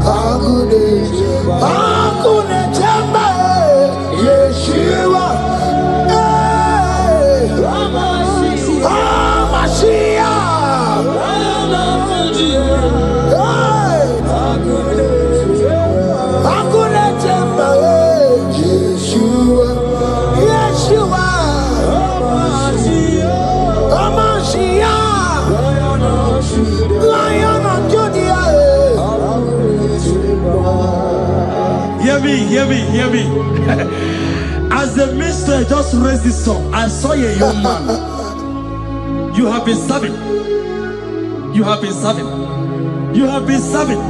Hakudesheba. Yeshua, hey, Mashiach, Yeshua, Yeshua, Mashiach, Lion of Judah. Hear me. As the minister just raised this song, I saw a young man. You have been serving. You have been serving. You have been serving.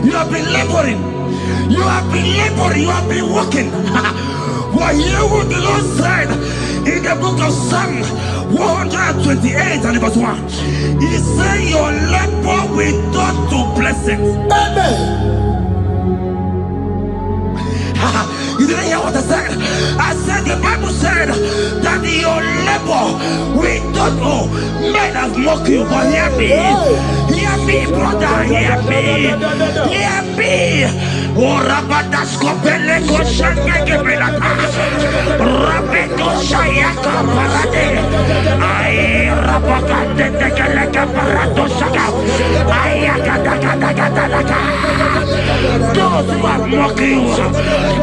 You have been laboring. You have been laboring. You have been working. But hear what the Lord said in the book of Psalm 128 and verse 1. He said, your labor will turn to blessings. Amen. You didn't hear what I said? I said the Bible said that your labor will not. Oh, men have mocked you, but hear me. Hear me, brother. Hear me. Hear me. Oh, Rabadaskopele Koshanga Belata. Rabeko Shayaka Parade. I Rabakande Tekalaka Paradosaka. Ayakadakadakadaka. Those who have mocked you,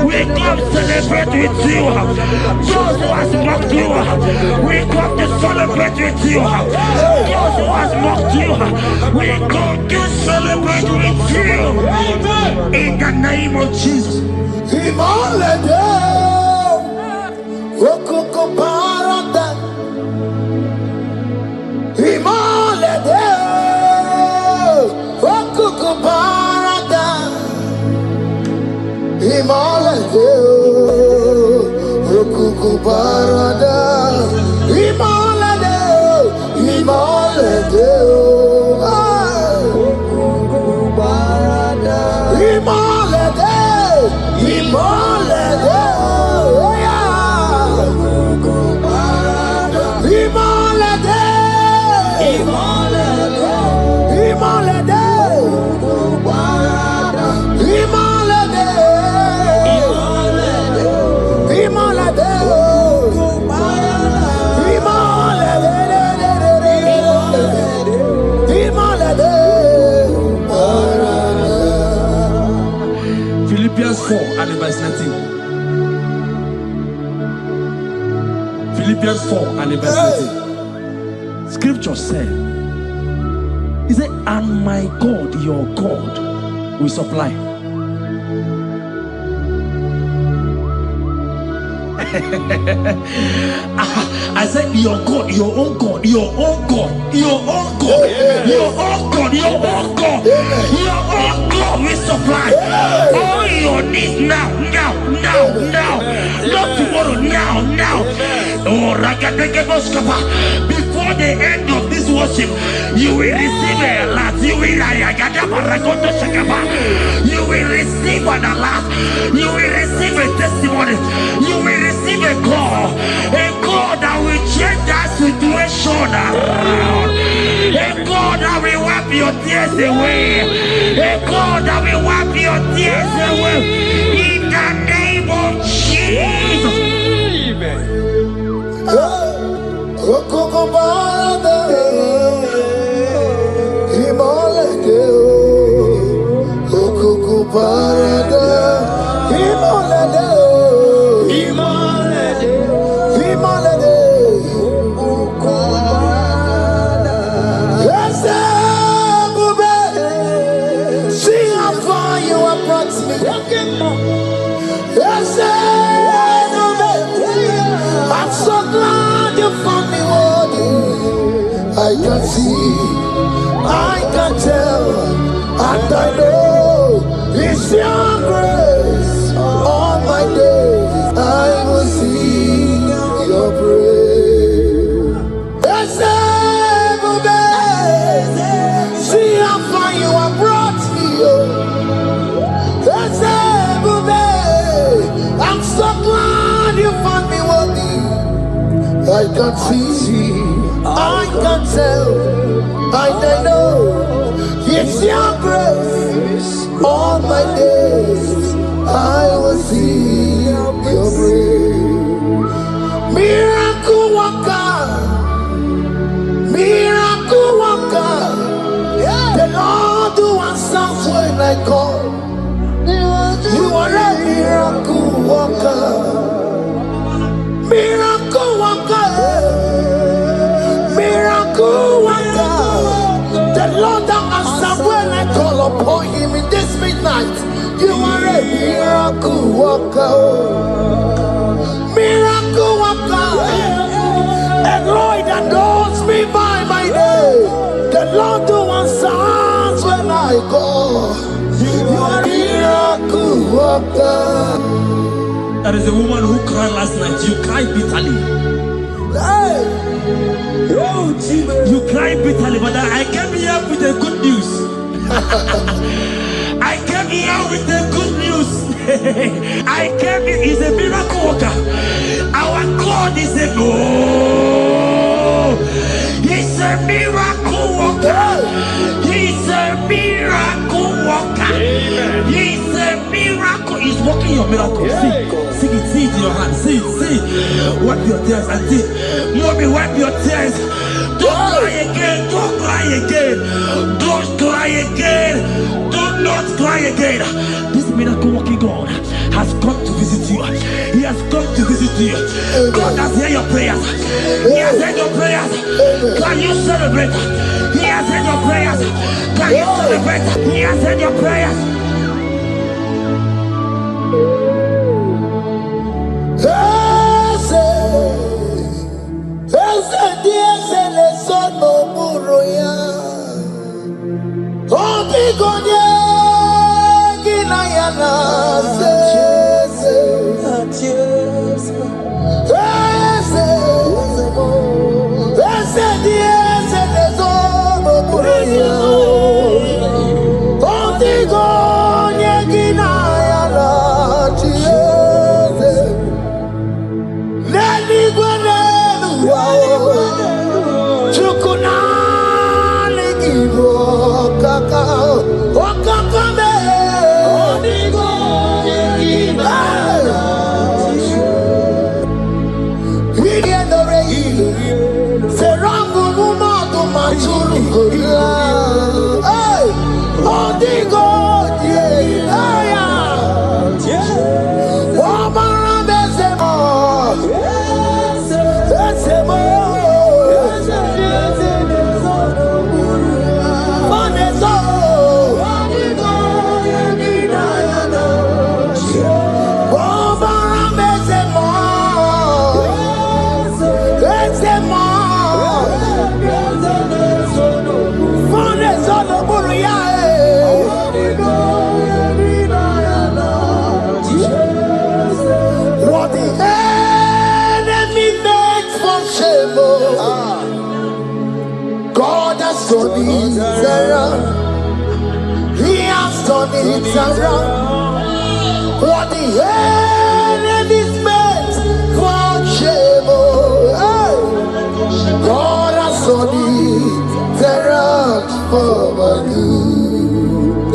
we come celebrate with you. Those who has mocked you, we come to celebrate with you. Those who has mocked you, we come to celebrate with you. In the name of Jesus. Philippians 4 and verse 19. Philippians 4 and verse 19. Scripture said, he said, and my God, your God, will supply. I said, your God, your own God, your own God, your own God, your own God, your own God, your own God will supply all your needs now, now, now, now, not tomorrow, now, now. Oh, before the end of this worship, you will receive a lot. You will receive an alert. You will receive a testimony. You will receive a call that will change that situation around. A God that will wipe your tears away. A God that will wipe your tears away. In the name of Jesus. I'm so glad you found me worthy. I can see, I can tell, and I know it's your grace. All my days I will sing your praise. See how far you have brought me. I'm so glad you found me worthy. I can see, I can tell, and I know it's your grace. All my days I will see your grace. Miracle worker, miracle worker. The Lord who answers when I call. You are a miracle worker. Miracle worker. Miracle worker. The Lord that answers when I call upon him in this midnight. You are a miracle worker. Miracle worker. And Lord that knows me by my name. The Lord who answers when I call. You are a miracle worker. There is a woman who cried last night. You cried bitterly. Hey. You cried bitterly, but I came here with the good news. I came here with the good news. I came here, he's a miracle worker. Our God is a he's a miracle worker. He's a miracle worker. He's a miracle. He's working your miracle. See it, see it in your hand. See it, see. Wipe your tears and see. Mommy, wipe your tears. Don't cry again. Don't cry again. Don't cry again. Do not cry again. This miracle working God has come to visit you. He has come to visit you. God has heard your prayers. He has heard your prayers. Can you celebrate? He has heard your prayers. Can you celebrate? He has heard your prayers. Oh, It's around what the enemy's meant for shame. God has done it around for my good.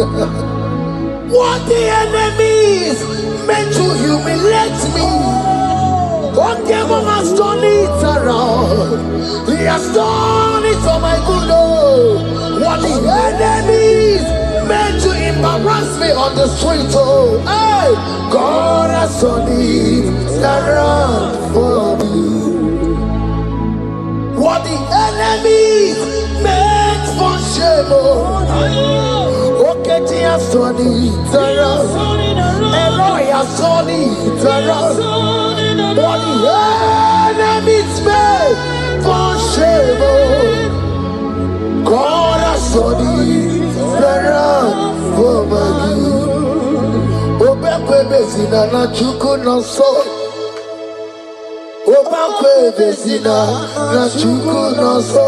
What the enemy's meant to humiliate me, what devil has done it around. He has done it for my good. What the enemy's meant to embarrass me on the street, hey, God has done it around for me. What the enemy meant for shame, okay, he has done it around. Eloi has done it around. What the enemy meant for shame, God has done it around for my good. Obekwe bezina na chuku no so. Obekwe bezina na chuku no so.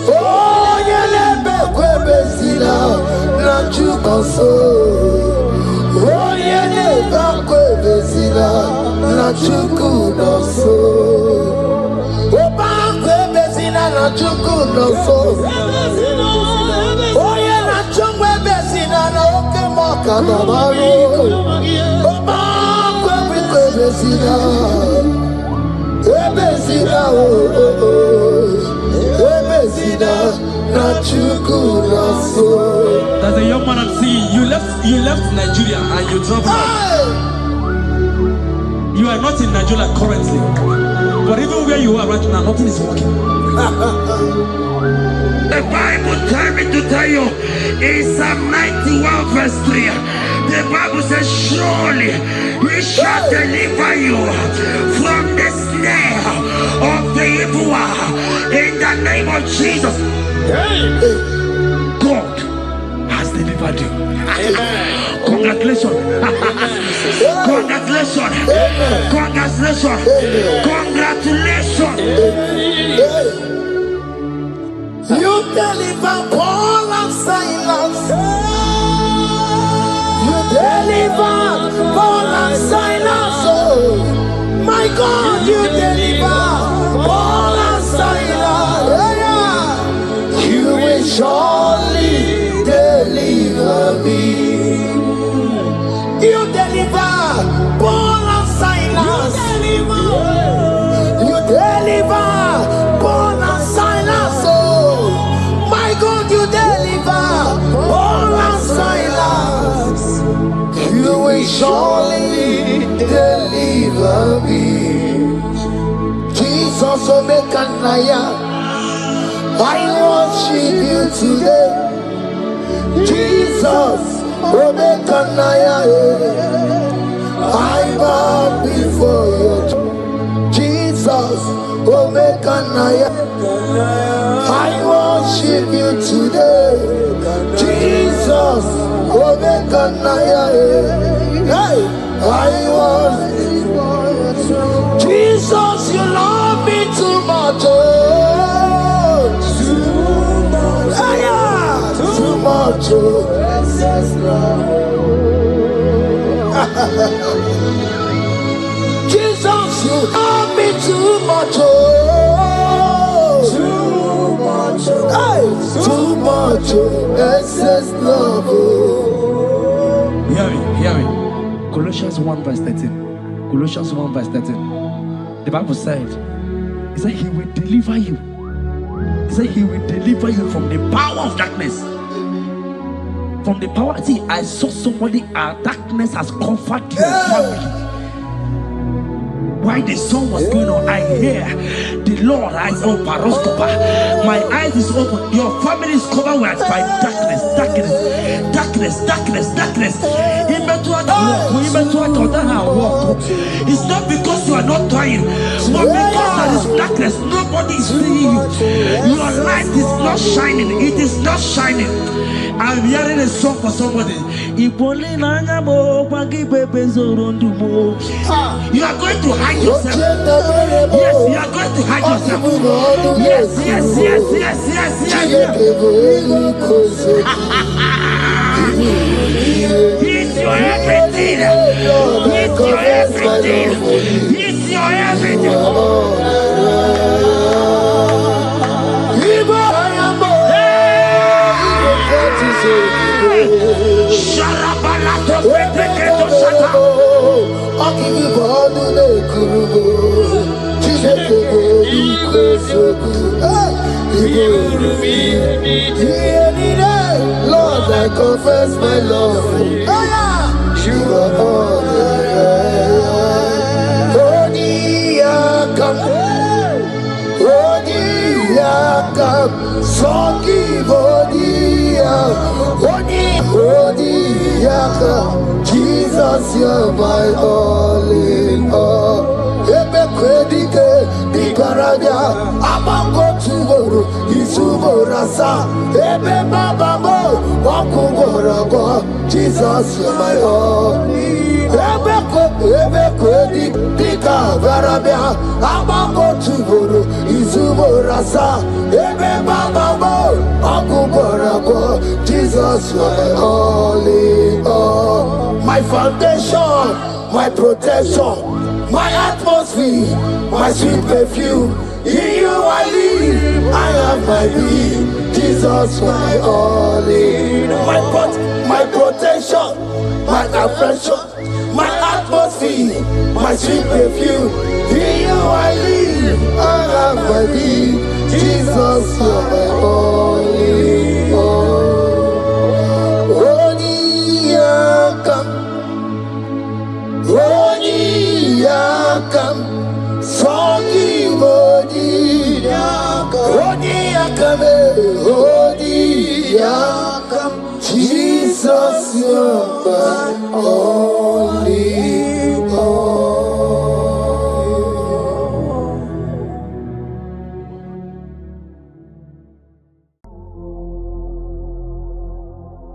Oh, yelebekwe bezina na chuku so. Oh, yelebekwe bezina na chuku no so. Obekwe bezina na chuku no so. Oh, yeah, na chungwe bezina na oke moka na maru. Oba kwe bezina, bezina bezina na chuku na so. There's a young man I'm seeing. You left Nigeria and you traveled out. You are not in Nigeria currently, but even where you are right now, nothing is working. The Bible tells me to tell you in Psalm 91 verse 3, the Bible says, surely he shall deliver you from the snare of the evil one in the name of Jesus. God has delivered you. Amen. Congratulations. Congratulations. Congratulations. Congratulations. You deliver Paul and Silas. You deliver Paul and Silas. Oh, my God, you deliver Paul and Silas. Yeah. You will surely deliver me. You deliver Paul and Silas. You deliver Paul and Silas. God, you deliver Paul and Silas. You will surely deliver me. Jesus, Omekanaya, I worship you today. Jesus, Omekanaya, I bow before you. Jesus, Omekanaya, I worship you today. Jesus, Omekanaya, hey, I worship you. Jesus, you love me too much. Oh, too much. Hey, yeah, too much. Oh. Jesus, you love me too much. Oh, too much. Hey. Too much excess love. Hear me. Colossians 1 verse 13. Colossians 1 verse 13. The Bible said, he said he will deliver you. He said he will deliver you from the power of darkness. From the power. See, I saw somebody, darkness has covered your family. While the song was going on, I hear the Lord eyes open. My eyes is open. Your family is covered by darkness. It's not because you are not trying, but because there is darkness. Nobody is seeing you. Your light is not shining. It is not shining. I'm hearing a song for somebody. You are going to hide yourself. Yes, you are going to hide yourself. Yes. He's your everything. He's your everything. He's your everything. Lord, I confess my love. You are all Jesus, you're my all in all. Jesus, you're my all. Jesus, you're my all in all. My foundation, my protection, my atmosphere, my sweet perfume. In you I live, I have my being. Jesus, my all in all. My protection, my affection, my atmosphere, my sweet perfume. In you I live, I have my being. Jesus, my all in all. Jesus, you're my only all.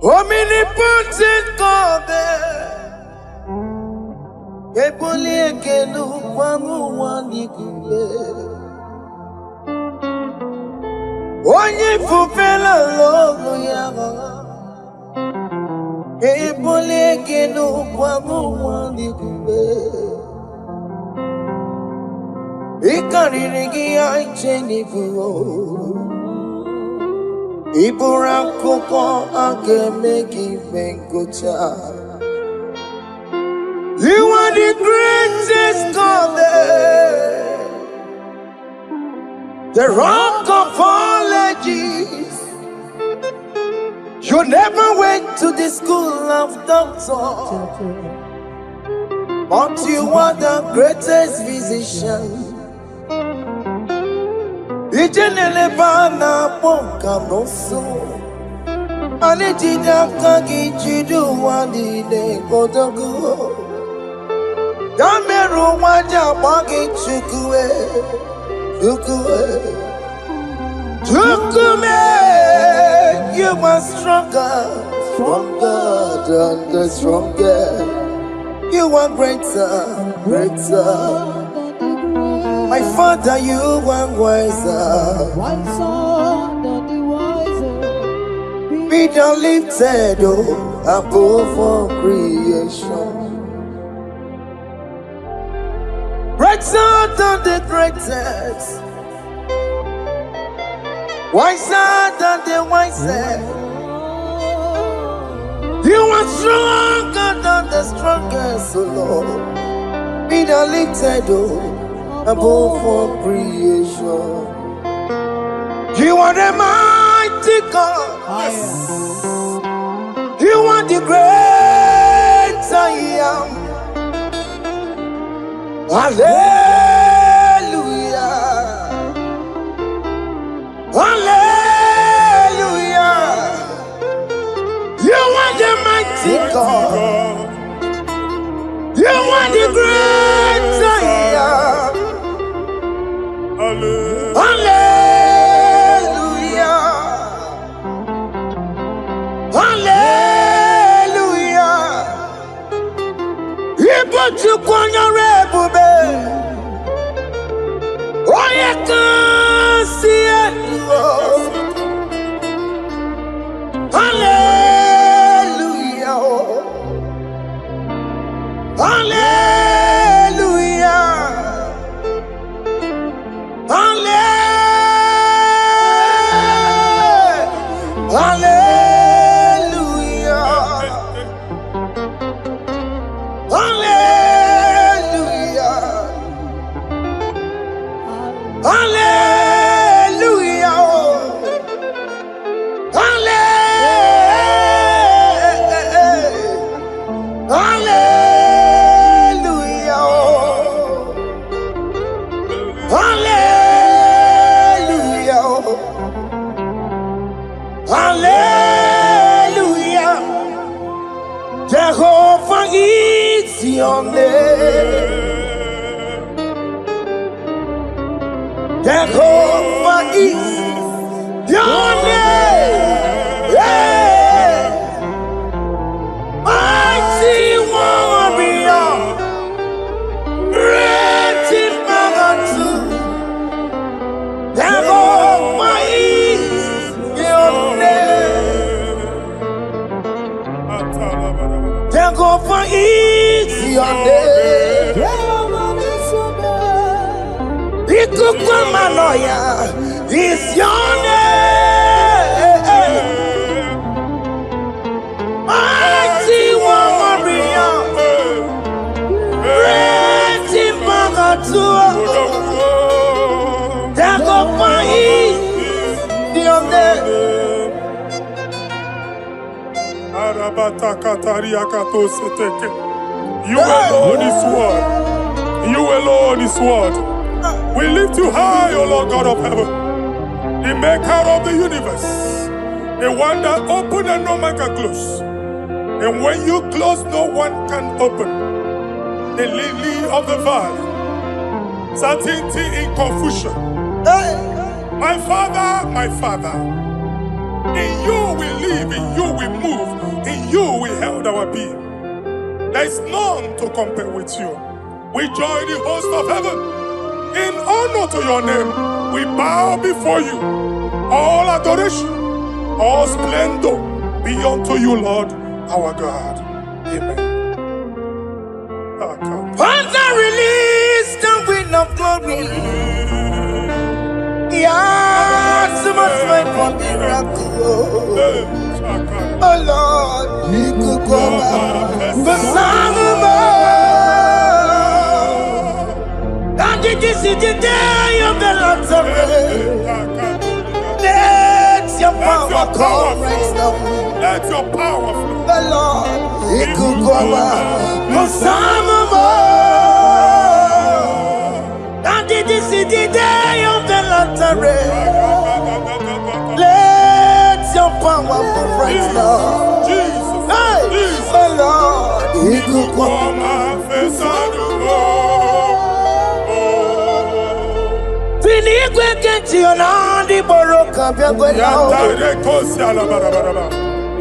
Omnipotent God, onye fufela logo ya ebole kenu kwa mwandi kube ikariri gi aicheni buo ibura koko akeme gi venkocha. You are the greatest God, the rock of all ages. You never went to the school of doctor, but you are the greatest physician. Ijenelebana ponka noso, anijida kagi chidu wani ne kodogo. Yameru waja bagi chukue. You are stronger than the strongest. You are greater. My Father, you are wiser than the wiser. Be thou lifted above all creation. Greater than the greatest. wiser than the wisest. You are stronger than the strongest, oh Lord. Be thou lifted above all creation. You are the mighty God. You are the great I am. Hallelujah. Hallelujah. You are the mighty God. You are the great I am. Hallelujah. Hallelujah. He put you on your rebube. Oh, you can see it. Hallelujah. Hallelujah. Hallelujah. Hallelujah. Hallelujah. Hallelujah. Jehovah is your name. Jehovah is your name. Yeah. Mighty warrior, great in magnitude. Jehovah is your name. Jehovah is your name. Ikukwamanoya is your name. Mighty warrior, great in magnitude. Jehovah is your name. You alone is word. You alone is word. We lift you high, O Lord God of heaven, the maker of the universe, the one that opened and no man can close. And when you close, no one can open. The lily of the valley, certainty in confusion. My Father, in you we live, in you we move, in you we held our being. There is none to compare with you. We join the host of heaven. In honor to your name, we bow before you. All adoration, all splendor be unto you, Lord, our God. Amen. Father, release the wind of glory. Yeah, so much fight for miracle. Oh Lord, you could go back. The Son of God. And this is the day of the Lord's rain. Let your power come right now. Let your power flow. The Lord, you could go back. The Son of God. And this is the day of the Lord's rain. Let your power come right now. Jesus, Hey, Jesus. the Lord, you could go back. Finigwe kenti onandi boroka biagwela.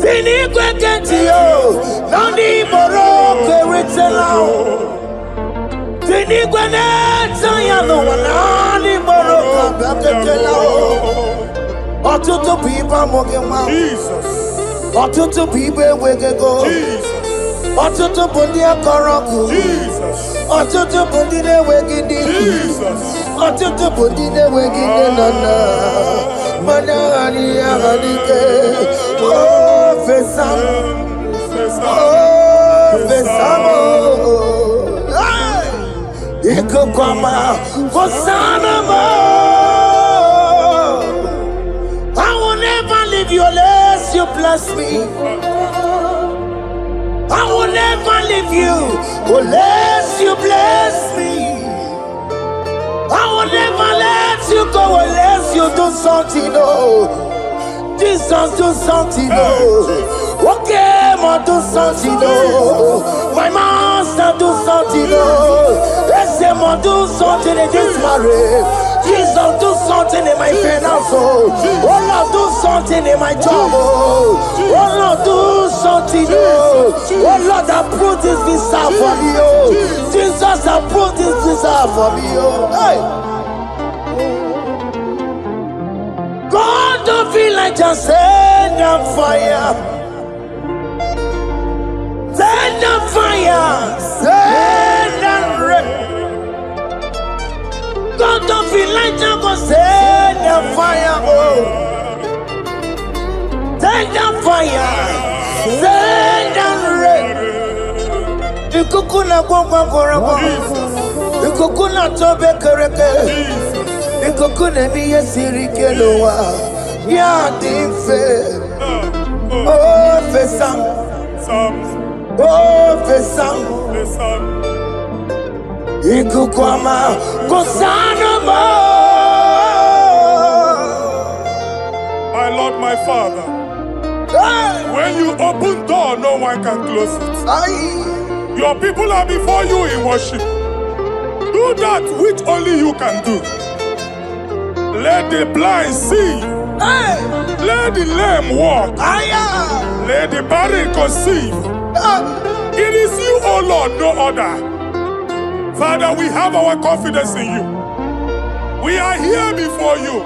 Finigwe kenti yo nandi boroka ritela. Finigwe neta ya no nandi boroka biagwela. Otutu pipa mogewa. Jesus, Otutu pipa wegego. Jesus, Otutu bundi akoroku. Jesus, Otutu bundi ne wegidi. Jesus. Otutu bundi ne wegidi nana. Oh, Fesam. Oh, Fesam. Ikokoma, Hosanna. I will never leave you unless you bless me. I will never leave you unless you bless me. I will never let you go unless you do something. Oh, Jesus, do something. Oh, okay, do something. Oh, my master, do something. Oh, let's say, do something in this marriage. Jesus, do something in my finance. Oh Lord, do something in my job. Oh Lord, do something. Oh Lord, approve this visa for me. Oh Jesus, approve this visa for me. Oh hey. God, don't feel like just send on fire. Send on fire. Send on rain. God don't feel like I'm gonna send the fire, oh. Send the fire, send the rain. The kukuna kwa the kukuna tobe kereke. The kukuna miye sirike loa. Ya dife. Oh, fesam. Oh, fesam. Ikukwama Kosanama. My Lord, my Father, when you open door, no one can close it. Your people are before you in worship. Do that which only you can do. Let the blind see. Let the lame walk. Let the barren conceive. It is you, O Lord, no other. Father, we have our confidence in you. We are here before you.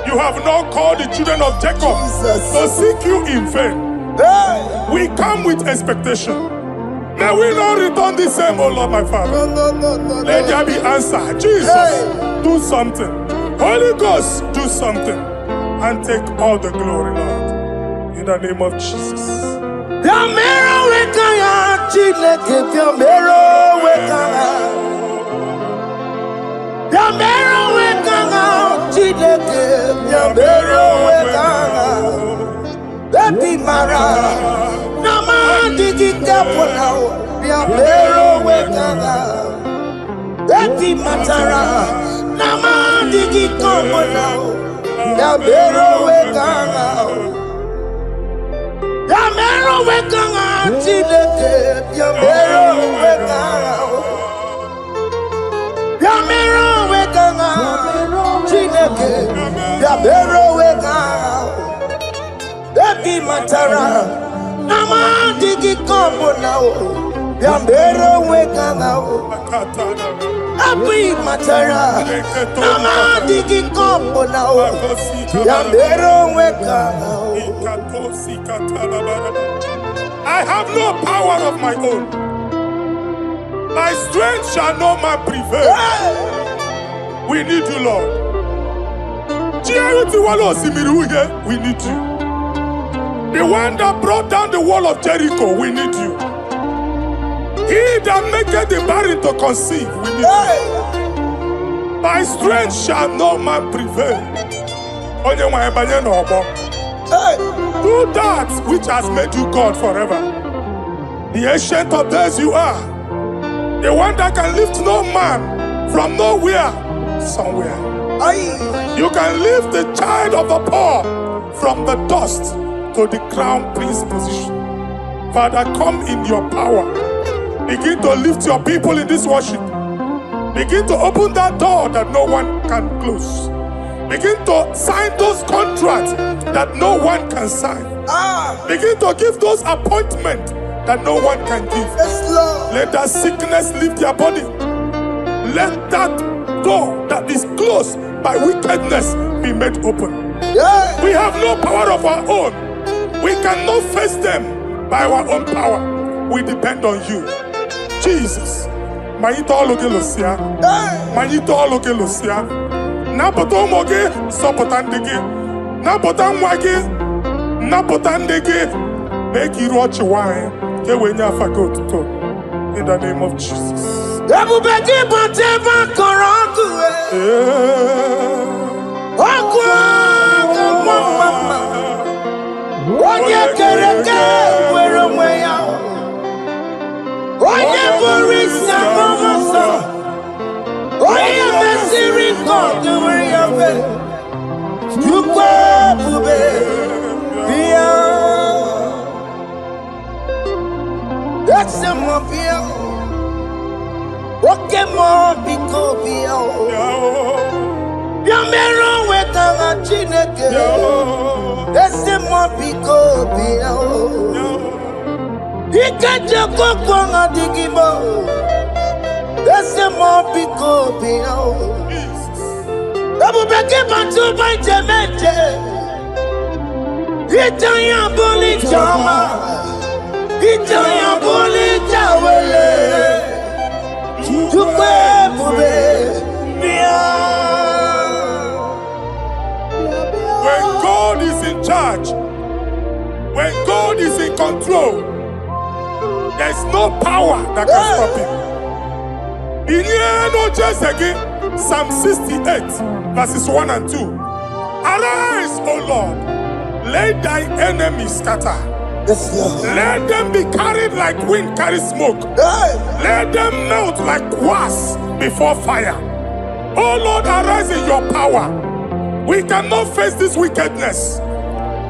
You have not called the children of Jacob to seek you in vain. We come with expectation. May we not return the same, oh Lord, my Father. Let there be answer. Jesus, do something. Holy Ghost, do something. And take all the glory, Lord. In the name of Jesus. Baby Mara, Nama digi kaponao, Biambero wekanga. Baby Matara, Nama digi kaponao, Biambero wekanga. Biambero wekanga, Chileke, Biambero wekanga. Biambero wekanga, Chileke, Biambero wekanga. Baby Matara, Nama digi kombo now, Biambero weka now. Baby Matara, Nama digi kombo now, Biambero weka now. I have no power of my own. My strength shall not man prevail. We need you, Lord. We need you. The one that brought down the wall of Jericho, we need you. He that maketh the barren to conceive, we need you. By strength shall no man prevail. Do that which has made you God forever. The ancient of days you are. The one that can lift no man from nowhere, somewhere. You can lift the child of the poor from the dust to the crown prince position. Father, come in your power. Begin to lift your people in this worship. Begin to open that door that no one can close. Begin to sign those contracts that no one can sign. Begin to give those appointments that no one can give. Let that sickness leave their body. Let that door that is closed by wickedness be made open. We have no power of our own. We cannot face them by our own power. We depend on you. Jesus. napụta ụmụ gị, sọpụta ndị gị, napụta nwa gị, napụta ndị gị, mee ka iru ọchị nwanyị ka e wee nye afa gị otuto. In the name of Jesus. Ebube gị bata ebe a kọrọ ọkụ. Ọkụ ọkụ mama. Onye kere eke nwere onwe ya. Onye bụrụ isi abụọ nsọ. Onye mesịrị nke ọdụrụ ya mfe. Chukwu ebube bịa. Ese mọ bịa. Oke mọ biko bịa. Bịa mere onwe ka ha Chineke. Ese mọ biko bịa. Ike jekoko ha dịghị mọ. Ese mọ biko bịa. Ebube gị bata ụba ije meje. Ije ya bụrụ ije ọma. Ije ya bụrụ ije wele. Chukwu ebube bịa. When God is in charge, when God is in control, there's no power that can stop him. Psalm 68, verses 1 and 2. Arise, O Lord, let thy enemies scatter. Yes, Lord. Let them be carried like wind carries smoke. Hey. Let them melt like wax before fire. Oh Lord, arise in your power. We cannot face this wickedness,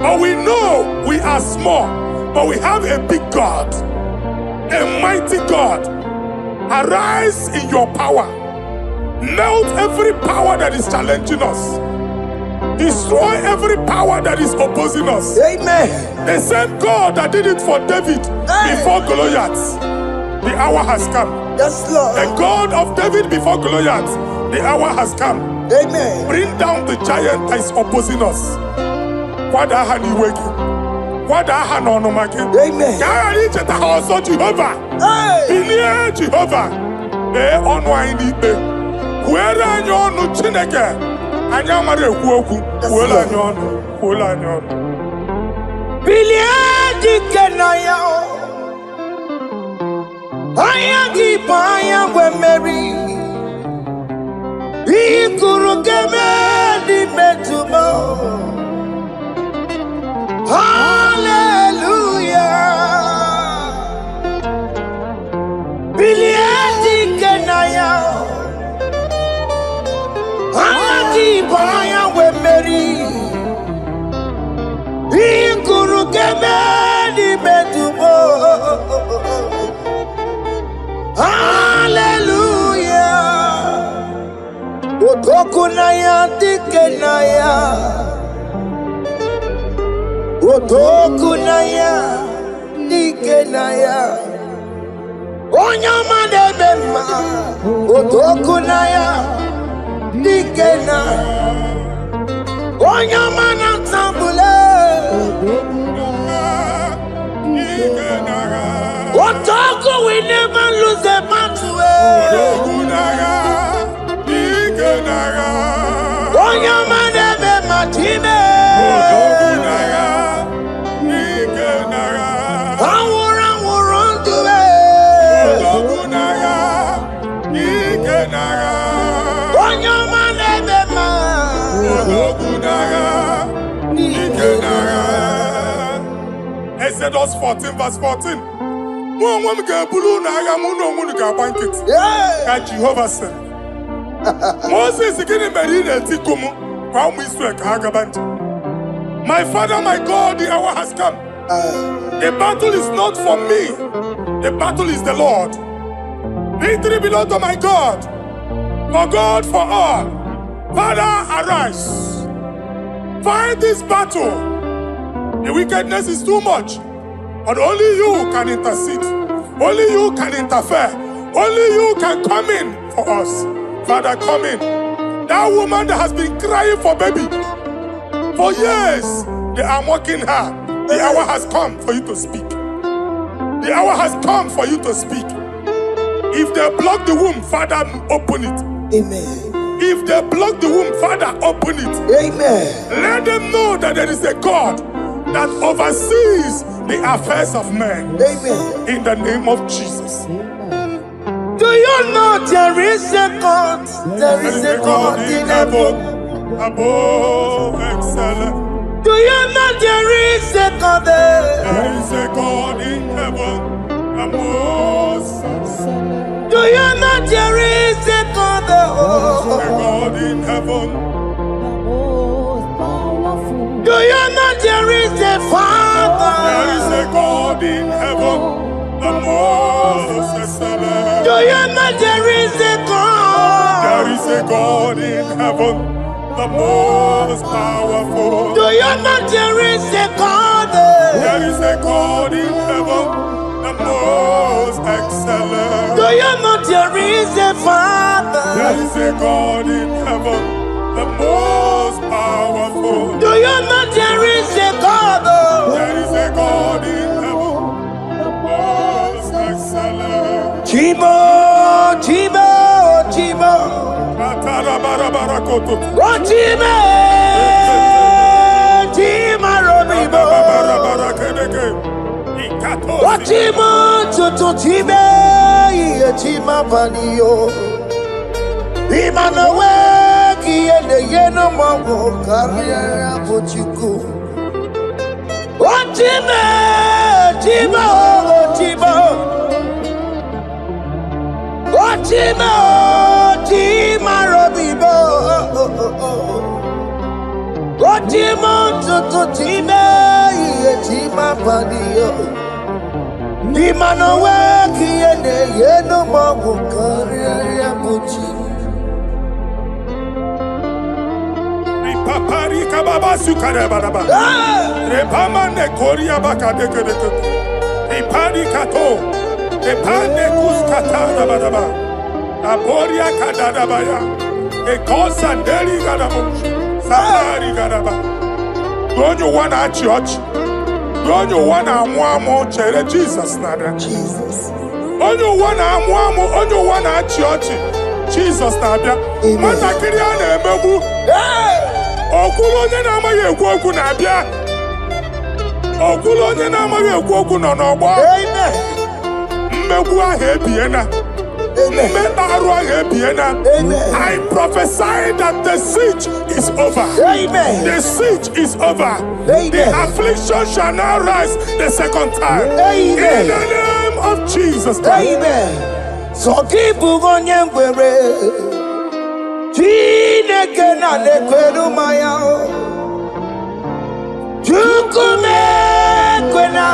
but we know we are small, but we have a big God, a mighty God. Arise in your power. Melt every power that is challenging us. Destroy every power that is opposing us. Amen. The same God that did it for David before Goliath, the hour has come. Yes, Lord. The God of David before Goliath, the hour has come. Amen. Bring down the giant that is opposing us. Amen. Jehovah. Hey. Jehovah. Where are you, Chineke? Anyamare kuoku, kuola nyono, kuola nyono. Biliadi kenaya, ayagi paya we Mary. Ikuru keme di metumo. Hallelujah. Biliadi kenaya. Ayagi paya we Mary. Ikuru keme di metumo. Hallelujah. Otokunaya dikenaya. Otokunaya dikenaya. Onyama debema. Otokunaya dikena. Onyama na tambule. Otoku we never lose a battle. Onyama debema time. Exodus 14, verse 14. Jehovah said, Moses my father, my God, the hour has come. The battle is not for me, the battle is the Lord. Victory belongs to my God, for God, for all. Father, arise. Fight this battle. The wickedness is too much, but only you can intercede. Only you can interfere. Only you can come in for us. Father, come in. That woman that has been crying for baby for years, they are mocking her. The hour has come for you to speak. The hour has come for you to speak. If they block the womb, Father, open it. Amen. If they block the womb, Father, open it. Amen. Let them know that there is a God that oversees the affairs of men. Amen. In the name of Jesus. Do you know there is a God? There is a God in heaven. Above excellent. Do you know there is a God there? There is a God in heaven. Above excellent. Do you know there is a God there? There is a God in heaven. Do you know there is a Father? There is a God in heaven. The most excellent. Do you know there is a God? There is a God in heaven, the most powerful. Do you know there is a God? There is a God in heaven, the most excellent. Do you know there is a Father? There is a God in heaven, the most powerful. Do you know there is a God? There is a God in heaven, the most excellent. Chimo, Chimo, Chimo. Oh, Chimo, Chimo, Robibo. Oh, Chimo, Chutu, Chime, Chima, Panio. Imanowe, Kiende, Yeno, Mongo, Carriera, Pochuku. Oh, Chimo, Chimo, Chimo. Chima, Chima, Robibo. Chima, Tutu, Chima, Chima, Padio. Nima no weki ene yeno mawu karia buchi. Ripapari kababa sukare baraba. Repama ne koria baka deke deke. Ripari kato. Repane kuskata baraba. Aboria kadadabaya. Ekosa ndeli gadabo. Samari gadaba. Don't you want a church? Don't you want a mwamo chere Jesus nada? Jesus. Don't you want a mwamo? Don't you want a church? Jesus nada. Mata kiriane emebu. Okulo nye na amaghị ekwu okwu na-abịa. Okulo onye na amaghị ekwu okwu nọ n'ọgbọ. Mmegbu ahụ ebiena. I prophesy that the siege is over. Amen. The siege is over. Amen. The affliction shall now rise the second time. Amen. In the name of Jesus Christ. Amen. So keep on your way. Chineke na nekweru maya. Chukume kwena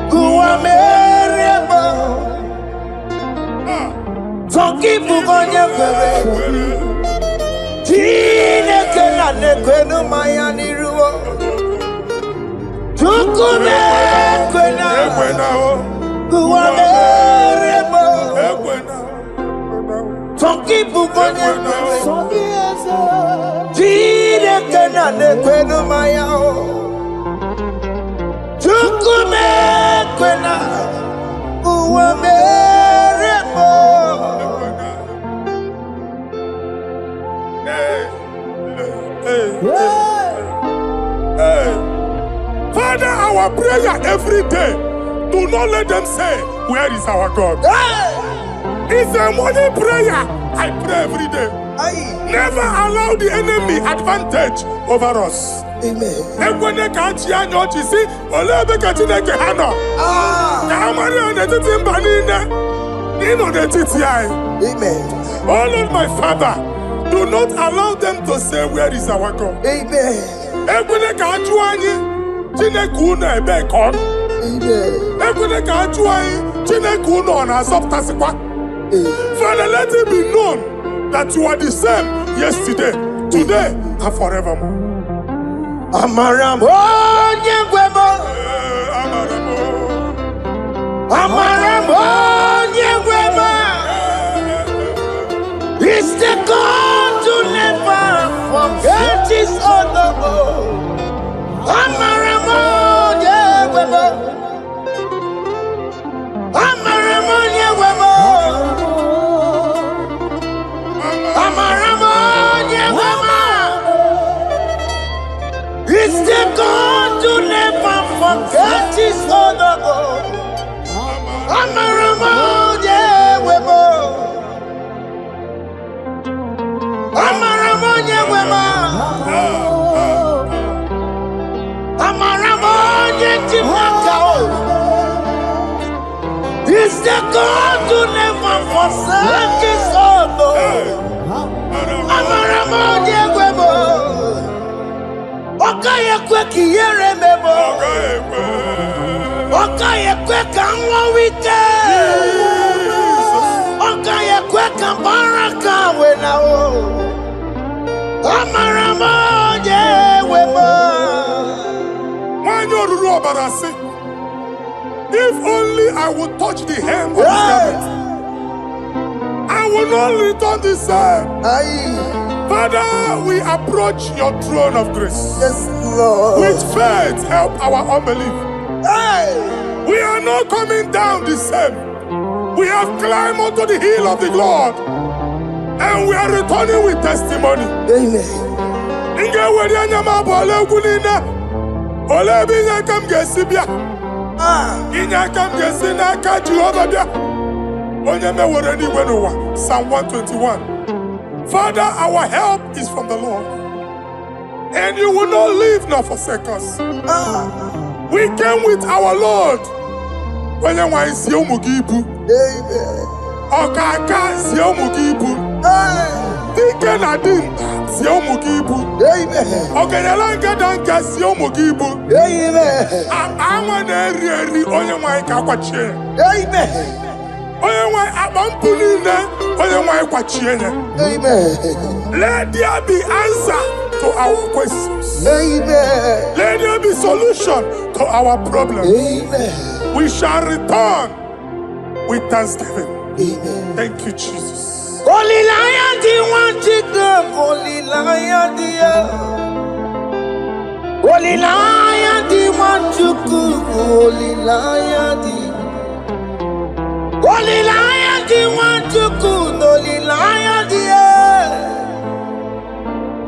kuamereba. So keep on your way. Chineke na nekweru maya niruo. Chukume kwena kuamereba. So keep on your way. Chineke na nekweru maya. Chukume kwena kuamereba. Father, our prayer every day, do not let them say, where is our God? It's a morning prayer. I pray every day. Never allow the enemy advantage over us. Amen. Amen. Oh Lord, my Father, do not allow them to say, where is our God? Amen. Amen. Father, let it be known that you are the same yesterday, today, and forevermore. Amaramo nyegwemo. Amaramo nyegwemo. It's the God to never forget his honor. Amaramo nyegwemo. Amaramo nyegwemo. Amaramo forget his honor. Amaramoje webo. Amaramoje webo. Amaramoje timakao. He's the God who never forsake his honor. Amaramoje webo. Okaye kwe kiyere mebo. Okaye kwe kanwa wite. Okaye kwe kambaraka wenao. Amaramoje webo. If only I would touch the hem of his garment, I will not return the same. Father, we approach your throne of grace. Yes, Lord. With faith, help our unbelief. We are not coming down the same. We have climbed onto the hill of the Lord, and we are returning with testimony. Amen. Psalm 121. Father, our help is from the Lord, and you will not leave nor forsake us. We came with our Lord. Amen. Okaka Siomugibu. Dike Nadim Siomugibu. Ogenelanga Danka Siomugibu. Amen. Onye kakwache. Amen. Onye abampunine. Onye kwache. Amen. Let there be answer to our questions. Amen. Let there be solution to our problems. Amen. We shall return with thanksgiving. Amen. Thank you, Jesus. Holy Lion, the one to come. Holy Lion, the Holy Lion, the one to come. Holy Lion, the Holy Lion, the one to come. Holy Lion, the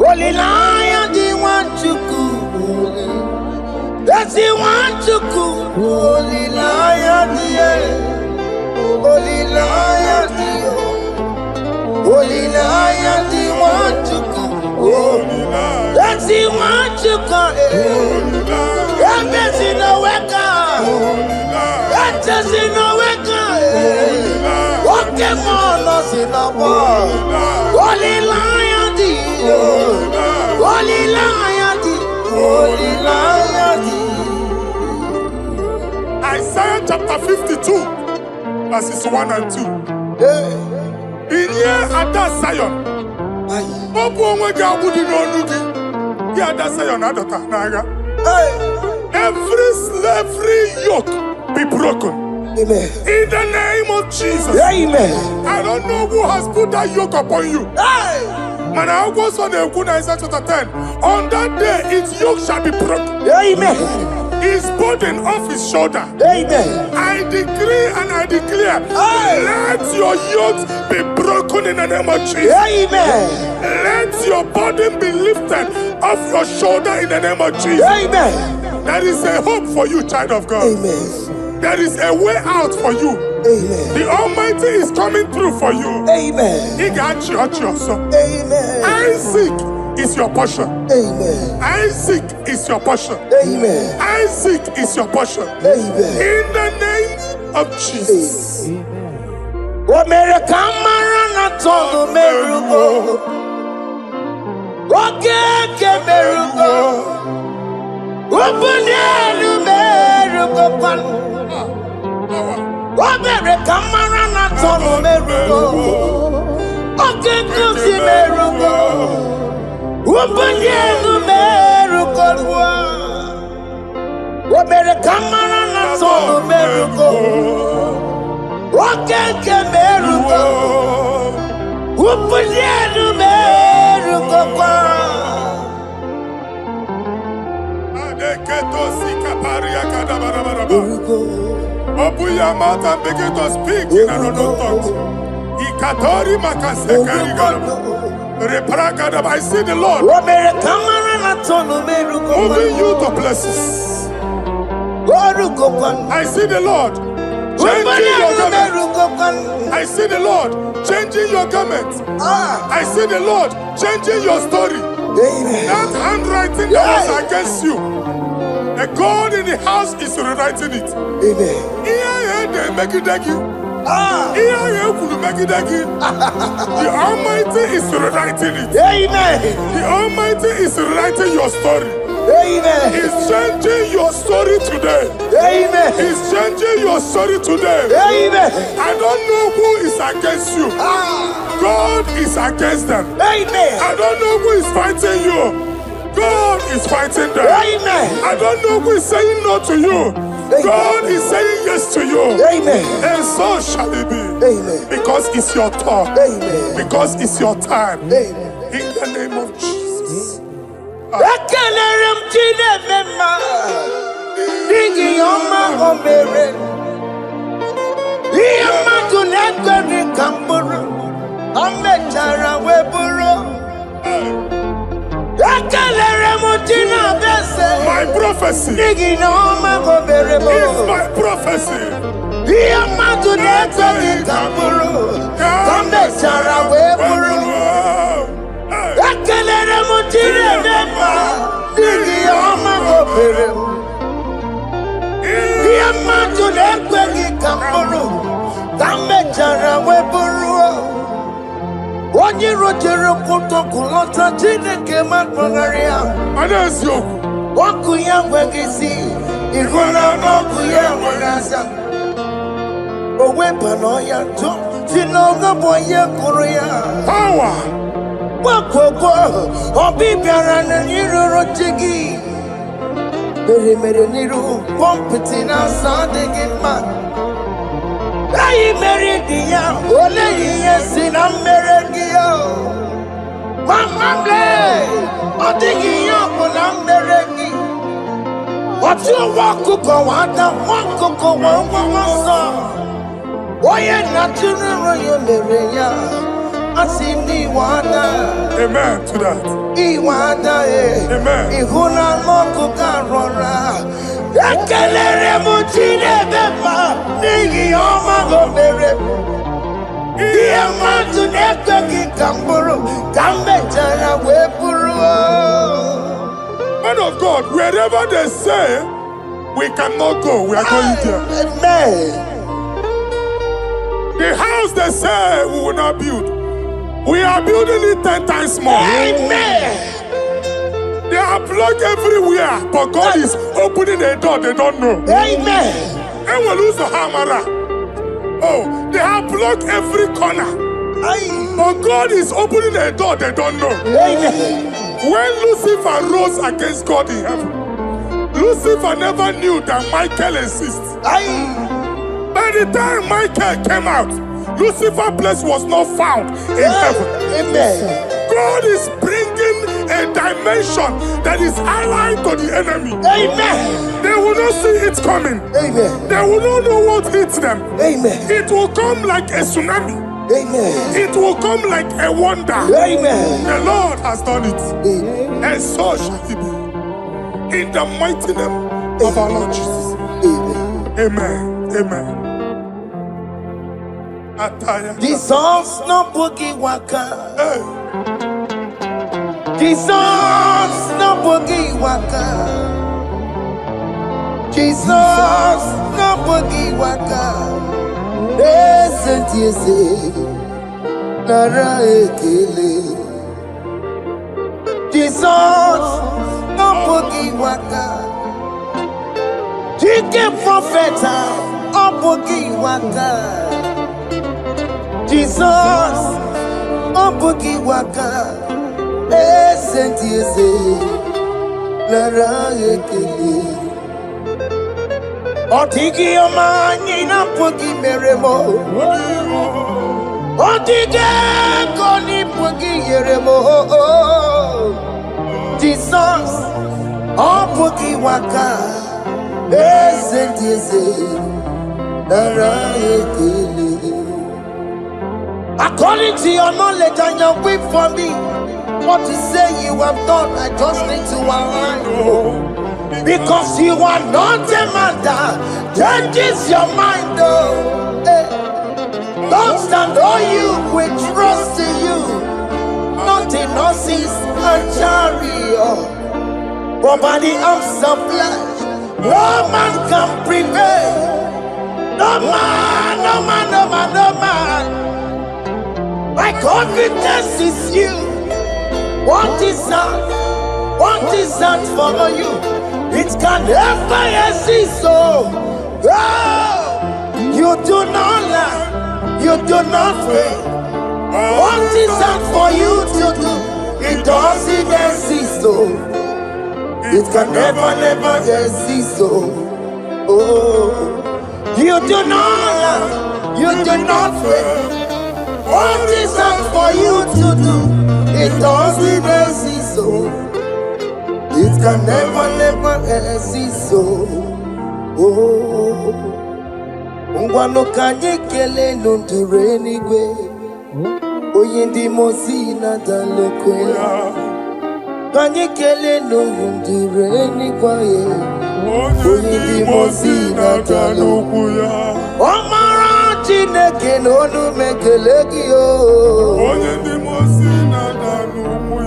Holy Lion, the one to come. That's the one to come. Holy Lion, the Holy Lion, the Holy Lion, the one to come. That's the one to come. That's in the weka. That's in the weka. What the monos in the wall. Holy Lion, the Holy Lion, the Holy Lion, the Isaiah chapter 52, verses 1 and 2. In here at that Zion, every slavery yoke be broken. Amen. In the name of Jesus. Amen. I don't know who has put that yoke upon you. Man, I was on the Isaiah chapter 10. On that day, its yoke shall be broken. Amen. His burden off his shoulder. Amen. I decree and I declare, let your yokes be broken in the name of Jesus. Amen. Let your burden be lifted off your shoulder in the name of Jesus. Amen. There is a hope for you, child of God. Amen. There is a way out for you. Amen. The Almighty is coming through for you. Amen. He got you also. Amen. Isaac is your portion. Amen. Isaac is your portion. Amen. Isaac is your portion. Amen. In the name of Jesus. America marana tono merugo. Oke merugo. Ubunelu merugo pan. America marana tono merugo. Oke kusi merugo. Ubunelu merugo. America marana tono merugo. Oke merugo. Ubunelu merugo pan. Open your mouth and begin to speak in another tongue. I see the Lord moving you to places. I see the Lord changing your garment. I see the Lord changing your garment. I see the Lord changing your story. That handwriting that was against you, the God in the house is rewriting it. The Almighty is rewriting it. The Almighty is rewriting your story. He's changing your story today. He's changing your story today. I don't know who is against you. God is against them. I don't know who is fighting you. God is fighting them. I don't know who is saying no to you. God is saying yes to you. And so shall it be. Because it's your turn. Because it's your time. In the name of Jesus. My prophecy is my prophecy. Onye rotere kutokulota Chineke makpagharịa. Ọkụ ya nweghị isi, ịhụla n'ọkụ ya nwere asa. O weba n'ọya jụ, si n'ọga bụ onye kụrụ ya. Gbakọkọ, obi bịara na n'iruru chi gị. Mere n'iru, pọmpịtị na-asa adịghị mma. Anyị mere dị ya, ole ihe si na mmere gị ya. Mama ble, ọ dịghị ihe ọbụla mmere gị. Ọtụ nwa ọkụkọ nwata, nwa ọkụkọ nwa nsọ. Onye na-atụrụ ya mere ya, asị m n'iwe ada. Amen to that. Iwe ada Amen. Ịhụ na ọkụkọ arọra. Ekelere m Chineke ma n'ihi ọma o mere. Ihe mmadụ na-ekweghị ka m bụrụ, ka m mechara wee bụrụ. Man of God, wherever they say we cannot go, we are going there. Amen. The house they say we will not build, we are building it 10 times more. Amen. They are blocked everywhere, but God is opening a door they don't know. Amen. And we lose the hammer. Oh, they have blocked every corner, but God is opening a door they don't know. Amen. When Lucifer rose against God in heaven, Lucifer never knew that Michael exists. By the time Michael came out, Lucifer's place was not found in heaven. Amen. God is bringing a dimension that is allied to the enemy. Amen. They will not see it coming. Amen. They will not know what hits them. Amen. It will come like a tsunami. Amen. It will come like a wonder. Amen. The Lord has done it. Amen. And so shall it be. In the mighty name of our Lord Jesus. Amen. Amen. Jesus no boogie waka. Hey. Jesus no boogie waka. Jesus no boogie waka. Listen to you say, Nara ekele. Jesus no boogie waka. Chicken prophet no boogie waka. Jesus no boogie waka. Listen to you say, Nara ekele. Otigi omani na pogi meremo. Otige koni pogi yeremo. Jesus, oh pogi waka. Esentiese, nara ekele. According to your knowledge and your will for me, what you say you have done, I just need to align. Because you are not a man that changes your mind, oh. Don't stand on you, we trust in you. Not in horses and chariot, but by the arms of flesh, no man can prevail. No man, no man, no man, no man. My confidence is you. What is that? What is that for you? It can never exist, so you do not lie, you do not fail. What is that for you to do? It doesn't exist, so it can never, never exist, so you do not lie, you do not fail. What is that for you to do? It doesn't exist, so it can never, never exist, so Ngwano kanye kele nundure anyway. Oyindi mozina dalokwe. Kanye kele nundure anyway. Oyindi mozina dalokwe. Omara chineke nonu mekelegi yo. Oyindi mozina dalokwe.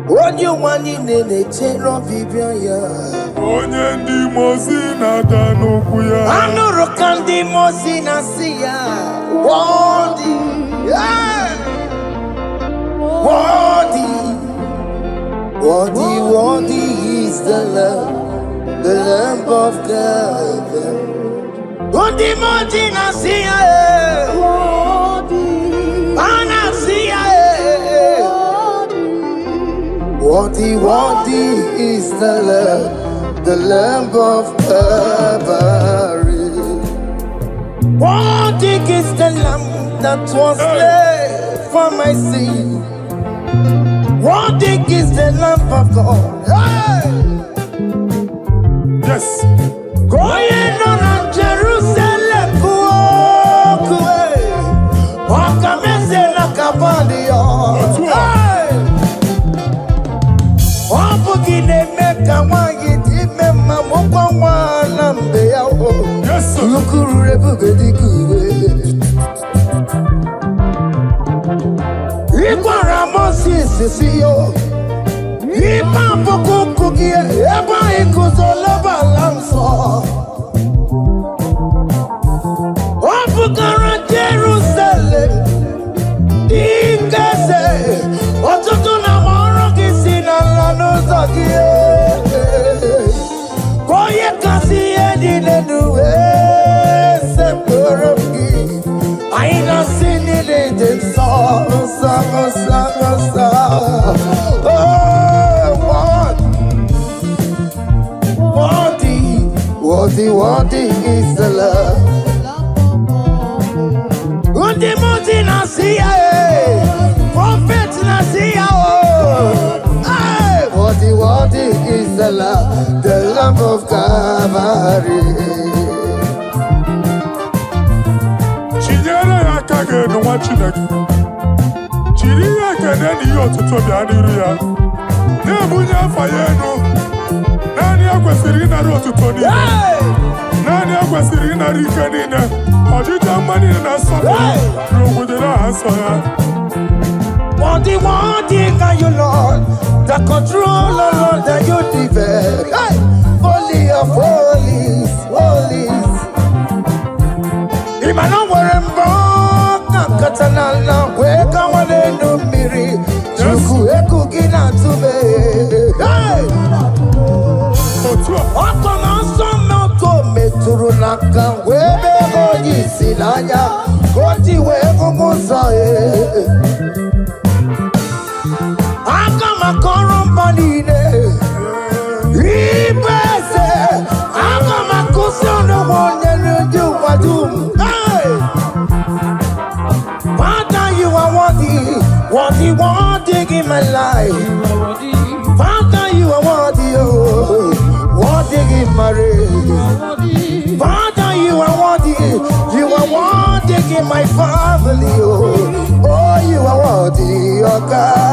Onye wani nene chero bibia ya. Onye ndi mozina danukuya. Anuru kandi mozina siya. Worthy, yeah. Worthy, worthy, worthy is the Lamb of God. Only mozina siya. Worthy, ana siya. Worthy, worthy is the Lamb of Calvary. Worthy is the Lamb that was slain for my sin. Worthy is the Lamb of God. Hey! Yes. Going on Jerusalem, walk a mess like a body. Yes, sir. Worthy is the love. Undi muti nasiya, prophet nasiya. Worthy is the Lamb of Calvary. Chinyere akage no wachinaki. Chiri akene ni yotuto bianiru ya. Nebunya fayeno. Nani akwesiri na rotuto ni. Nani akwesiri na rikanine. Ojita mani na sofi. Rogudera hasoya. Worthy can you, Lord, the controller, Lord, that you develop. Hey! Holy of holies, holies. Imano warembo, nakatanala, weka wanenu miri, chuku eku gina tume. Hey! Otona sono to meturu naka, webe goji silanya, goji wego musae. Makorombanine, Ibese, Agamakusono, one you wadum. Father, you are worthy in my life. Father, you are worthy in my race. Father, you are worthy in my family. Oh, you are worthy, oh God.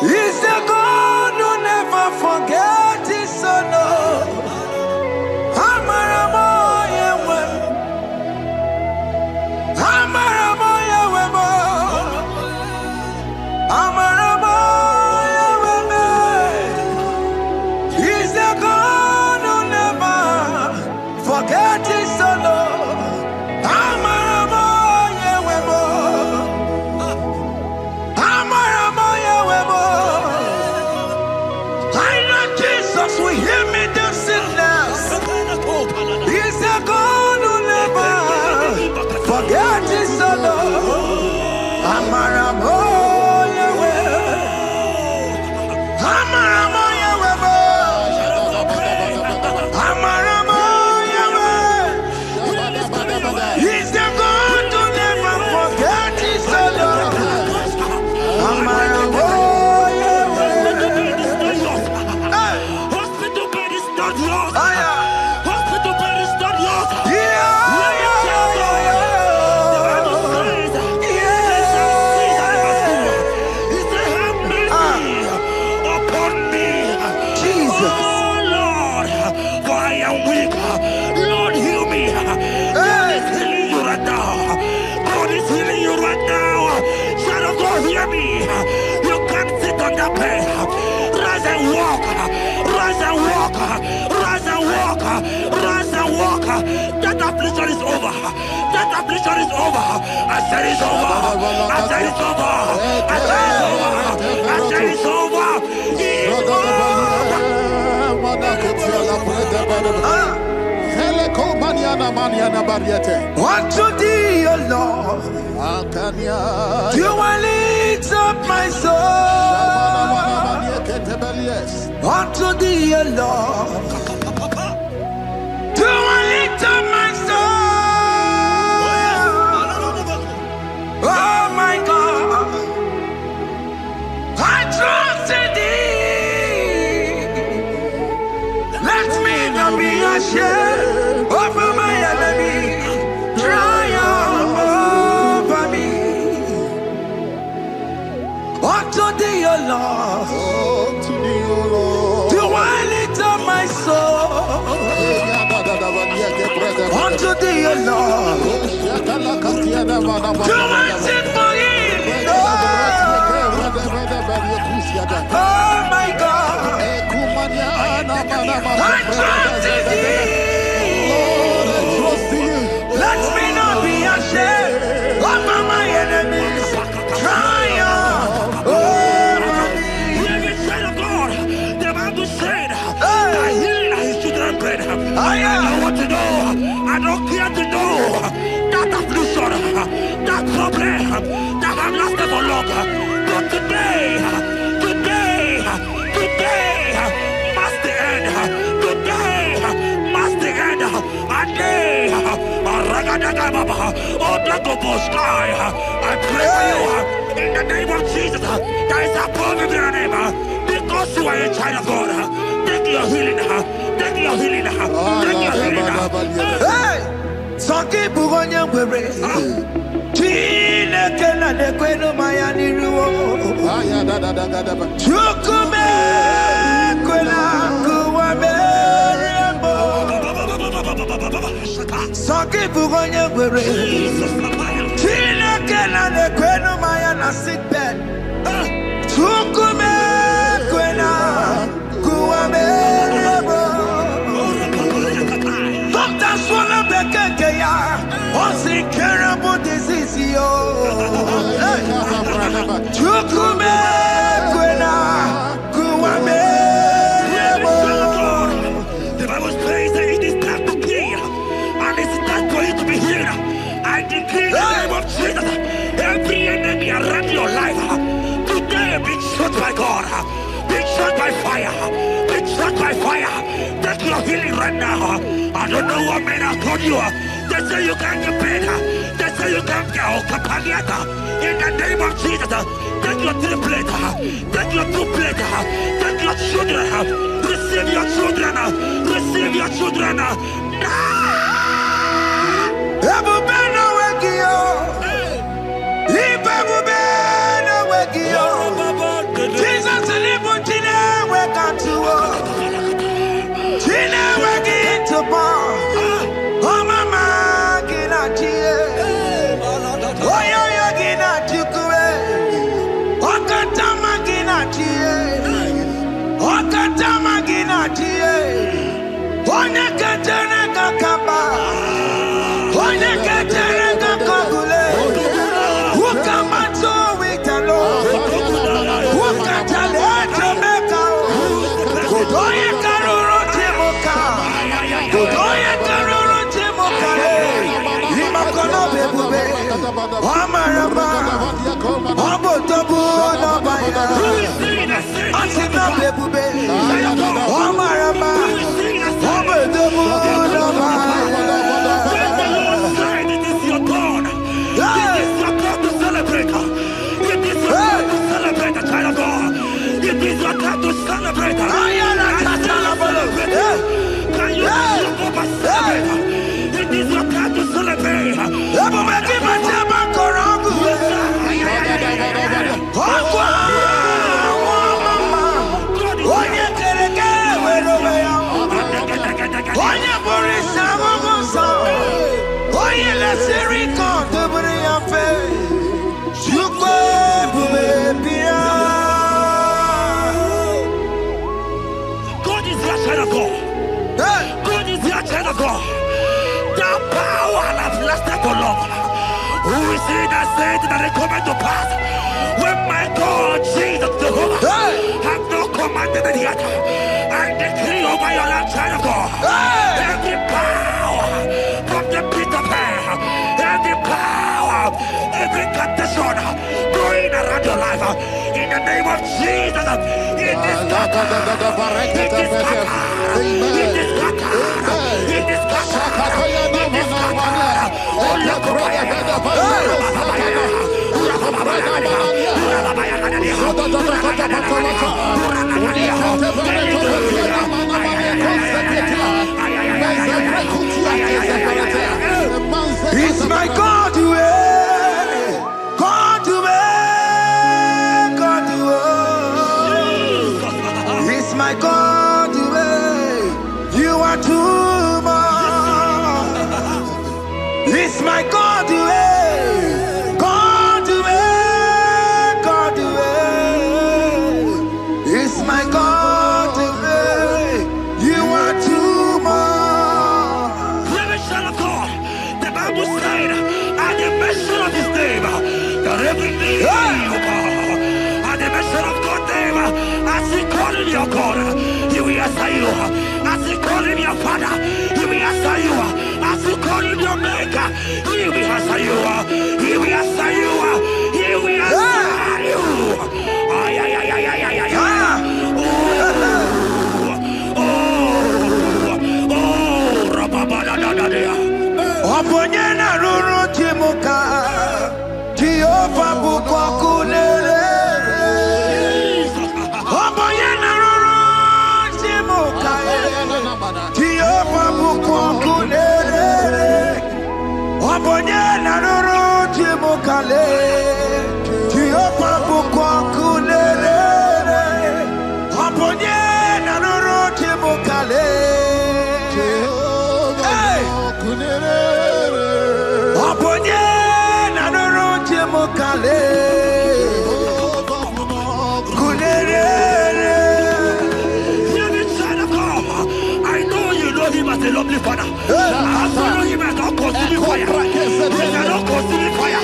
He's a God who never forgets his son. He's a God who never forgets his son. We hear me dancing now. He's a God who never forget his son. Amaramo Yahweh. Amaramo Yahweh. Amaramo Yahweh. He's the God who never forget his son. Amaramo. That affliction is over. That affliction is over. I said it's over. I said it's over. I said it's over. I said it's over. Unto thee, O Lord, do I lift up my soul. Unto thee, O Lord, do I lift up my soul. Oh my God, I trust in thee. Let me not be ashamed over my enemy. Triumph over me. Unto thee, O Lord, do I lift up my soul. Unto thee, O Lord, do I sing for him? Oh my God, I trust in thee. Let me not be ashamed over my enemies. Triumph over me. Living son of God, the Bible said, I heal his children bread. I don't want to know. I don't care to know that affliction, that problem, that have lasted for long. But today must the end. Today must the end. And day, I pray for you in the name of Jesus. There is a problem in your name because you are a child of God. Take your healing. Take your healing. Take your healing. Hey! Sanki bugonya bere. Kile kena de kweno mayani ruo. Chukume kwena kuwame rembo. Sanki bugonya bere. Kile kena de kweno mayana sick bed. Chukume kwena kuwame rembo. Doctors wanna be ya. What's incurable disease, yo? Chukume kwena kuwame. The Bible says that it is time to kill, and it's time for you to be healed. I decree in the name of Jesus, every enemy around your life today be shot by God, be shot by fire, be shot by fire. Take your healing right now. I don't know what men have told you. They say you can't get better. They say you can't get Okapaniata. In the name of Jesus, take your triplet, take your two-plate, take your children, receive your children, receive your children. Now! Godoya karuru timoka. Godoya karuru timoka. Imakono bebube. Amarama. Abotobu no baya. Atina bebube. Amarama. Abotobu no baya. It is your turn. It is your time to celebrate. It is your time to celebrate, child of God. It is your time to celebrate. Can you celebrate? It is your time to celebrate. God is your child of God. God is your child of God. The power has lasted so long. Who is he that said that it coming to pass? When my God, Jesus Jehovah, have not commanded it yet. I decree over your life, child of God. Every power from the pit of hell, every power, every condition going around your life, in the name of Jesus, it is scattered. It is scattered. It is scattered. It is scattered. It is scattered. Oh, Lokogoma. It's my God to way, God to way, God to way. It's my God to way. You are too much. It's my God to way, God to way, God to way. It's my God to way. You are too much. The Bible said, at the mention of his name, that every knee will bow. At the mention of God's name, as he called him your God, he will answer you. As he called him your Father, he will answer you. As he called him your Maker, he will answer you. He will answer you. He will answer you. Ay, ay, ay, ay, ay, ay, ay, ay. Oponyena ruru timuka, Jehovah bukwa kunere. Oponyena ruru timuka, Jehovah bukwa kunere. Oponyena ruru timuka le, Jehovah bukwa kunere. Oponyena ruru timuka le. Oponye na nuru timukale kunere. I know you know him as a lovely father. I follow him as a consuming fire. He is not consuming fire.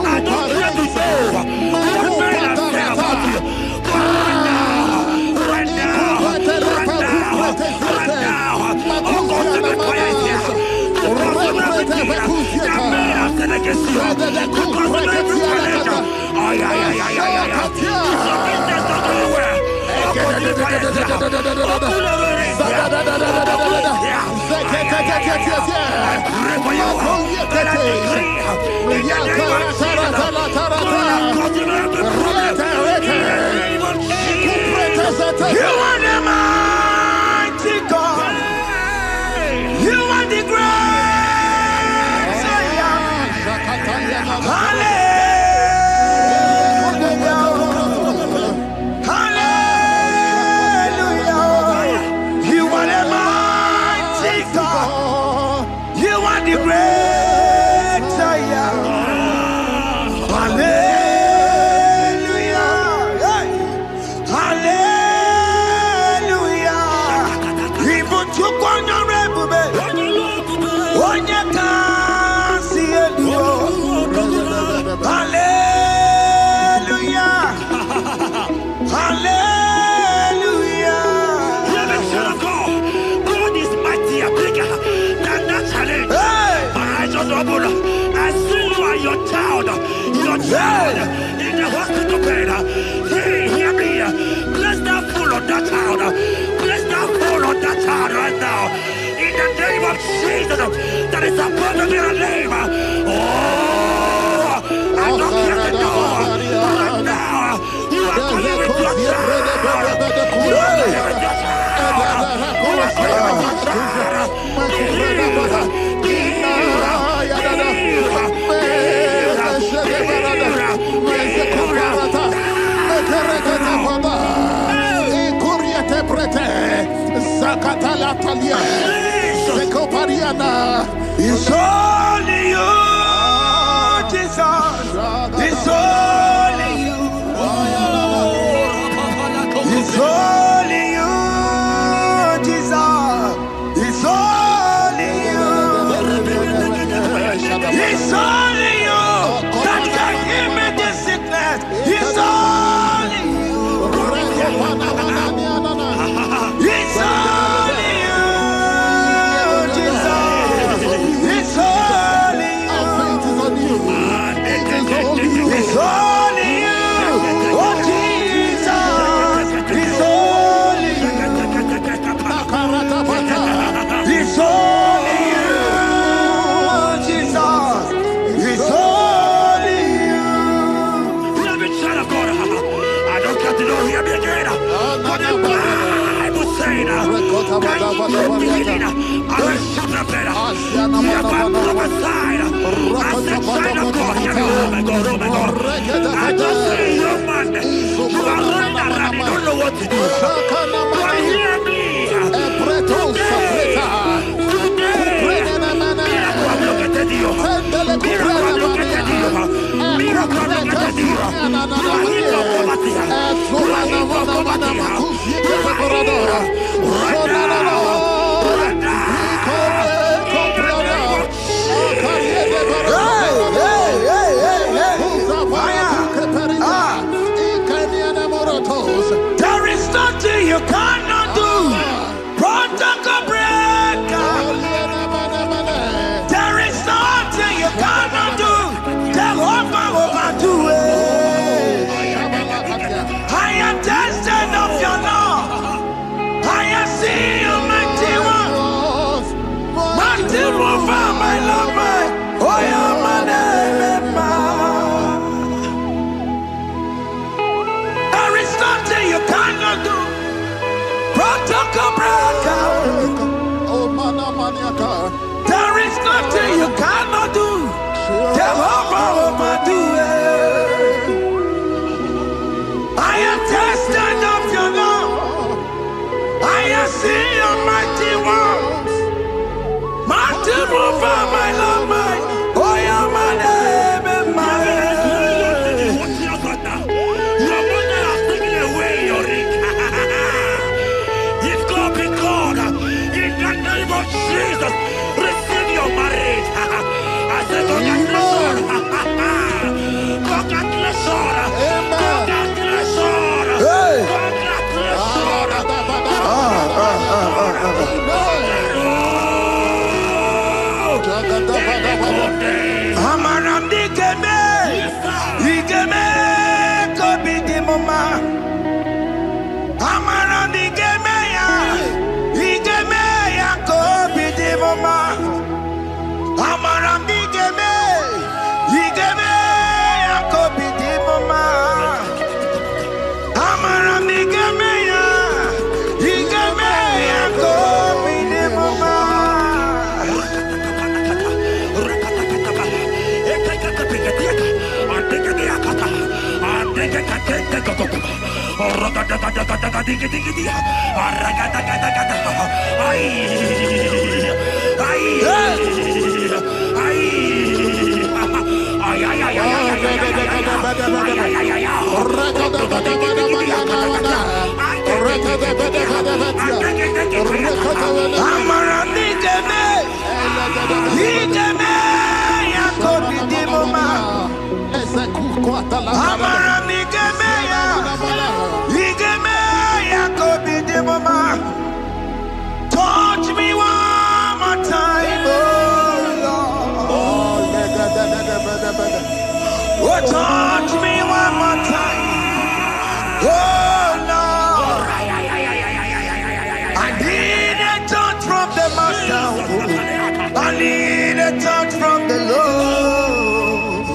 I don't care to know what men have said about you. But right now, oh, consuming fire is here. To consume everything that men have said against you. To consume every challenge. Ay, ay, ay, ay, ay, ay. It's your business not going well. Consuming fire is here. I pray for you. That I decree in the name of Jesus. God has consumed every problem. In the name of Jesus. You are the mighty God. You are the great Zion. Hallelujah. Hallelujah. You are the mighty God. You are the great Zion. Hallelujah. Hallelujah. child in the hospital bed. Hey, hear me. Bless that fool on that child. Bless that fool on that child right now. In the name of Jesus, that is above every name. Oh, I don't hear the door. Right now, you are coming with your child. You are coming with your child. You are coming with your child. It's only you, Jesus. It's only you. It's only you, Jesus. It's only you. It's only you that can heal me this sickness. It's only you. It's only you, Jesus. It's only you. It's only you. Oh, Jesus. It's only you. It's only you, Jesus. It's only you. Beloved child of God, I don't got to know here again. For the Bible saying, that you beginning, I will shut up better. You have prophesied. I said, child of God, hear me. Oh my God, oh my God. I just say, young man, you are running around, you don't know what to do. But hear me. There is nothing you cannot do. Protocol breaker. There is nothing you cannot do. Jehovah overdo it. I am tested of your law. I have seen you, mighty one. Mighty mover, my lover. Oh, you're my name. There is nothing you cannot do. Protocol breaker. There is nothing you cannot do. Jehovah overdo it. I am tested of your love. I have seen your mighty ones. Mighty mover, my love, my. Oh, you're my name and my Your mother has taken away your ring. If God be God, in the name of Jesus, receive your marriage. I said, congratulations. Congratulations. Congratulations. Hey. Congratulations. Amaram digeme, digeme, kobi di mama. Amaram digeme ya, digeme ya, kobi di mama. Amaram digeme, digeme ya, kobi di mama. Amaram digeme ya, digeme ya, kobi di mama. Touch me one more time, oh Lord. Oh, touch I need a touch from the Master. I need a touch from the Lord.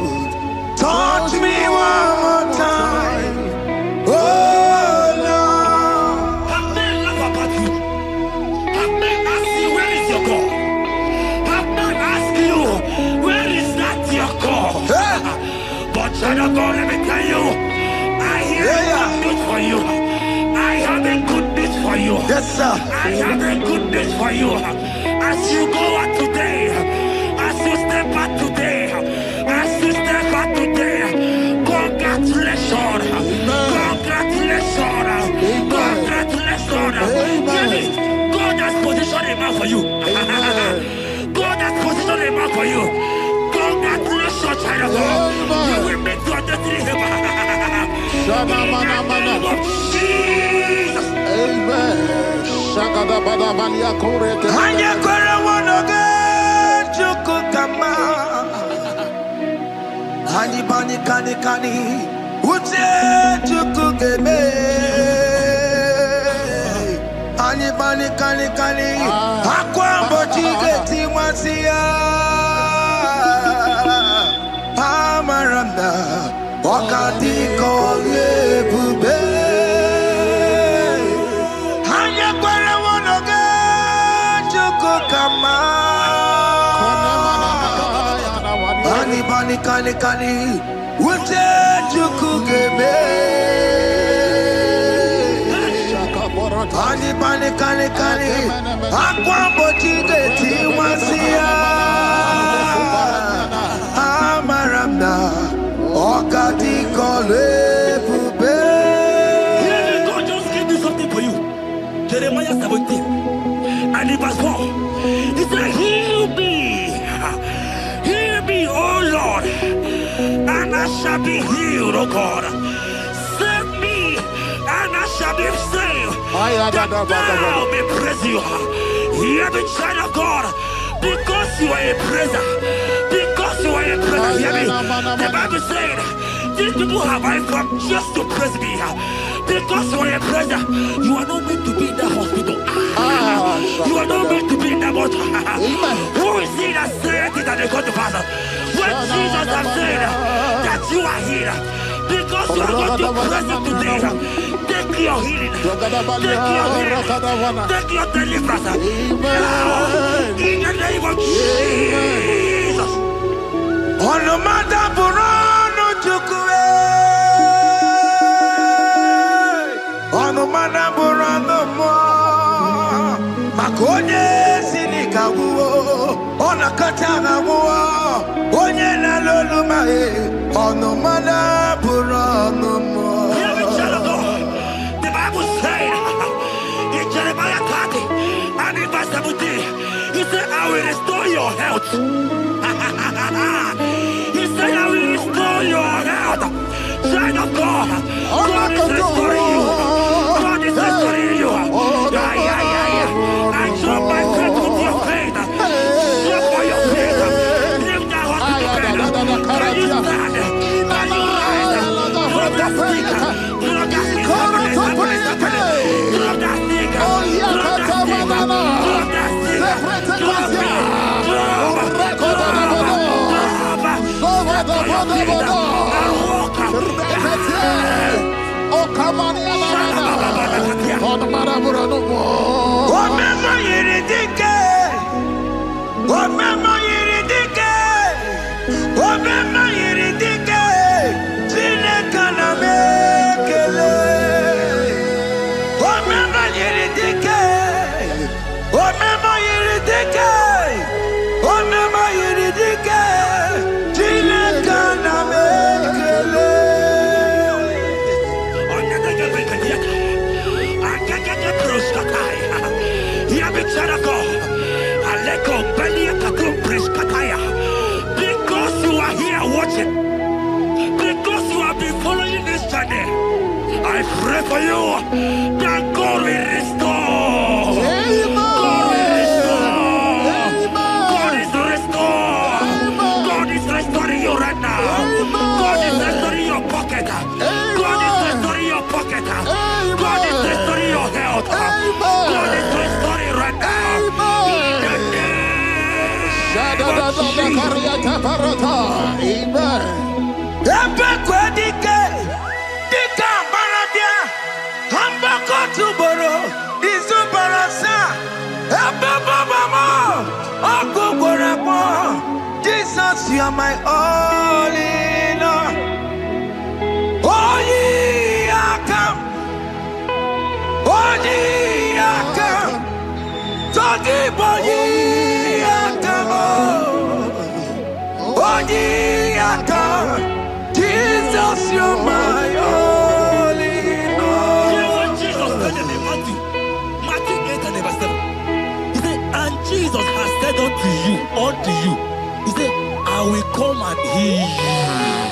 Touch me one more time. Oh Lord. Have men laugh about you? Have men ask you where is your God? Have men ask you where is that your God? But child of God, let me tell you, I hear a good news for you. I have a good news for you. Yes, sir. I have a good news for you. As you go out today, as you step out today, as you step out today, congratulations. Congratulations. Congratulations. God has positioned a man for you. God has positioned a man for you. Congratulations, child of God. You will make your destiny helper. In the name of Jesus. Amen. Hanya kwara wanoge chukukama. Hani bani kani kani uche chukugeme. Hani bani kani kani akwambo chigeti masia. Amaranda wakati kole bube. Hanya kwara wanoge chukukama. Bani bani kani kani uche chukugeme. Bani bani kani kani akwambo chigeti masia. Amaramna okati kole bube. God just gave me something for you. Jeremiah 17 and in verse 4. He said, heal me, O Lord, and I shall be healed, O God. Save me, and I shall be saved. That thou may praise you. Hear me, child of God, because you are a praiser. Because you are a praiser, hear me. The Bible said, these people have I come just to praise me. Because you are a praiser, you are not meant to be in that hospital. You are not meant to be in that motor. Who is he that said it that they got to pass? When Jesus has said that you are here, because you are going to praise him today, take your healing, take your deliverance. Now, in the name of Jesus. Onomada burano chukwe. Onomada burano mo. Makonye sinikawo. Onakataga wo. Onye na loluma e. Onomada burano mo. Hear me, child of God. The Bible said in Jeremiah 30 and in verse 17, he said, I will restore your health. He said, I will restore your health. Child of God, God is restoring you. God is restoring you. I drop my faith with your faith. Drop for your faith. Leave that hospital bed. Can you stand? Can you rise? Drop that stick. Drop that stick. Drop that stick. Drop that stick. Drop that stick. Drop it. Because you are here watching, because you have been following this journey, I pray for you that God will restore. God will restore. God is restoring. God is restoring you right now. God is restoring your pocket. God is restoring your pocket. God is restoring your health. God is Jesus, you're my only Lord. You know what Jesus said in Matthew 8 and verse 7? He said, and Jesus has said unto you, he said, I will come and heal you.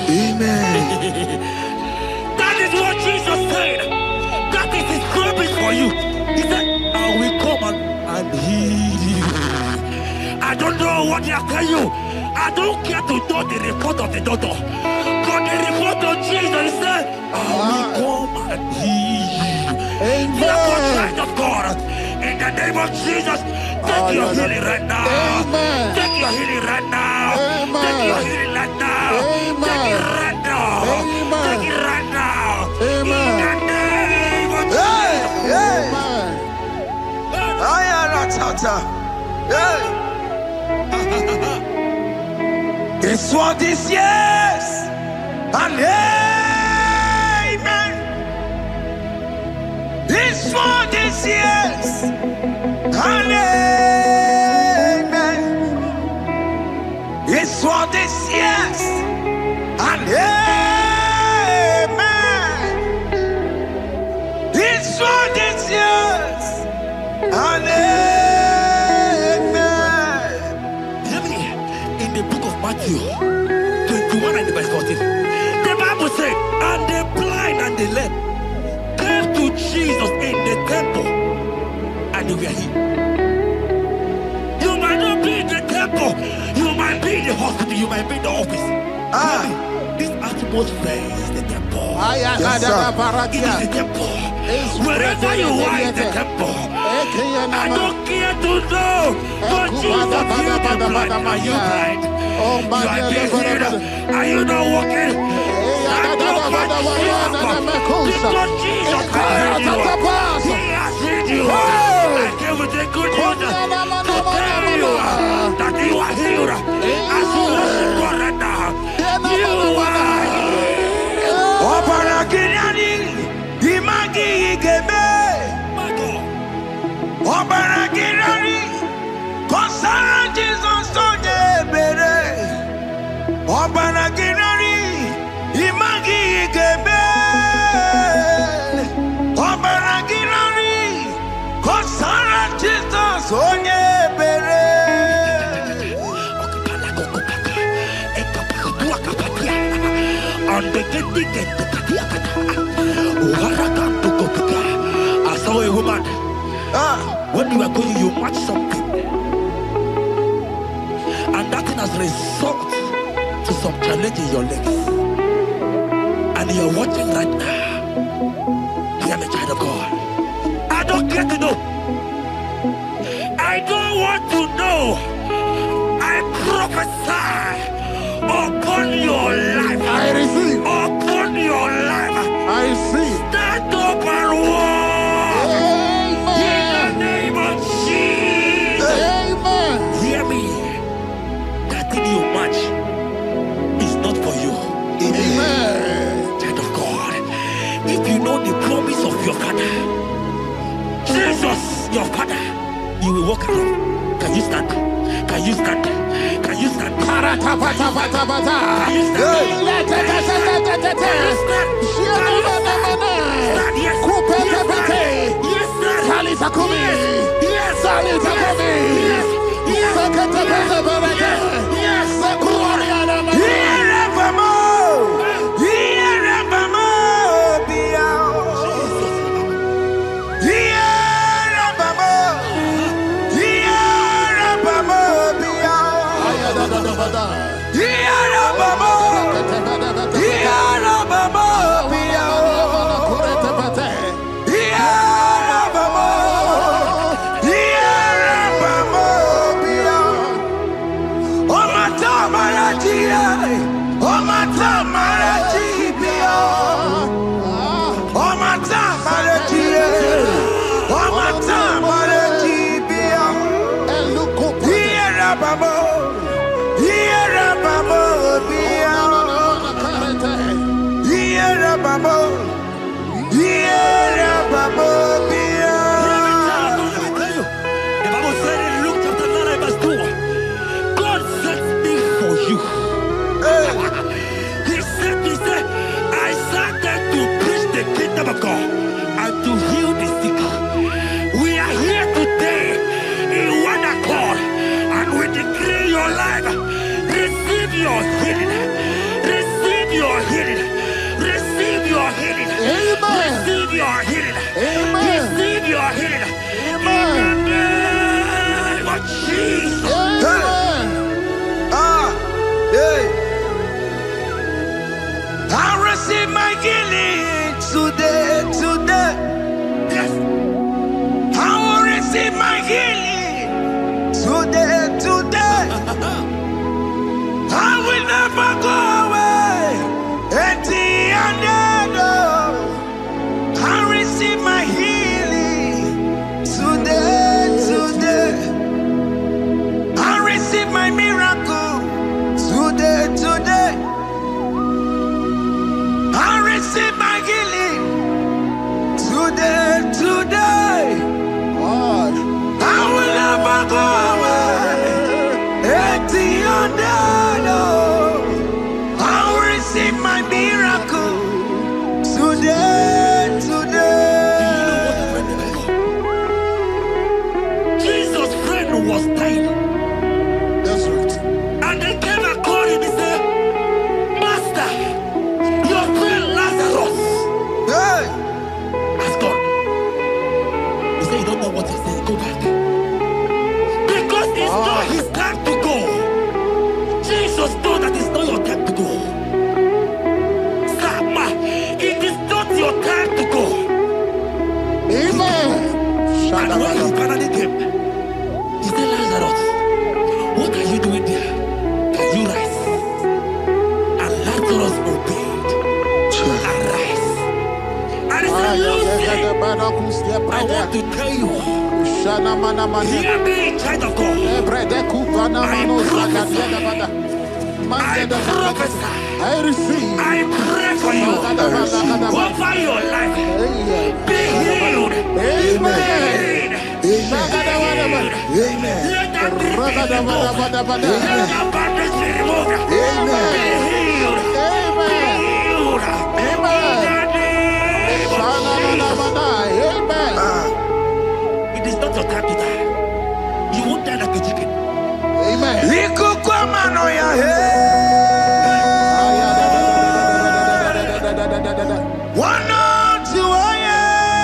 Amen. That is what Jesus said. That is his promise for you. He said, I will come and heal you. I don't know what they are telling you. I don't care to know the report of the doctor. But the report of Jesus said, I will come and heal you. Therefore, child of God, in the name of Jesus, take your healing right now. Take your healing right now. Take your healing right now. Take it right now. Take it right now. In the name of Jesus. It's what this yes and amen. It's what this yes and amen. It's what this yes and amen. It's what this yes and amen. In the book of Matthew 21 and verse 14, the Bible said, and the blind and the lame came to Jesus in the temple and they were healed. You might not be in the temple, you might be in the hospital, you might be in the office. This atmosphere is the temple. Yes, it is the temple. Wherever you are in the temple, I don't care to know, but Jesus healed the blind. Are you blind? You are being healed. Are you not walking? Stand up and shout. Because Jesus has healed you. He has healed you. I came with the good news to tell you that you are healed. As you worship God right now, you are I saw a woman. When you are going, you watch something, and that thing has resulted to some challenge in your legs, and you are watching right now. I am a child of God. I don't care to know. I don't want to know. I prophesy upon your life. I receive. Upon your life. I receive. Stand up and walk. In the name of Jesus. Amen. Hear me. That thing you match is not for you. Amen. Child of God, if you know the promise of your father, Jesus, your father, you will walk around. Can you stand? Can you stand? Can you stand? Can you stand? Can you your healing. Receive your healing. Receive your healing. Receive your healing. Receive your healing. In the name of Jesus. I receive my healing today. Yes. I will receive my healing today. I will never go away empty-handed. I receive my healing today. I receive my miracle today. I receive my healing today. I will never go away empty-handed. I will receive my miracle today. Jesus' friend was dying. That's right. And they came and called him and said, Master, your friend Lazarus Hey. has gone. He said, you don't know what he said. Go back. Because it's not his time to go. Jesus knows that it's not your time to go. Sama, it is not your time to go. Amen. And when he finally came, he said, Lazarus, what are you doing there? Can you rise? And Lazarus obeyed and rise. And he said, Lucy, I want to tell you, hear me in child of God. I receive. I pray for you. Over your life. Be healed. Amen. Let that be removed. Let that bandage be removed. Be healed. It is not your time to die. You won't die like a chicken. Amen. One on two, oh yes,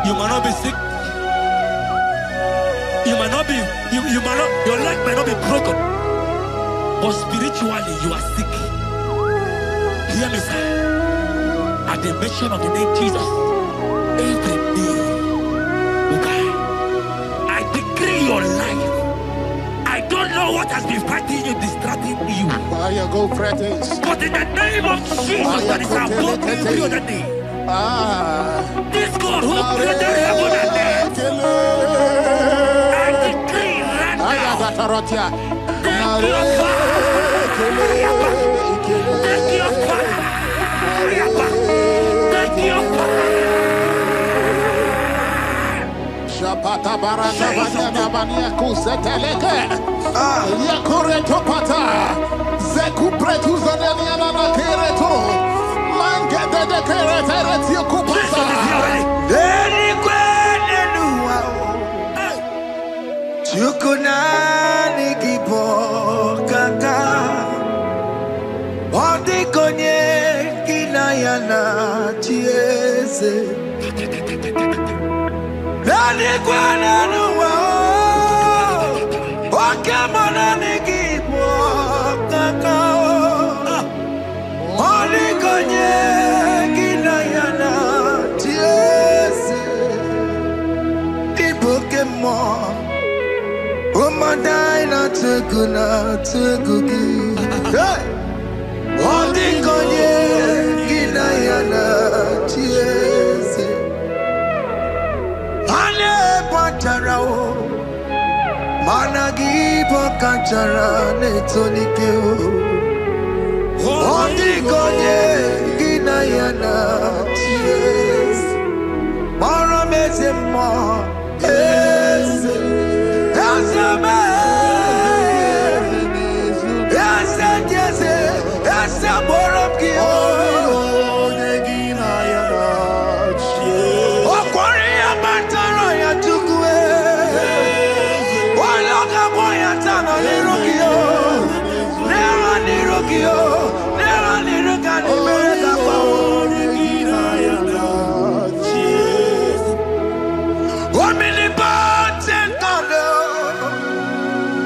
You might not be sick. You might not be, you might not, your leg might not be broken. But spiritually, you are sick. Hear me, sir. At the mention of the name Jesus, every day will die. I decree your life. I don't know what has been fighting you But in the name of Jesus, that is above every other name. This God who created heaven and earth, I decree right now, take your power. Take your power. Shapata baranda banana bania kuseteleke. Yakure topata. Zeku pretu zaneliana na kereto. Mange de kerete retio kupasa. Deni kwene nuwa. Chukunani kipo kaka. Odi konye kinayana chiese. Dani kwene nuwa. Wakemana nikipo kaka. Odi konye kinayana chiese. Ibokemo. Umadai na tukugi. Hey! Odi konye kinayana chiese. Ane patarao. Managi pokachara netonike o. Odi konye kinayana chiese. Mara meze mo. Eze. Eze me. Eze jeze. Eze borop ki o. Okwari ya mataro ya chukwe. Waloka boya tano nirukio. Nera nirukio. Nera niruka nimereka kwa o. Omnipotent God,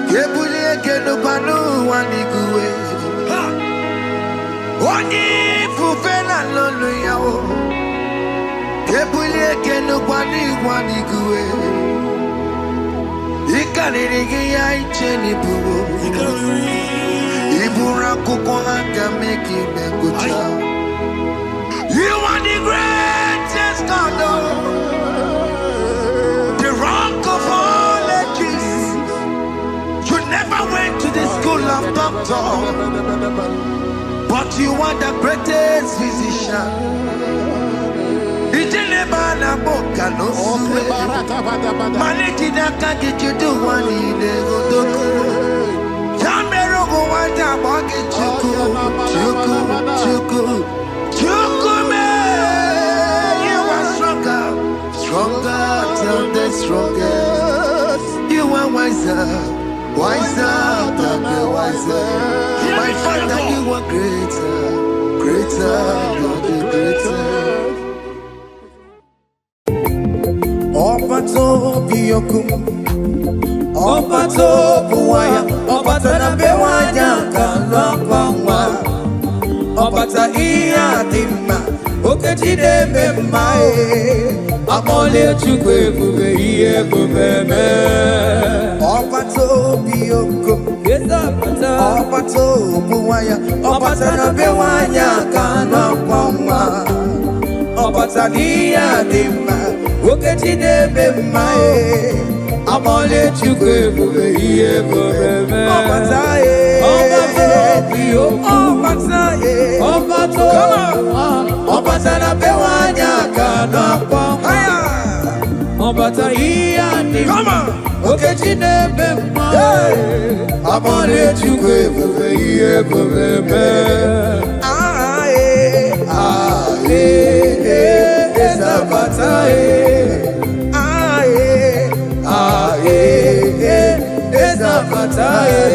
Kebulie kenupanu waniguwe. Oni fufena lolu yao. Kebulie kenupanu waniguwe. Ikanirigi ya icheni buwo. Ibura kuko haka meki mengucha. You are the greatest God. The rock of all ages. You never went to the school of doctor, but you are the greatest physician. Ijelebana boka no suwe. Maneki daka get you do one in the godoku. Yamero go wata boki chuku me. You are stronger than the strongest. You are wiser than the wiser. My Father, you are greater than the greatest. Opato biyoku, opato buwaya, opata na bewanya kalwa. Opata iya dimma, okejide memae. Amole chukwe kube iye kubeme. Opato biyoko. Opato buwaya. Opata na bewanya kana kwamwa. Opata niya dima. Okejide memae. Amole chukwe kube iye kubeme. Opata ye. Opato biyoko. Opata ye. Opato. Opata na bewanya kana kwamwa. Opata iya dima. Okejide memae. Amole chukwe kube iye kubeme. Ezapatae.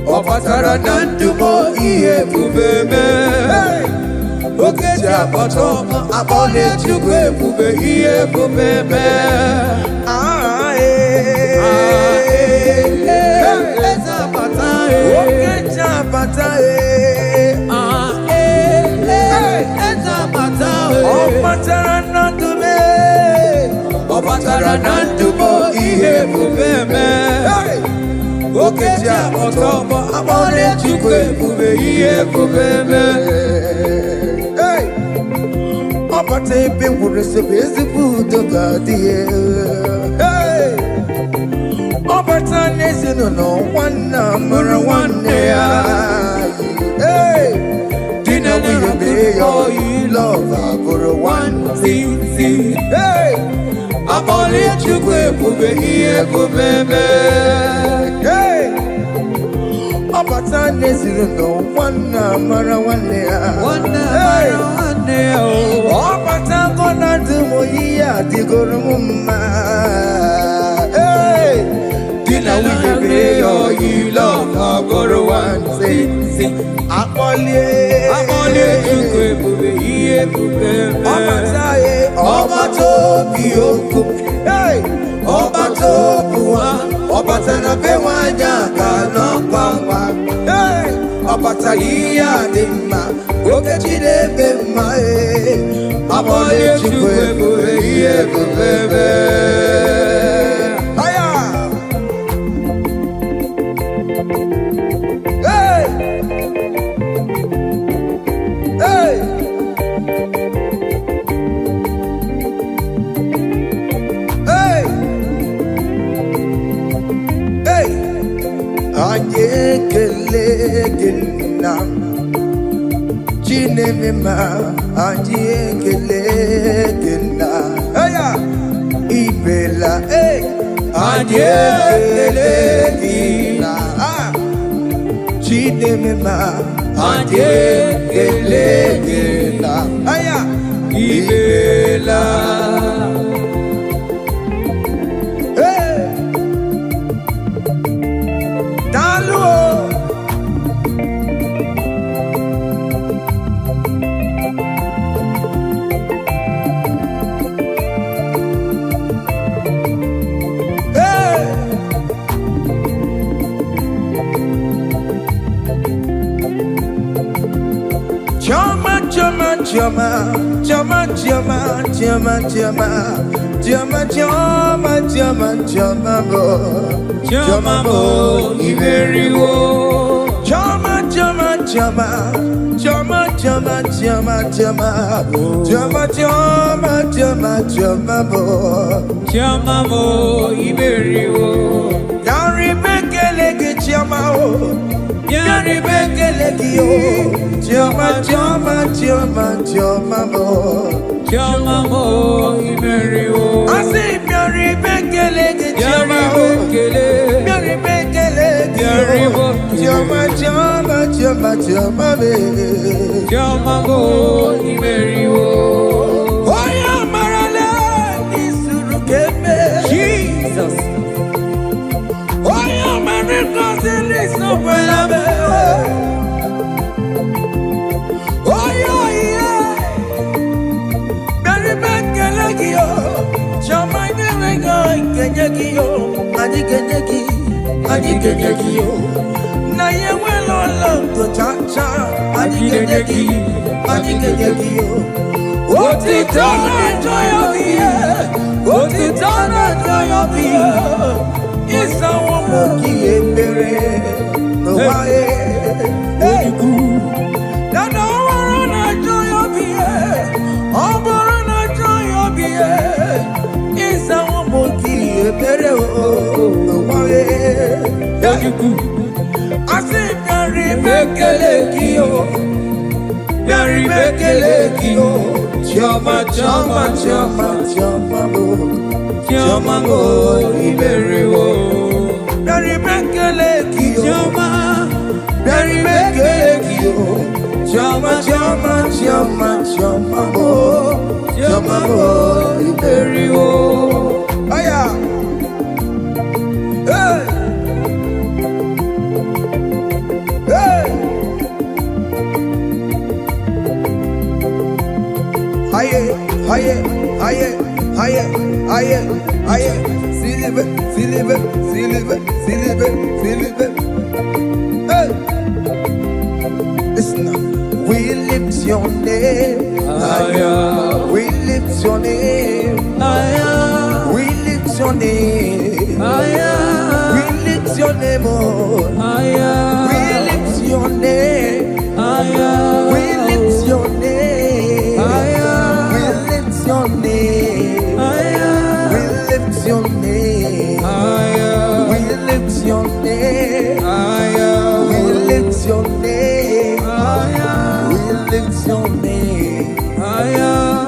Opatara nandumo iye kubeme. Okeji apoto abole chukwe kube iye kubeme. Ezapatae. Okeji apatae. Opatara nandume. Opatara nandumo iye kubeme. Okeja otobo abole chukwe bube iye bubeme. Hey, opate pe wurese bezibu dogadiye. Hey, opata nezino no wana mara wane ya. Hey, dina we be your love for one thing. Hey, abole chukwe bube iye bubeme. Hey, opata nezino no wana mara wane ya. Hey, opata gona dumo iya digoro mumma. Hey, dina we be your love for one thing. Abole chukwe bube iye bubeme. Obato biyoko. Hey, obato buwa. Obata na bewanya kana kwamba. Hey, obata iya dima. Okechide bema. Abole chukwe bube iye bubeme. Aya. Hey. Hey. Hey. Hey. Anyekelegena. Chinemema. Anyekelegena. Aya. Ibela. Hey. Anyekelegena. Chinemema. Anyekelegena. Aya. Ibela. Hey. Dalu. Hey. Chama, chama, chama, chama, chama, chama, chama, chama, chama, chama, chama, bo, chama, bo, iberiwo. Chama, chama, chama, chama, chama, chama, chama, chama, chama, chama, chama, bo, chama, bo, iberiwo. Yari bekeleke chama o. Yari bekeleke yo. Chama, chama, chama, chama, bo, chama, bo, iberiwo. Asi yari bekeleke chama o. Yari bekeleke yo. Chama, chama, chama, chama, be, chama, bo, iberiwo. Oya marale nisuru keme. Jesus. Oya marale nisuru keme. Oya yeah. Beri bekelekio. Chama inerego kenyekio. Adikenyekio. Na yewe lolo chacha. Adikenyekio. Otitana joyo biye. Otitana joyo biye. Isa womoki ebere. No wae. Hey. Nana warana joyo biye. Oborana joyo biye. Isa womoki ebere. No wae. Hey. Asi yari bekelekio. Yari bekelekio. Chama, chama, chama, chama, bo, chama, bo, iberiwo. Yari bekelekio. Chama, yari bekelekio. Chama, chama, chama, chama, bo, chama, bo, iberiwo. Aya. Hey. Hey. Aye, aye, aye, aye, aye, aye. Silibe, silibe, silibe, silibe, silibe. Hey. Listen now. We lift your name. We lift your name. We lift your name. We lift your name. Oh. lift your name. We lift your name. We lift your name. We lift your name.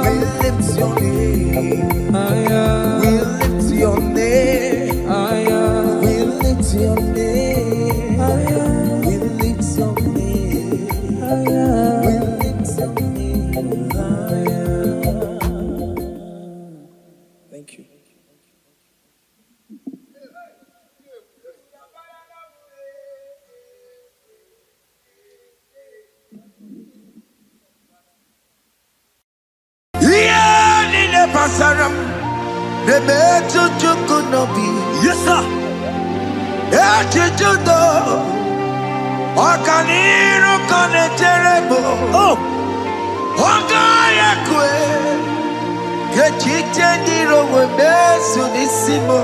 We lift your name. We lift your name. We lift your name. We lift your name. We lift your name. Thank you. Pasaram, the better you could not be. Yes, sir. Echijudo, Okaniru Kaneterebo. Oh, Okayakwe, Kechitendiro Webesunisimo,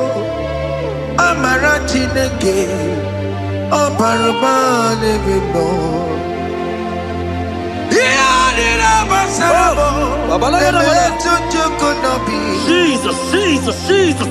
Amaratineke, Oparabane Bibo. Jesus, Jesus, Jesus.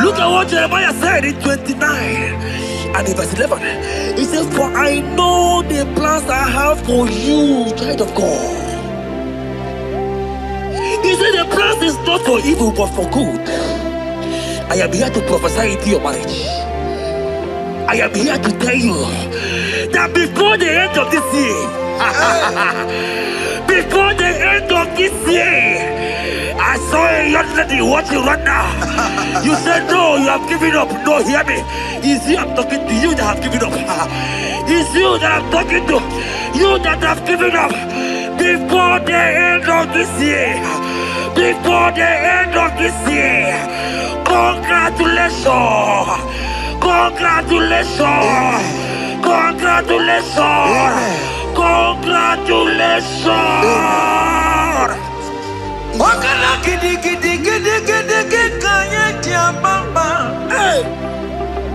Look at what Jeremiah said in 29 and in verse 11. He says, for I know the plans I have for you, child of God. He said the plans is not for evil but for good. I am here to prophesy into your marriage. I am here to tell you that before the end of this year, before the end of this year, I saw a young lady watching right now. You said no, you have given up. No, hear me. It's you I'm talking to, you that have given up. It's you that I'm talking to, you that have given up. Before the end of this year, before the end of this year, congratulations, congratulations, congratulations, congratulations. Wakala gidi gidi gidi gidi gidi kanya mama. Hey,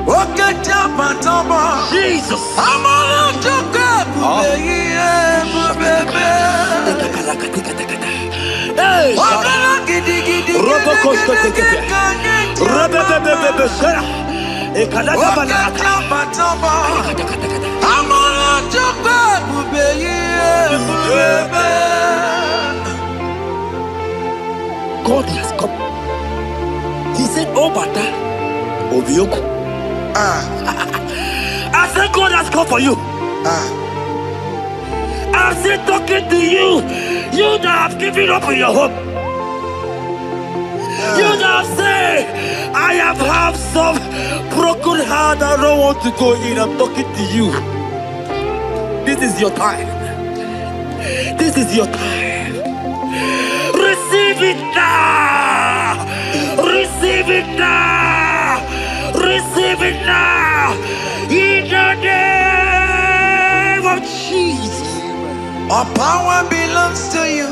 wakata matama. Jesus. Amala toka bebe. Hey, wakala gidi gidi Robo Costa Tekete. Rebebebebe Sera. Wakata matama. Amala toka bebe. God has come. He said, oh, Bata, Obioku. I said, God has come for you. I said, talking to you, you that have given up on your hope. You that have said, I have some broken heart, I don't want to go in. I'm talking to you. This is your time. This is your time. Receive it now! Receive it now! Receive it now! In the name of Jesus! All power belongs to you.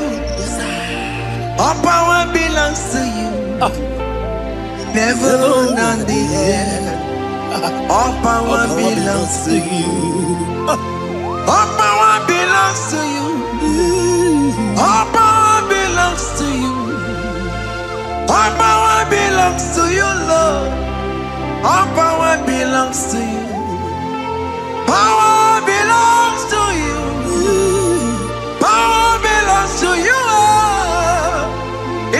All power belongs to you. Never on the air. All power belongs to you. All power belongs to you. All power belongs to you. All power belongs to you, Lord. All power belongs to you. Power belongs to you. Power belongs to you.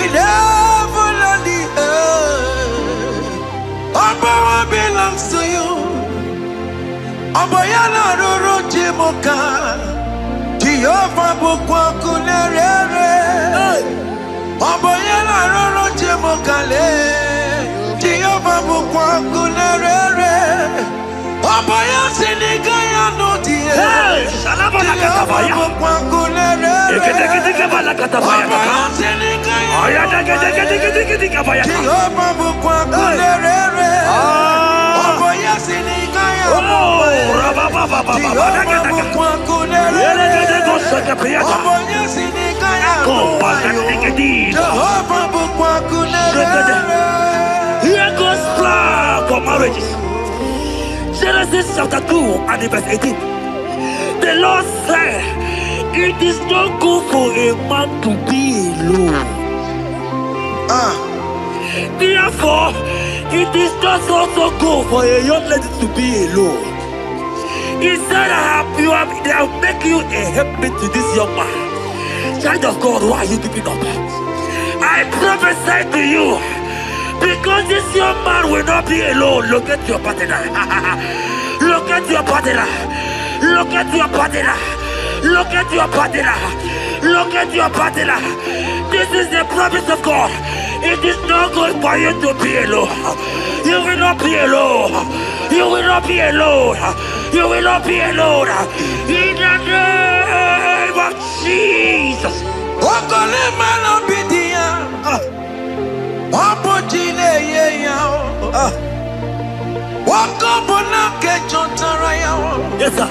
In heaven and the earth. All power belongs to you. Abayana roro jimoka. Jehovah bukwa kunerere. Abayana roro jimoka le. Jehovah bukwa kunerere. Abaya sinigaya no die. Salama la katabaya. Bukwa kunerere. Ekete katabaya. Aya dege kabaya. Jehovah bukwa kunerere. Abaya sinigaya no die. Here goes plan for marriages. Genesis chapter 2 and verse 18. The Lord said, it is not good for a man to be alone. Therefore, it is not also good for a young lady to be alone. He said, they have make you a helpmate to this young man. Child of God, why are you giving up? I prophesy to you, because this young man will not be alone. Look at your partner. Look at your partner. Look at your partner. Look at your partner. Look at your partner. This is the promise of God. It is not good for you to be alone. You will not be alone. You will not be alone. You will not be alone. In the name of Jesus. Yes, sir.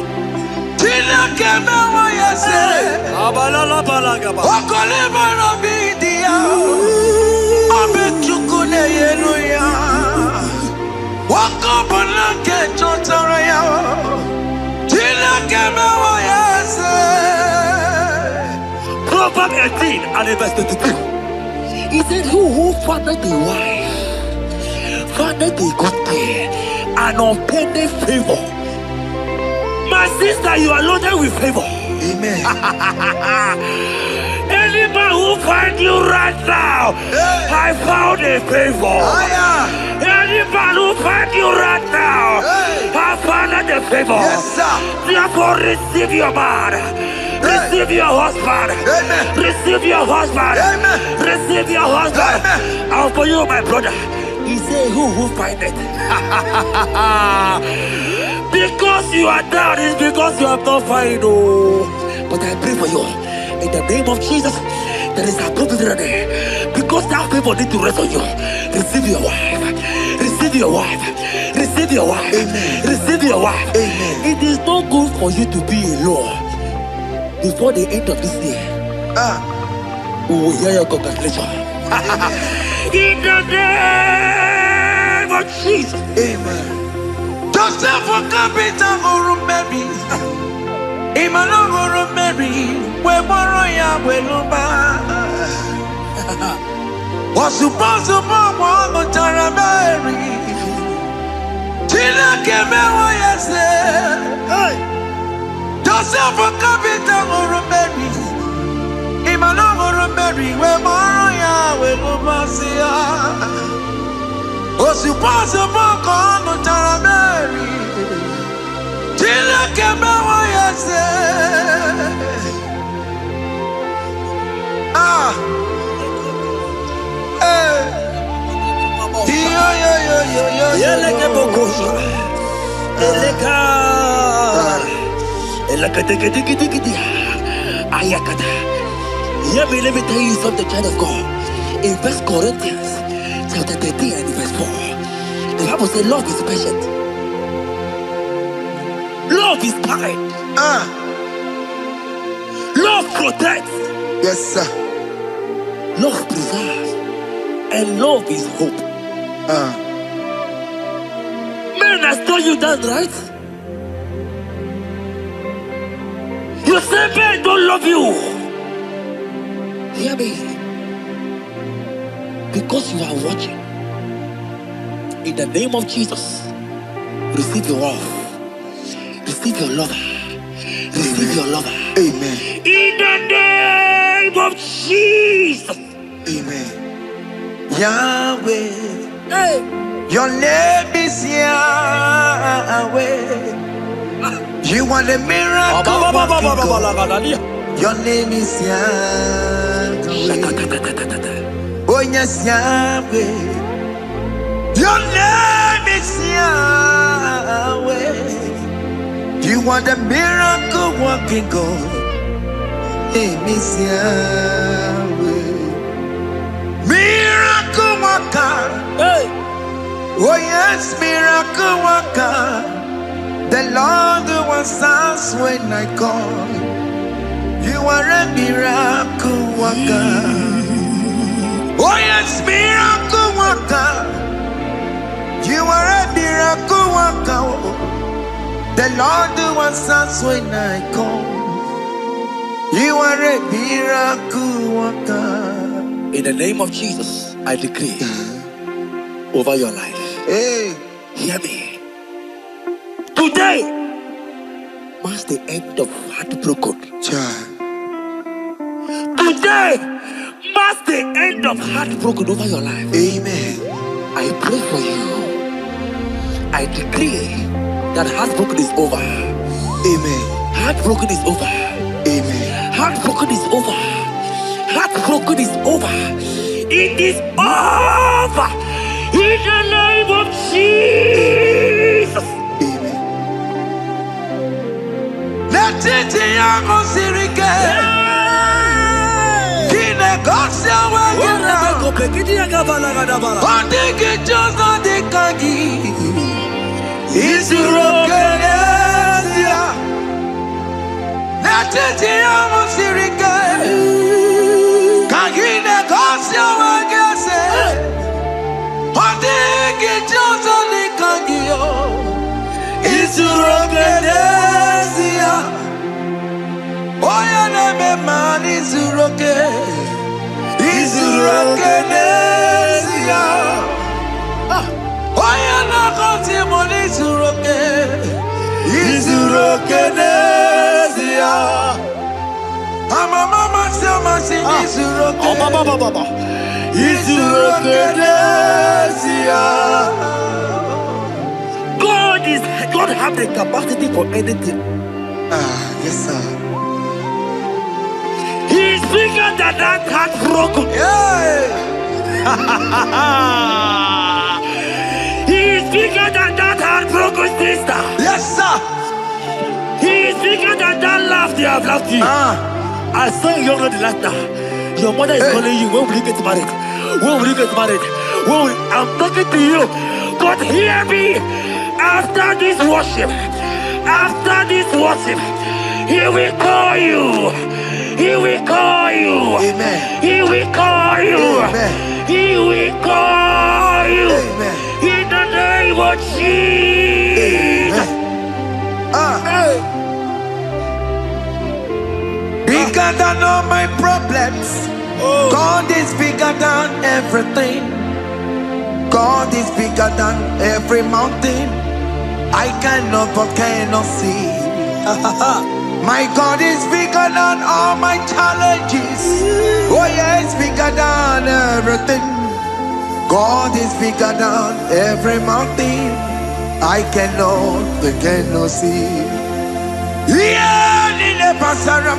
Proverbs 18 and verse 22. He said, who findeth a wife, findeth a good thing, and obtaineth favor. My sister, you are loaded with favor. Amen. Any man who finds you right now, I found a favor. Any man who finds you right now, I found a favor. Yes, sir. Therefore, receive your man. Receive your husband. Amen. Receive your husband. Amen. Receive your husband. Amen. And for you, my brother, he said, who find it? Because you are down, it's because you have not found. Oh. But I pray for you. In the name of Jesus, there is a problem there. Because that favor need to rest on you. Receive your wife. Receive your wife. Receive your wife. Amen. Receive your wife. Amen. It is not good for you to be alone. Before the end of this year, we will hear your congratulations. In the name of Jesus. Amen. Joseph for capital or Mary. Imano or Mary. We borrow ya weluba. Was supposed to borrow on Mary. Tina came out yesterday. Joseph for capital or Mary. Imano or Mary. We borrow ya weluba. Was supposed to borrow on Mary. Tina came out yesterday. Let me tell you something, child of God. In 1 Corinthians chapter 13 and verse 4, the Bible says love is patient. Love is kind. protects. Yes, sir. Love preserves. And love is hope. Men, I told you that, right? You say men don't love you. Hear me. Because you are watching. In the name of Jesus, receive your love. Receive your lover. Receive your lover. Amen. In the name of Jesus. Amen. Yahweh. Hey. Your name is Yahweh. You are the miracle working God. Your name is Yahweh. Oh yes, Yahweh. Your name is Yahweh. You are the miracle working God. Name is Yahweh. Miracle worker. Hey. Oh yes, miracle worker. The Lord who answers when I call. You are a miracle worker. Oh yes, miracle worker. You are a miracle worker. The Lord who answers when I call. You are a miracle worker. In the name of Jesus, I decree over your life. Hey, hear me. Today marks the end of heartbroken. child. Today marks the end of heartbroken over your life. Amen. I pray for you. I decree that heartbroken is over. Amen. Heartbroken is over. Amen. Heartbroken is over. Heartbroken is over. It is over. In the name of Jesus. Amen. Let it be your sirike. Kine gosya wagena. Ondigi jozo dikagi. Isurokenesia. Let it be your sirike. Kine gosya wagese. Ondigi jozo dikagi. Isurokenesia. Oya neme man isuroke. Isurokenesia. Oya na konti moni isuroke. Isurokenesia. Ama mama sama sing isuroke. Isurokenesia. God have the capacity for anything. Yes sir. He's bigger than that heartbroken. He's bigger than that heartbroken sister. Yes sir. He's bigger than that laugh they have laughed you. I saw you younger than laughter. Your mother is calling you. When will you get married? When will you get married? I'm talking to you. But hear me. After this worship, He will call you. He will call you. Amen. He will call you. Amen. He will call you. Amen. In the name of Jesus. Bigger than all my problems. God is bigger than everything. God is bigger than every mountain. I cannot but cannot see. My God is bigger than all my challenges. Oh yeah, it's bigger than everything. God is bigger than every mountain. I cannot but cannot see. Yeah, in the pasaram,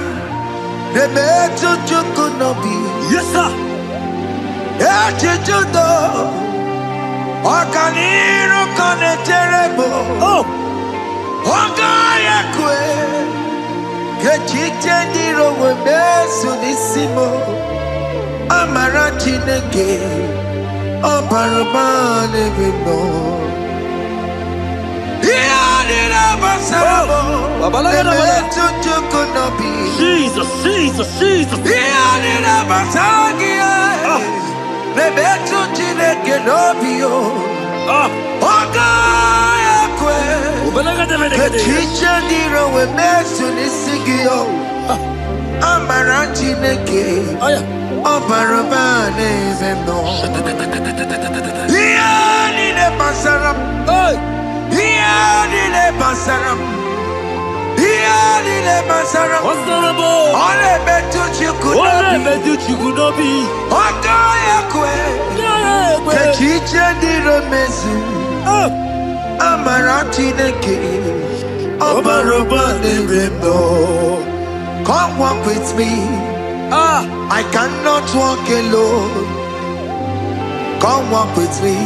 the better you could not be. Yes, sir. Yeah, you do. Okaniro kane terrible. Ogaya kwe. Kechite ndiro webesu nisimo. Amara chineke. Oparabane bimo. Iya nina basarabo. Jesus, Jesus, Jesus. Come walk with me. I cannot walk alone. Come walk with me.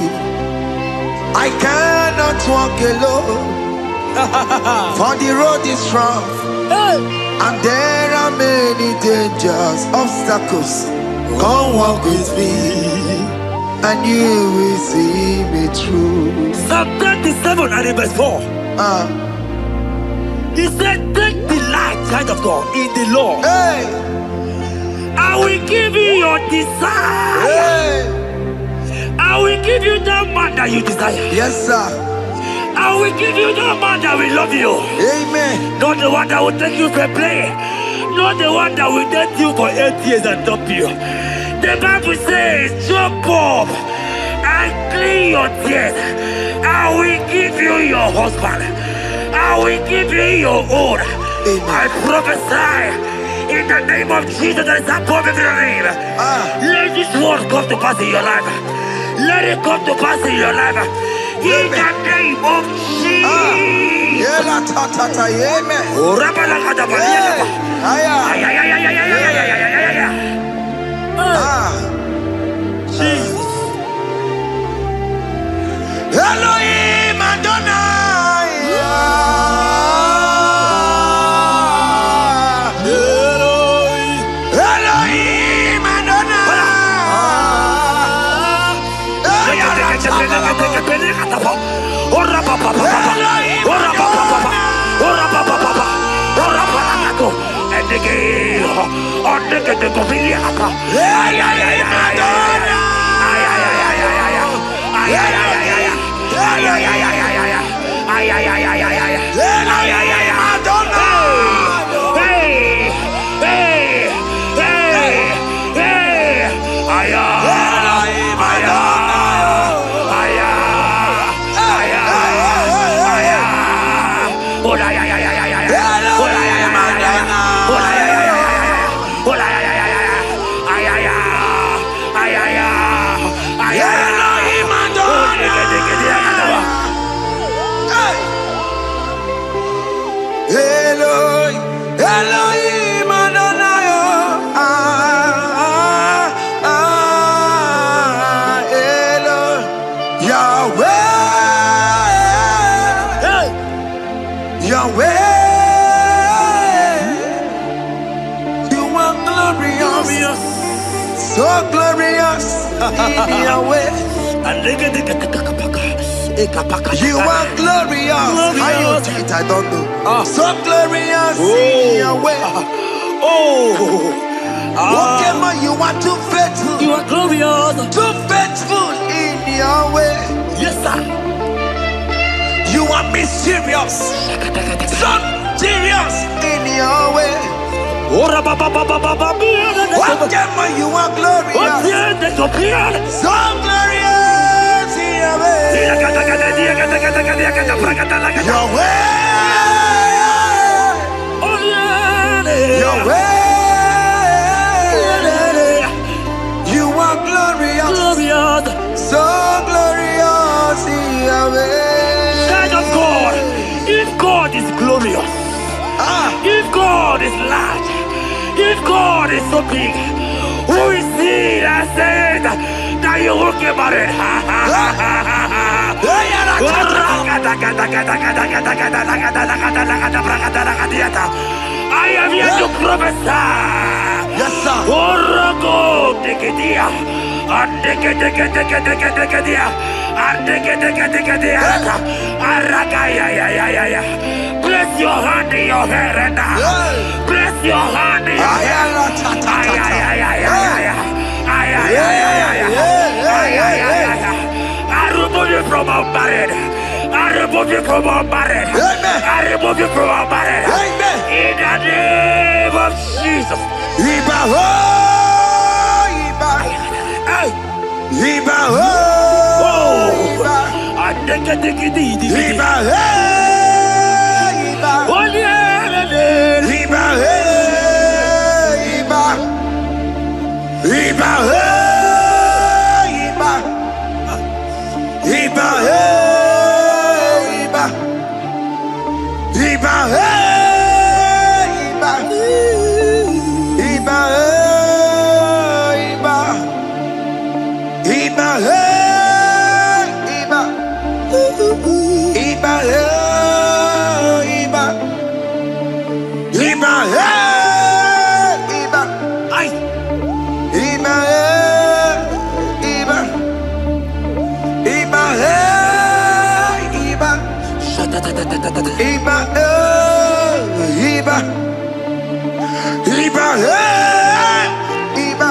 I cannot walk alone. For the road is rough, and there are many dangers, obstacles. Come walk with me, and you will see me through. Psalm 37 and verse 4. He said, take delight, child of God, in the Lord. I will give you your desire. I will give you that man that you desire. Yes, sir. I will give you that man that will love you. Amen. Not the one that will take you for play. Not the one that will date you for 8 years and dump you. The Bible says, jump up and clean your tears. I will give you your husband. I will give you your own. I prophesy in the name of Jesus that is above every name. Let this word come to pass in your life. Let it come to pass in your life. In the name of Jesus. Jesus. Elohim Adonai. Elohim Adonai. Elohim Adonai. Yahweh. Yahweh. You are glorious. So glorious in Yahweh. You are glorious. How you do it, I don't know. So glorious in your way. Lokogoma, you are too faithful. You are glorious. Too faithful in your way. Yes, sir. You are mysterious. So serious in your way. Lokogoma, you are glorious. So glorious in your way. Yahweh. Yahweh. You are glorious. So glorious in Yahweh. Child of God, if God is glorious, if God is large, if God is so big, who is he that said that you will get married? I am here to prophesy. Yes, sir. Place your hand in your hair and place your hand in your hair. I remove you from our marriage. I remove you from our marriage. I remove you from our marriage. In the name of Jesus. Iba ho, Iba. Iba ho, Iba. Iba ho, Iba. Iba ho, Iba. Iba ho, Iba. Iba ho, Iba. Iba ho, Iba. Iba ho, Iba. Iba ho, Iba. Iba ho, Iba. Iba ho, Iba. Ay. Iba ho, Iba. Iba ho, Iba. Iba ho, Iba. Iba ho, Iba.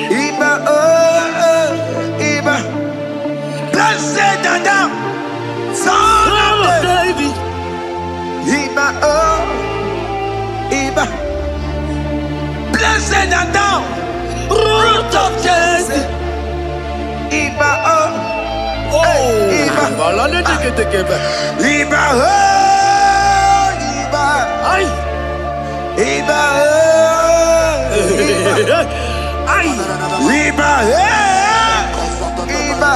Iba oh, Iba. Blessed and down, son of David. Iba oh, Iba. Blessed and down, root of Jesse. Iba oh, Iba. Iba oh, Iba. Iba oh, Iba. Iba Iba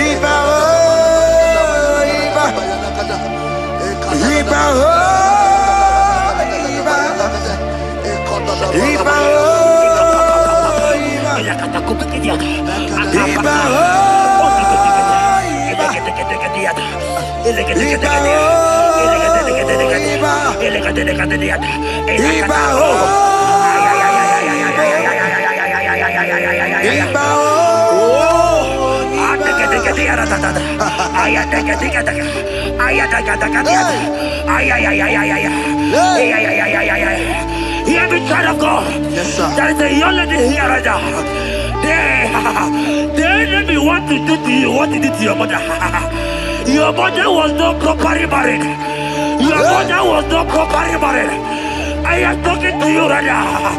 Iba oh, Iba. Iba oh, Iba. Iba oh, Iba. Iba Hear me, child of God. Yes, sir. There is a young lady here right now. The enemy want to do to you what he did to your mother. Your mother was not properly married. Your mother was not properly married. I am talking to you right now.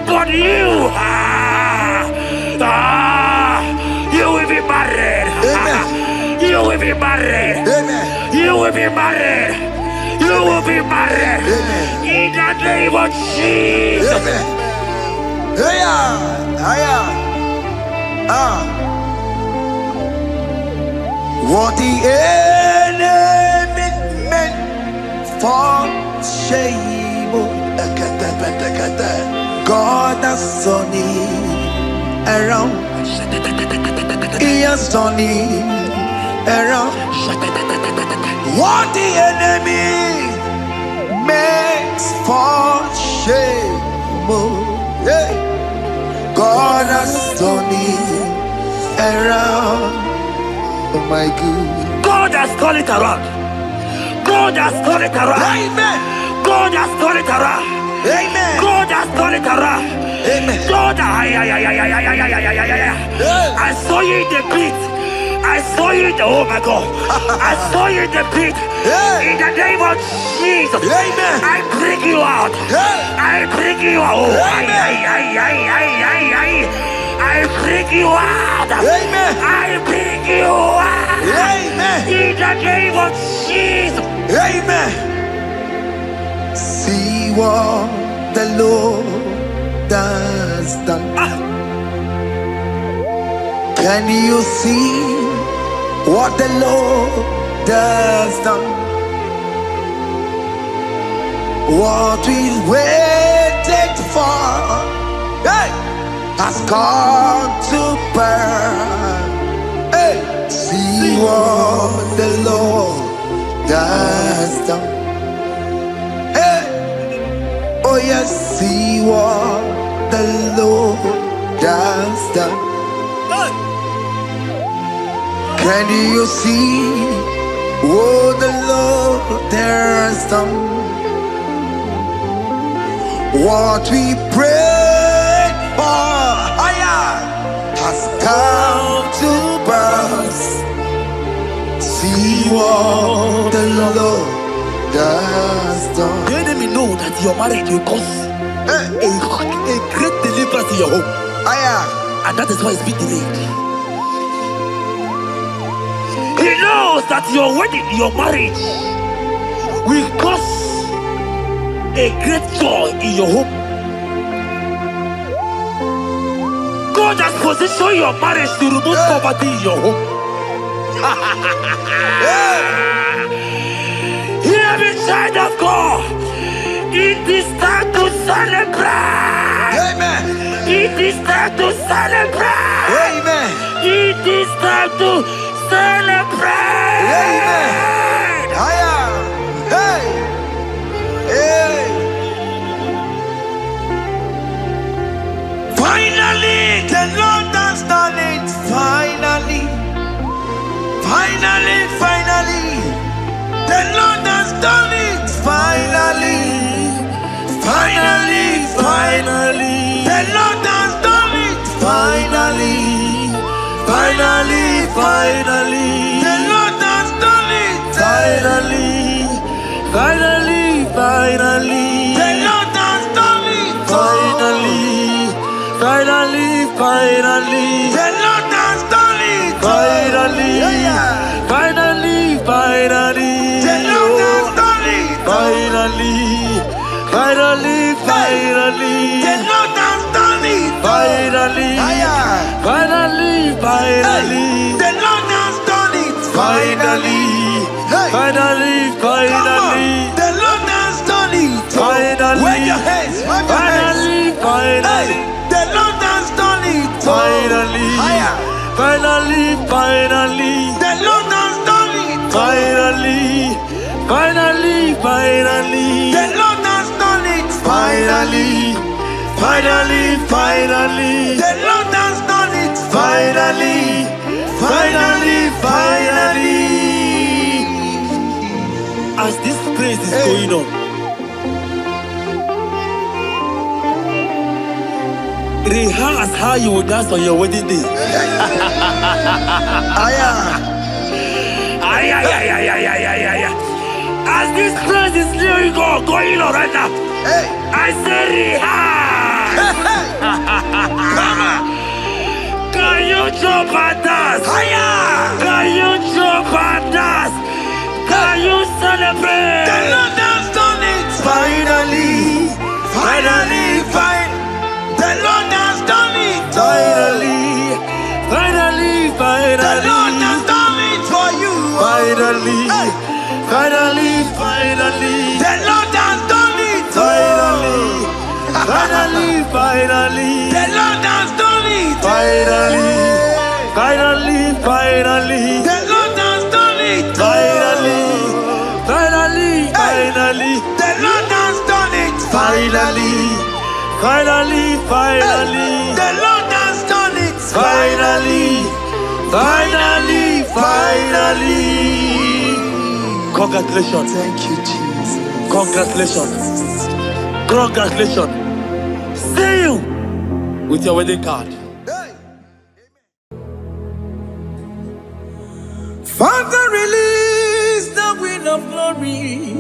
But you, you will be married. Amen. You will be married. Amen. You will be married. You will be married. Amen. In the name of Jesus. Amen. What the enemy meant for shame, God has turned it around. He has turned it around. What the enemy makes for shame, God has turned it around. Oh my God. God has turned it around. God has turned it around. Amen. God has turned it around. Amen. God has turned it around. Amen. God, I saw you in the pit. I saw you in the, oh my God. I saw you in the pit. In the name of Jesus. Amen. I bring you out. I bring you out. I bring you out. Amen. I bring you out. Amen. In the name of Jesus. Amen. See what the Lord has done. Can you see what the Lord has done? What we waited for, has come to pass. See what the Lord has done. Oh yes, see what the Lord that's done. Can you see what the Lord there has done? What we prayed for has come to pass. See what the Lord has done. The enemy know that your marriage will cause a great deliverance in your home. And that is why it's been delayed. He knows that your wedding, your marriage will cause a great joy in your home. God has positioned your marriage to remove poverty in your home. Hear me, child of God. It is time to celebrate. Amen. It is time to celebrate. Amen. It is time to celebrate. Amen. Hey. Hey. Finally, the Lord has done it. Finally. The Lord has done it. Finally. The Lord has done it. Finally. The Lord has done it. Finally. The Lord has done it. Finally. The Lord has done it. Finally. The Lord has done it. Finally. The Lord has done it. Finally. The Lord has done it. Finally. The Lord has done it. Finally. Wave your hands. The Lord has done it. The Lord has done it. The Lord has done it. The Lord has done it. As this praise is going on, rehearse how you will dance on your wedding day. As this praise is going on right now, I say rehearse. Can you jump and dance? Can you jump and dance? Can you celebrate? The Lord has done it. Finally. The Lord has done it. Finally. The Lord has done it for you. Finally. The Lord has done it. Finally. The Lord has done it. Finally. The Lord has done it. Finally. The Lord has done it. Finally. The Lord has done it. Finally. Congratulations. Thank you, Jesus. Congratulations. See you with your wedding card. Father, release the wind of glory.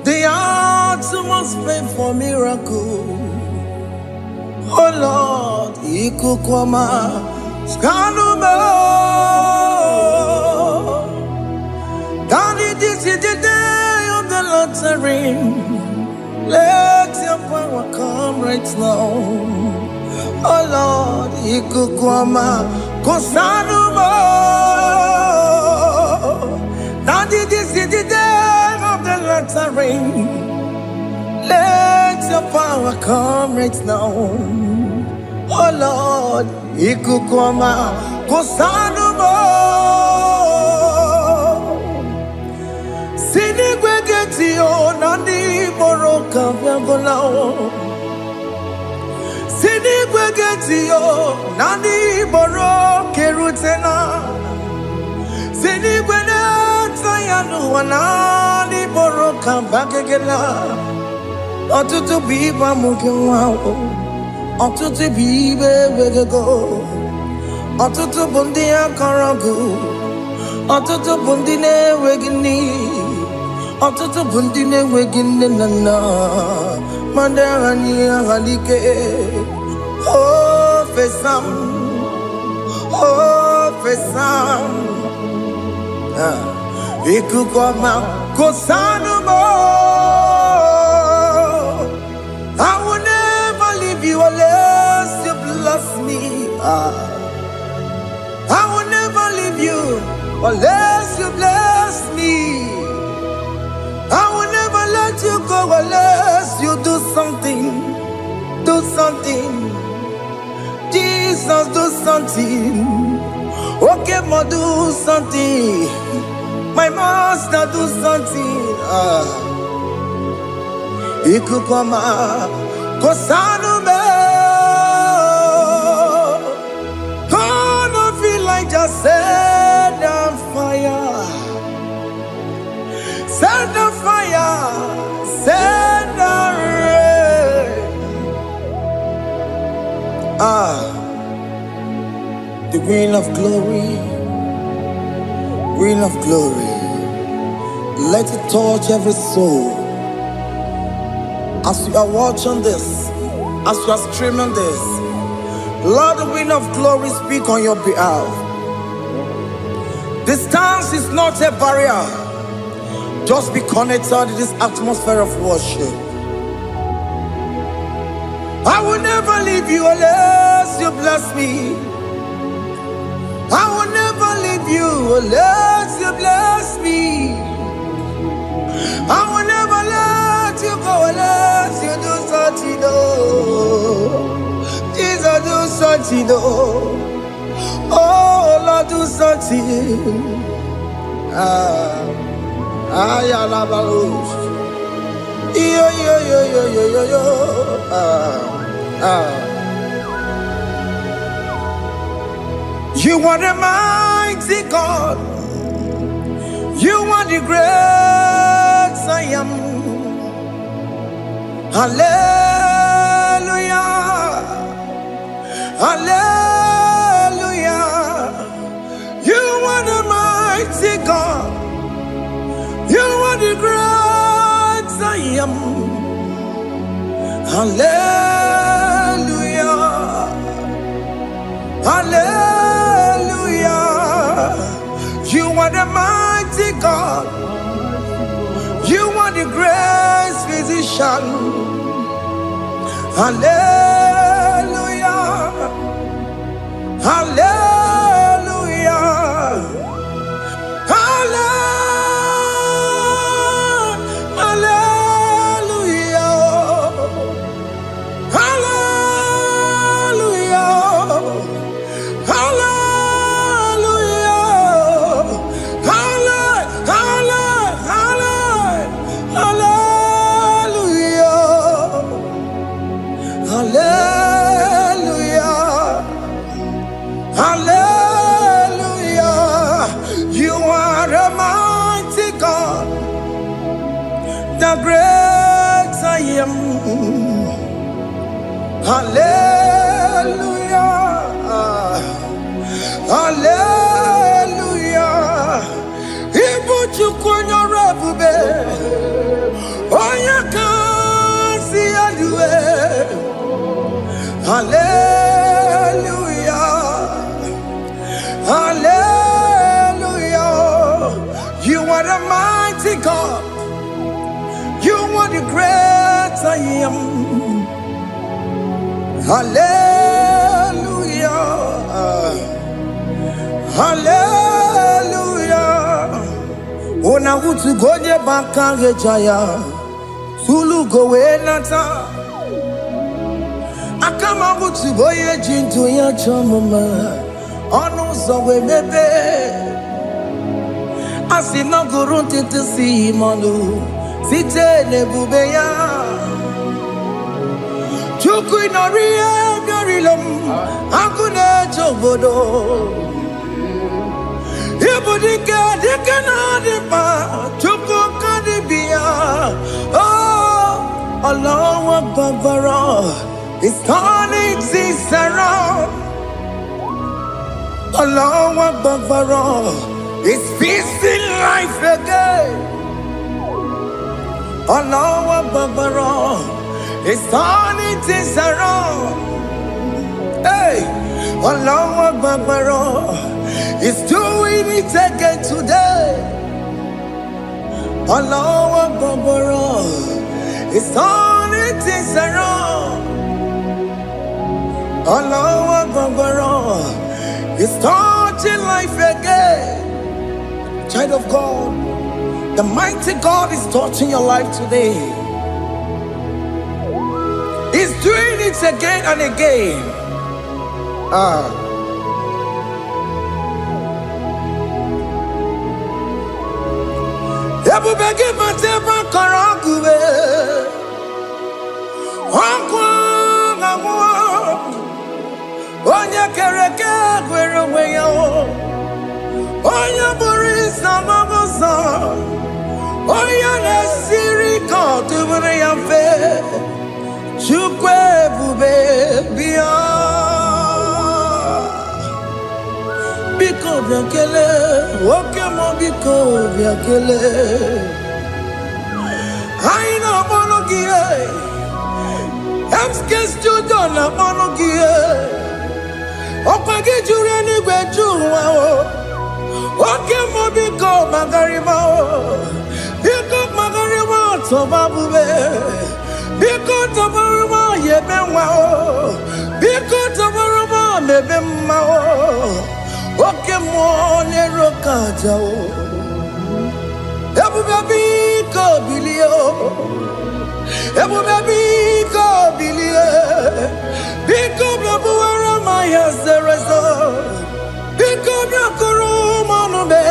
The hearts must pay for miracle. Oh Lord, Ikukwama, Skanuma. Daddy, this is the day of the lottery. Let your power come right now. Oh Lord, Ikukwama, Kosanuma. Daddy, this is the day of the lottery. Let your power come right now. Oh Lord, Ikukwama, Kosanuma. Sinigwegetio nani moroka vyangolao. Sinigwe getio nani boro kerutena. Sinigwe na tayanu wanani boro kambagegela. Otutu biba mukiwao. Otutu bibe wegego. Otutu bundi akaragu. Otutu bundi ne wegini. Otutu bundi ne wegini nana. Mandarani halike. Oh fesam. Oh fesam. Ikukoma kosanu mo. I will never leave you unless you bless me. I will never leave you unless you bless me. I will never let you go unless you do something. Do something. Jesus, do something. Okay, ma, do something. My master, do something. Ikukoma kosanu me. Gonna feel like just set on fire. Set on fire. Set on rain. The wind of glory. Wind of glory. Let it touch every soul. As you are watching this, as you are streaming this, Lord, the wind of glory speak on your behalf. Distance is not a barrier. Just be connected to this atmosphere of worship. I will never leave you unless you bless me. I will never leave you unless you bless me. I will never let you go unless you do something. Jesus, do something. Oh, Lord, do something. You are the mighty God. You are the great I am. Hallelujah. Hallelujah. You are the mighty God. You are the great I am. Hallelujah. Hallelujah. You are the mighty God. You are the great physician. Hallelujah. Hallelujah. The great I am. Hallelujah. Hallelujah. Ibuchu kwenye rebube. Oya kasi alue. Hallelujah. Hallelujah. You are the mighty God. You are the great I am. Hallelujah. Hallelujah. Ona utu gonye bakange jaya. Sulu gowe nata. Akama utu boye jinto ya chamama. Onu zowe mebe. Asina gurunti tisi manu. Site nebubeya. Chuku inoria Ilom, Akune Chobodo. Ibudika, Dikanadipa, Chukukadibia. Oh, Allah Babara is turning things around. Allah Babara is feasting life again. Allah Babara is turning things around. Hey, Allah Babara is doing it again today. Allah Babara is turning things around. Allah Babara is starting life again. Child of God, the mighty God is touching your life today. He's doing it again and again. Ebubege mateba karangube. Onya kereke gwerewe yo. Onya borisa mabosa. Onya nesiri kotubure yamfe. Chukwe bube biya. Biko biakele. Okemo biko biakele. Aina monogie. Emskes judona monogie. Opage jure ni gwejuwa o. Okemo biko magarima o. Biko magarima tobabube. Biko tobaruma yebenwa o. Biko tobaruma mebemma o. Okemo nero kaja o. Ebube biko bilio. Ebube biko bilie. Biko blabuara maya zerezo. Biko blakuru manube.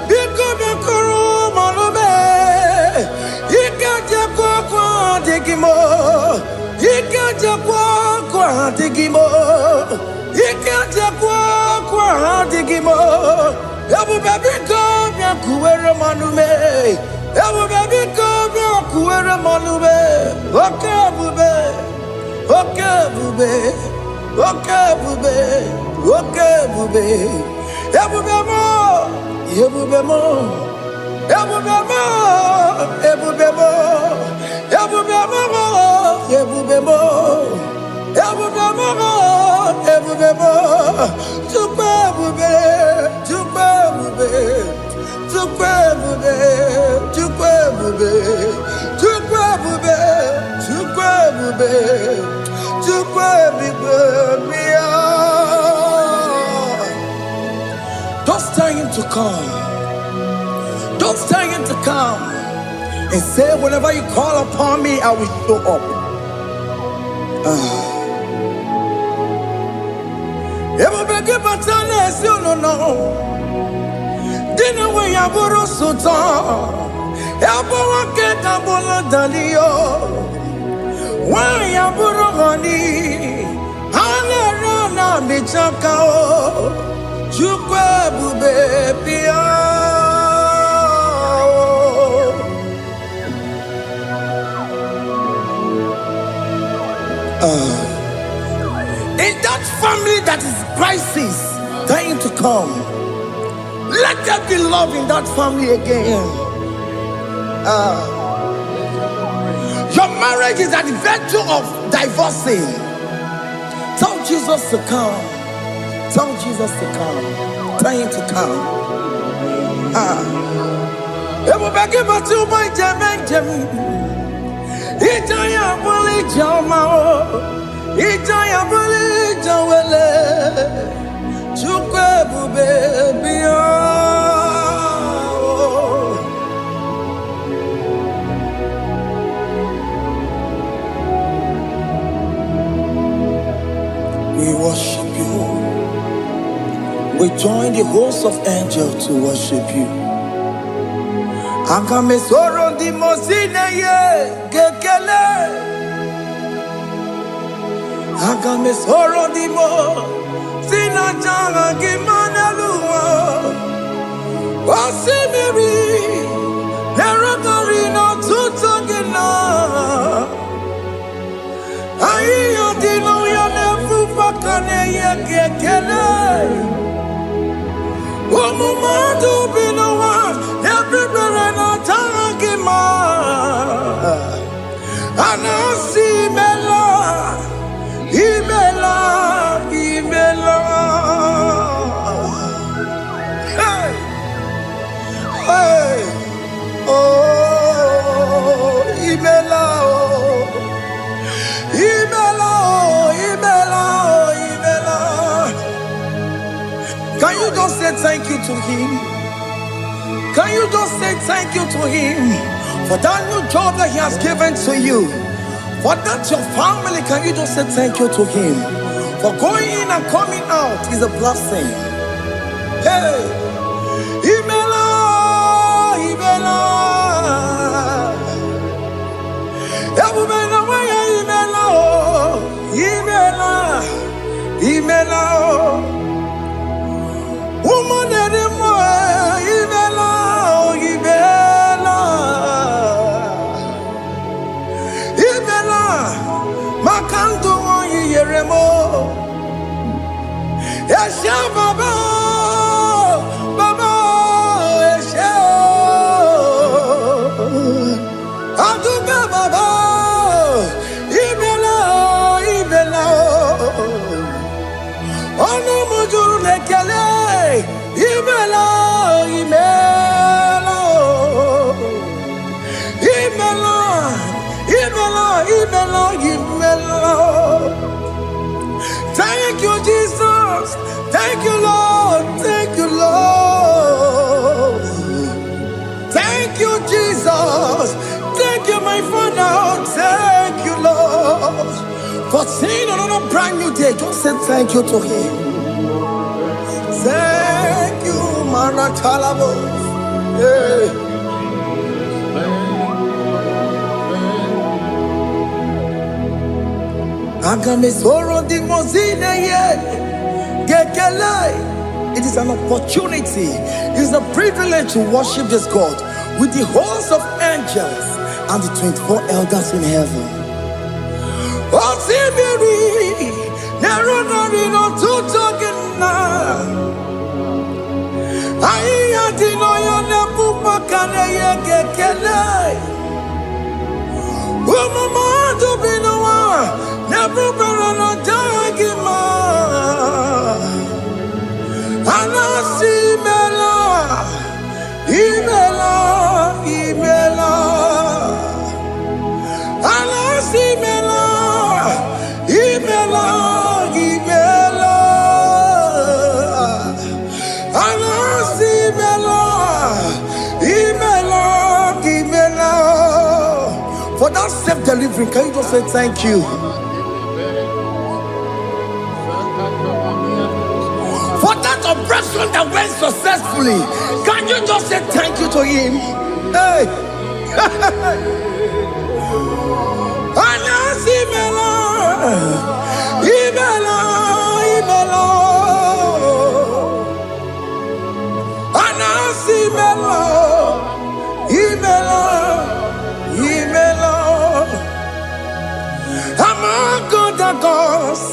Biko blakuru manube. Ikaja kwa digimo. Ikaja kwa digimo. Ikaja kwa digimo. Ebube biko blakuere manume. Ebube biko blakuere manume. Okebube. Okebube. Okebube. Okebube. Ebube mo. Ebube mo. Ebube mo. Ebube mo. Ebube mo. Ebube mo. Ebube mo. Ebube mo. Tukebube. Tukebube. Tukebube. Tukebube. Tukebube. Tukebube. Tukebube. Don't stay him to come. Don't stay him to come. And say, whenever you call upon me, I will show up. Ebubege batale si no. Dina we yaboro sultan. Yaboro ke kabolo dalio. Wa yaboro hani. Hanera na michaka o. Chukwe bube pia. In that family that is crisis, dying to come, let there be love in that family again. Your marriage is at the verge of divorcing. Tell Jesus to come. Tell Jesus to come. Dying to come. Ebubege batu my jemenjem. Ijaya buli jamao. Ijaya buli jawele. Chukwe bube biya. We worship you. We join the host of angels to worship you. Akame soro di mosine ye gekele. Agame soro dimo, sina janga gimanelua. Wasimiri, nerogari no tutogina. Ayo dino ya nefu fakane ye kekele. Omumadu binowa, everybody no tangima. Anasi mela, imela, imela. Hey, hey, oh, imela, oh, imela, oh, imela, oh, imela. Can you just say thank you to him? Can you just say thank you to him for that new job that he has given to you? For that your family, can you just say thank you to him? For going in and coming out is a blessing. Hey, Imela, Imela, Imela, Imela, Imela, woman anymore, Imela, Imela, Imela, Makanto Yeremo, Yasha Baba, Baba, Yasha, Aduba Baba, Imela, Imela. Ono mujuru lekele, imela, imela, imela, imela, imela, imela. Thank you, Jesus. Thank you, Lord. Thank you, Lord. Thank you, Jesus. Thank you, my Father. Thank you, Lord. For seeing another brand new day, just say thank you to him. Thank you, Maratalabo. Yeah. It is an opportunity, it is a privilege to worship this God with the host of angels and the 24 elders in heaven. Osimiri, nerunari no tutogina. Aiya dino ya nepupa kane ye kekele. Umumadu binowa, nepupera no jagima. Anasi mela, imela, imela. Anasi mela. Imela, Imela, Anasi Imela, Imela, Imela. For that self-delivery, can you just say thank you? For that operation that went successfully, can you just say thank you to him? Hey. Anasi Imela. Imela, Imela, Anasi Imela, Imela, Imela. Among other gods,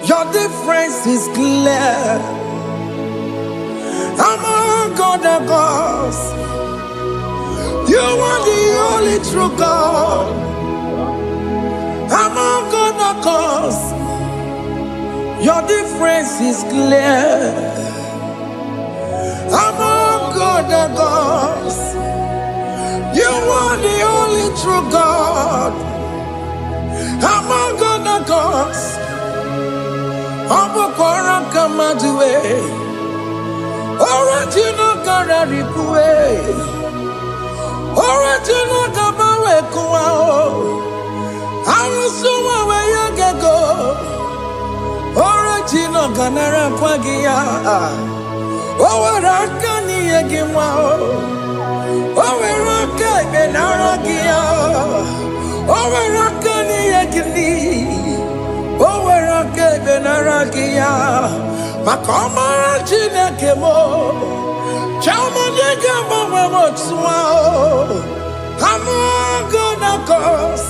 your difference is clear. Among other gods, you are the only true God. Among other gods, your difference is clear. Among other gods, you are the only true God. Among other gods, Abukora Kamadue, original Kararikue, original Kabawe Kuao. Arusuma where you go, original Ganara Quagia, Owarakani Yagima, Owaraka Benaragia, Owarakani Yagini, naragia makoma chineke mo chama nega mama motswa I'm gonna cause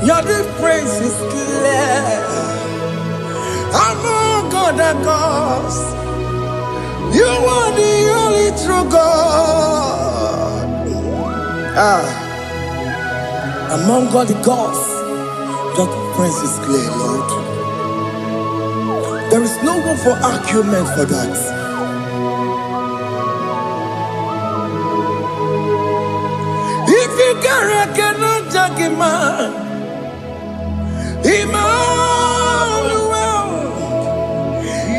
your difference is clear. I'm gonna cause you are the only true God. Among all the gods, your difference is clear, Lord. There is no room for argument for that. If you cannot judge a man, Emmanuel.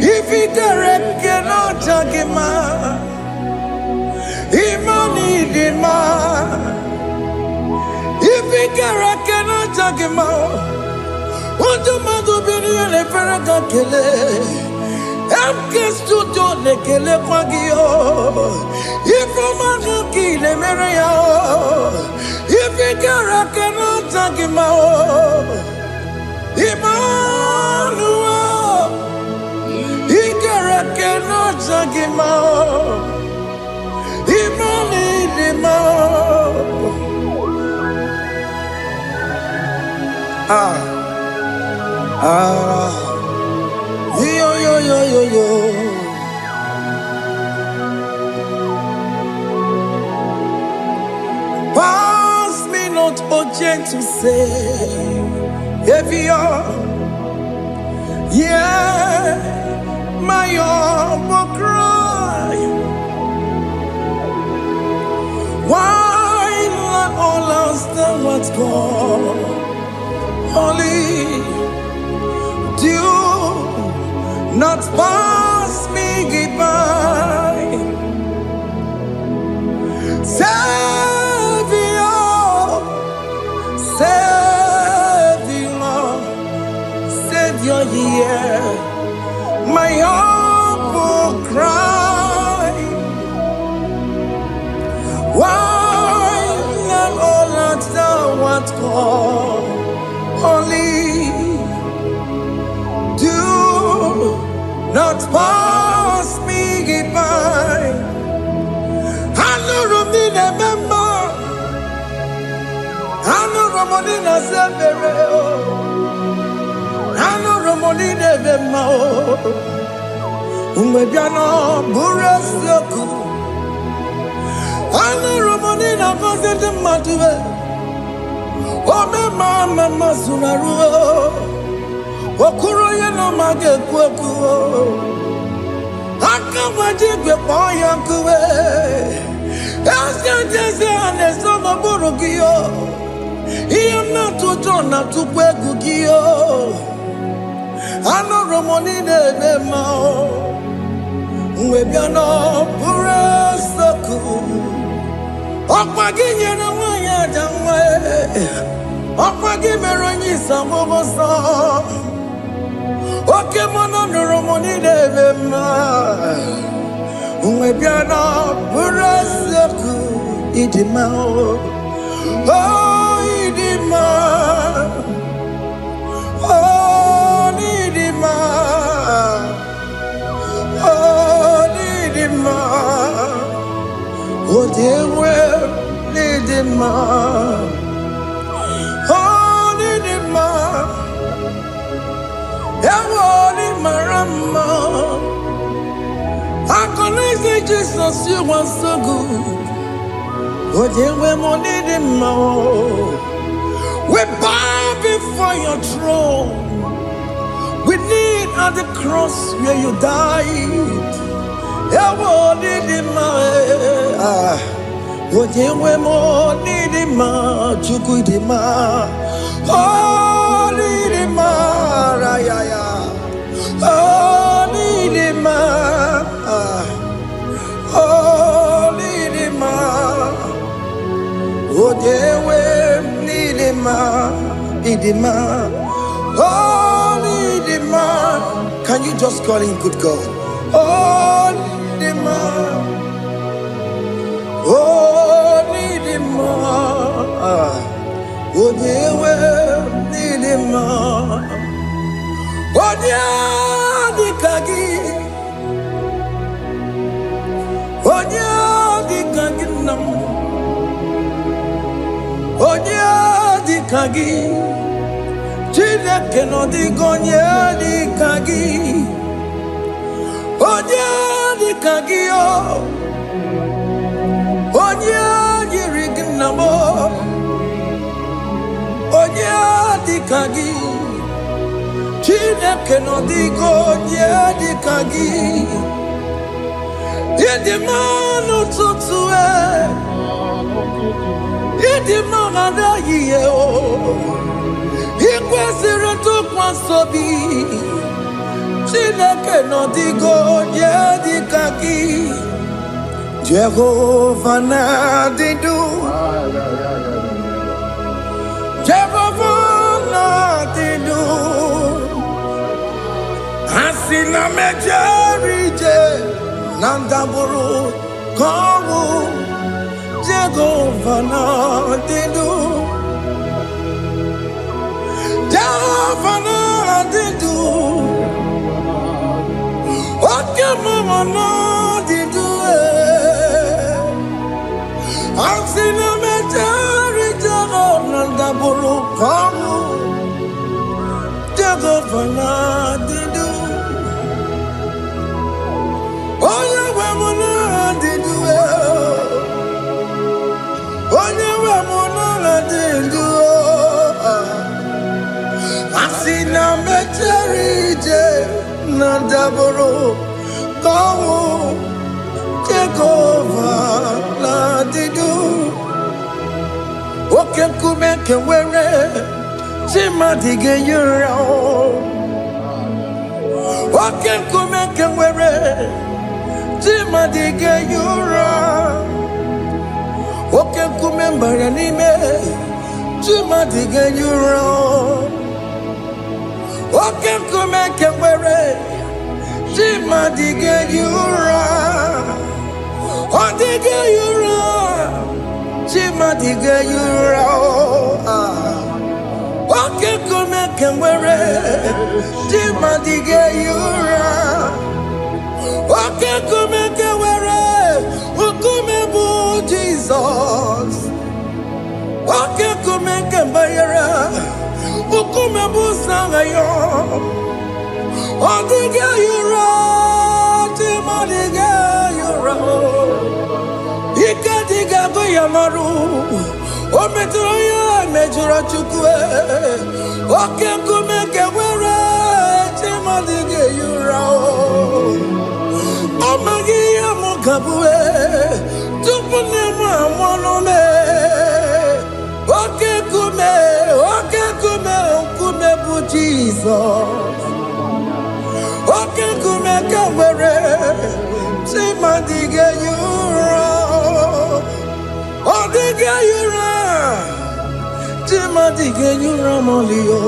If you cannot judge a man, Emmanuel. If you cannot judge a man, what do you do? Be a feragakele. I'm just to do the kele pagio. If I'm not kill a meria, if you cannot judge a man, Emmanuel, he cannot judge a man, Emmanuel. Yo. Pass me not, oh gentle Savior, yeah, my humble cry. Why not all else than what's gone? Only do not pass me goodbye, Savior, here, my humble cry. Why not all that thou art called? Only do not pass me by. I know Romina member. I know Romonina Severo. I know Romonina Vemo. Umebiano Burasoku. I know Romonina Vaset the Matue. Oh, mama masunaru, okuro ye no mage kweku, akawaje gbe poyankuwe, asante aneso maburugiyo, iyamna tuto na tukwegugiyo, ano romoni nebe mao, webiano burasoku, okwaginye na wanya jamwe. Okwagi meronyi samoboso. Oke mono nuromoni devema. Unwebiana burasoku idimao. Oh idima. Oh idima. Oh idima. Oh dewe idima. Marama, I connect Jesus, you are so good. Oh, dear, we need him more. We bow before your throne. We need at the cross where you died. Oh, need him more. Oh, dear, we need him more. Chukudima. Oh, need him more. Oh, Nidima, oh, Nidima, oh, dewe, Nidima, Nidima, oh, Nidima. Can you just call him good God? Oh, Nidima, oh, Nidima, oh, dewe, Nidima. Oh, Onye dịka gị, onye dịka gị nna m, onye dịka gị, Chineke nọ dịka onye dịka gị, onye dịka gị o, onye yiri gị nna m, onye dịka gị, Chineke nọ dịka onye dịka gị. Ịdị mma n'ụtụtụ ịdị mma n'ehihie o, ị kwesịrị ntụkwasị obi. Chineke nọ dịka onye dịka gị. Jehova na-adị ndụ, Jehova na-adị ndụ. Asị na mejere ije na ndagwurugwu ka ọnwụ, Jehova na-adị ndụ, Jehova na-adị ndụ. Oke mmụọ na-adị ndụ, asị na mejere ije na ndagwurugwu ka ọnwụ, Jehova na-adị ndụ. Onye nwe m na-adị ndụ, onye nwe m na-adị ndụ. Asị na mechere ije na ndagwurugwu ka ọnwụ, Jehova na-adị ndụ. Oke nkume nke nwere Chimadi ga-enyere oke nkume nke nwere Chimadi ga-enyere oke nkume mbara n'ime Chimadi ga-enyere oke nkume nke nwere Chimadi ga-enyere ọ dịghị enyere Chimadi ga-enyere oke nkume nke nwere Chimadi ga-enyere oke nkume nke nwere nkume bụ Jizọs oke nkume nke mbanyere nkume bụ Sanayo ọ dịghị enyere Chimadi ga-enyere ike dịghị agụ ya marụ o metụrụ ya mejọrọ Chukwu oke nkume nke nwere Chimadi ga-enyere ọ maghị ihe m gabụ tupu nne m amụrụ m oke nkume nkume bụ Jizọs oke nkume nke nwere Chimadi ga-enyere ọ dịghị enyere Chimadi ga-enyere mọlio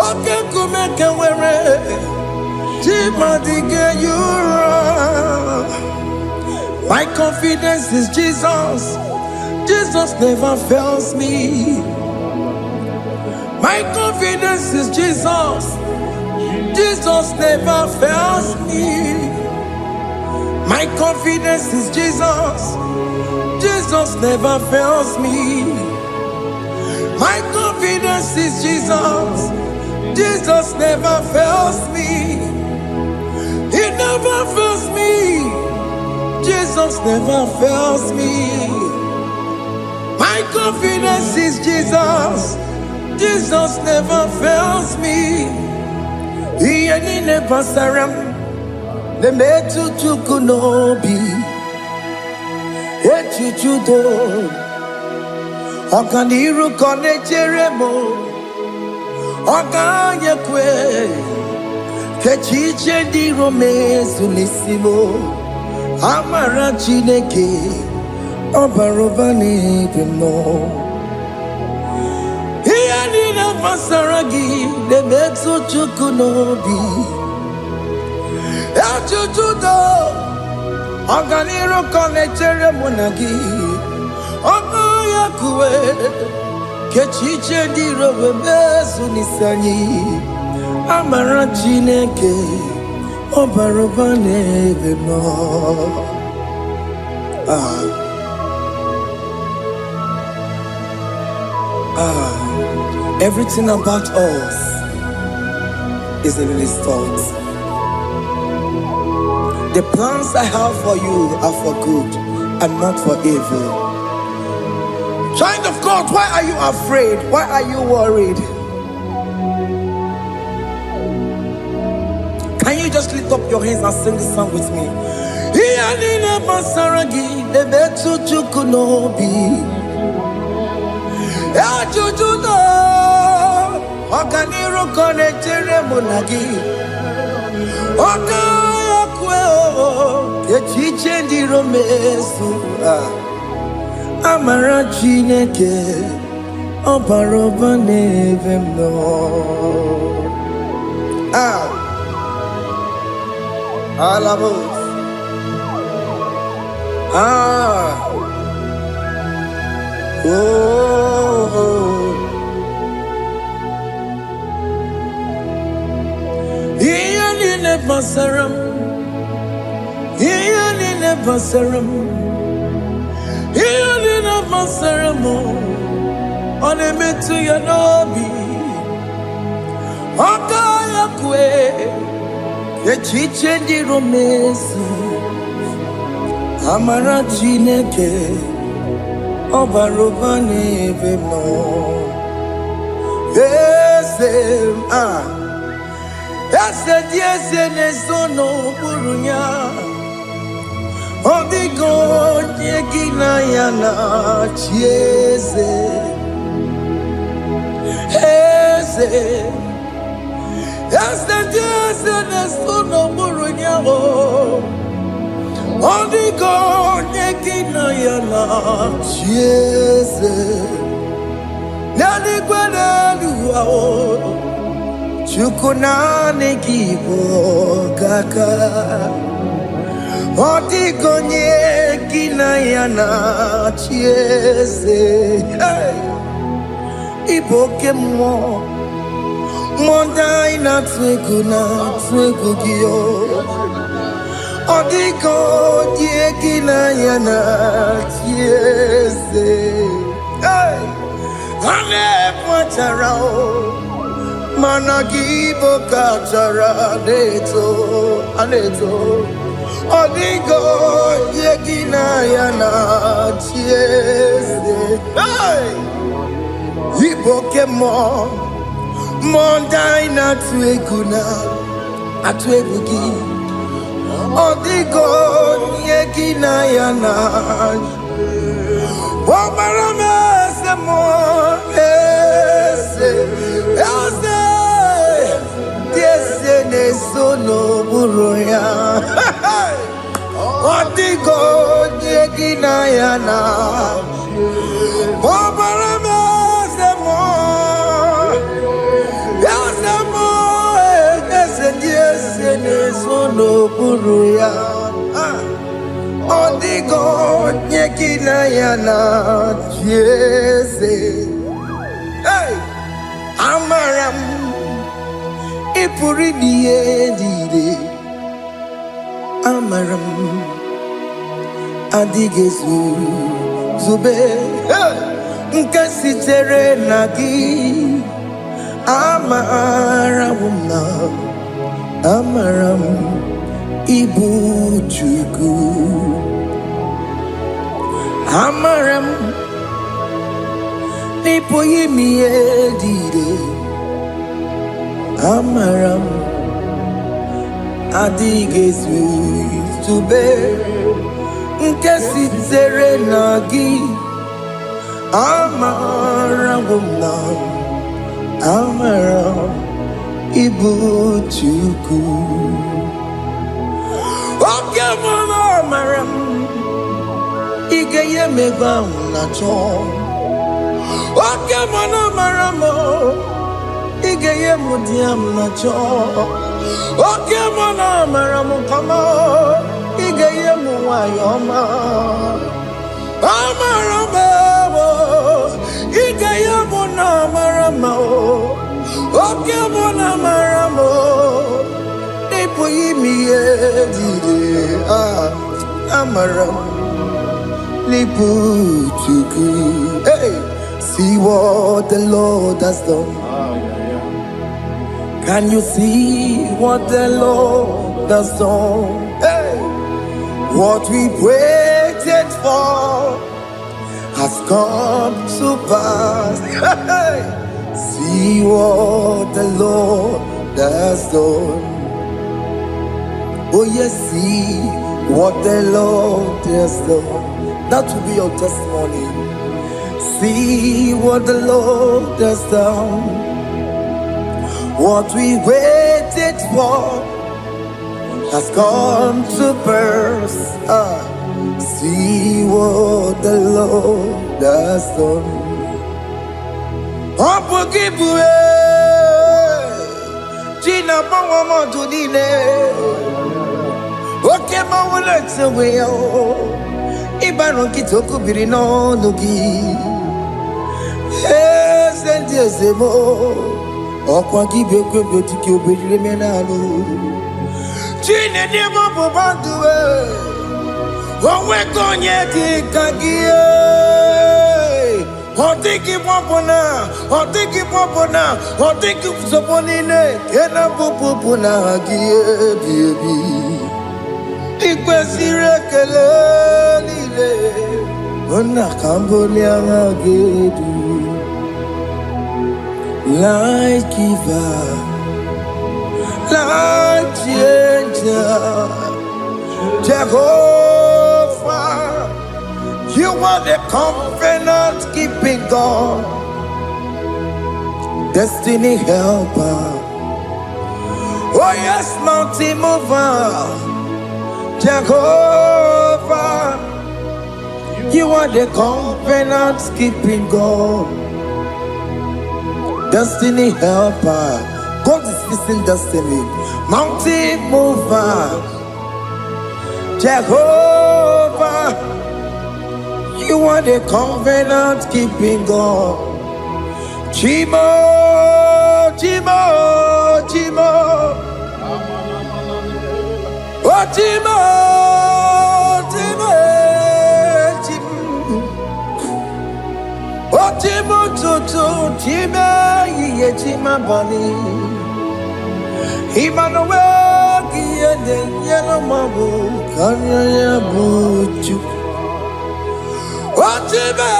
oke nkume nke nwere Chimadi ga-enyere. My confidence is Jesus. Jesus never fails me. My confidence is Jesus. Jesus never fails me. My confidence is Jesus. Jesus never fails me. My confidence is Jesus. Jesus never fails me. He never fails me. Jesus never fails me. My confidence is Jesus. Jesus never fails me. He ain't never surrender. The metu chukunobi. Echuchudo Okaniru kone cheremo Okanye kwe Kechiche di rome sunisimo Amara Chineke Obarobani demo Iya nina pasaragi De metu chukunobi Echuchudo Ọganiru kọnechere mụ na gị ọkụ ya kuwe kechiche dị robe mezu n'isi anyị Amara Chineke Obaroba n'ebe nọ. Everything about us is in His thoughts. The plans I have for you are for good and not for evil. Child of God, why are you afraid? Why are you worried? Can you just lift up your hands and sing this song with me? Amara Chineke Obaroba n'ebe nọ. Alabos. Iyalile basaram. Iyalile basaram. Iyalile basaram. Onemetu ya nobi. Okaya kwe. Echiche ndi romesu. Amara Chineke Obaroba n'ebe nọ. Ese diese n'ezo n'okpuru ya. Ọ dịghị onye gị na ya na-achị eze. Ese diese n'ezo n'okpuru ya. Ọ dịghị onye gị na ya na-achị eze. N'eluigwe n'elu ahụ, Chukwu naanị gị bụ ọkaka. Ọ dịghị onye gị na ya na-achị eze. Ị bụ oke mmụọ, mmụọ ndị anyị na-atụ egwu gị. Ọ dịghị onye gị na ya na-achị eze. Ha na-ebu achara mana gị bụ ka achara na-eto. Ọ dịghị onye gị na ya na-achị eze. Ị bụ oke mmụọ, mmụọ ndị anyị na-atụ egwu gị. Ọ dịghị onye gị na ya na-achị. Ọbara m eze mmụọ, eze dị eze na-eso n'okpuru ya. Ọ dịghị onye gị na ya na-achị. Ọbara m eze mmụọ, eze dị eze na-eso n'okpuru ya. Ọ dịghị onye gị na ya na-achị eze. Amara m ị pụrụ ime ihe niile. Amara m adịghị zube nke sitere na gị. Amara m ịbụ Chukwu. Amara m n'ịpụghị ime ihe niile. Amara m adịghị zube nke sitere na gị. Amara m ịbụ Chukwu. Oke mmanụ amara m ị ga-enye m ego ahụ na-achọ. Oke mmanụ amara m ị ga-enye m di ya m na-achọ. Oke mmanụ amara m kama ị ga-enye m nwanyị ọma. Amara m ị ga-enye m na amara m. Oke mmanụ amara m yimi edide amaram liputuku. Hey, see what the Lord has done. Can you see what the Lord has done? Hey, what we waited for has come to pass. Hey, see what the Lord has done. Oh yes, see what the Lord has done. That will be your testimony. See what the Lord has done. What we waited for has come to pass. See what the Lord has done. Unforgivable, Gina Pawama to okay, my words away. Ibaron Kitoku Birino Nogi. Yes, and yes, more. Okwa gibe kwebe tiki obedire menalo. Chine ni mo banduwe. Owe konye ti kagie. Otiki popona, otiki popona, otiki soponine. Kena popona gie baby. Ikwesire kele lile. Ona kambolia ngagedu. Light giver, light changer, Jehovah, you are the covenant keeping God, destiny helper. Oh yes, mountain mover, Jehovah, you are the covenant keeping God. Destiny helper, God is fixing destiny. Mountain mover, Jehovah, you are the covenant keeping God. Chimo, Chimo, Chimo, oh Chimo, Chimo, Chimo, oh Chimo, Chimo, Chimo. Yechima bani Emmanuel Giyende Yeno Mabu Kanya Buchu Ochime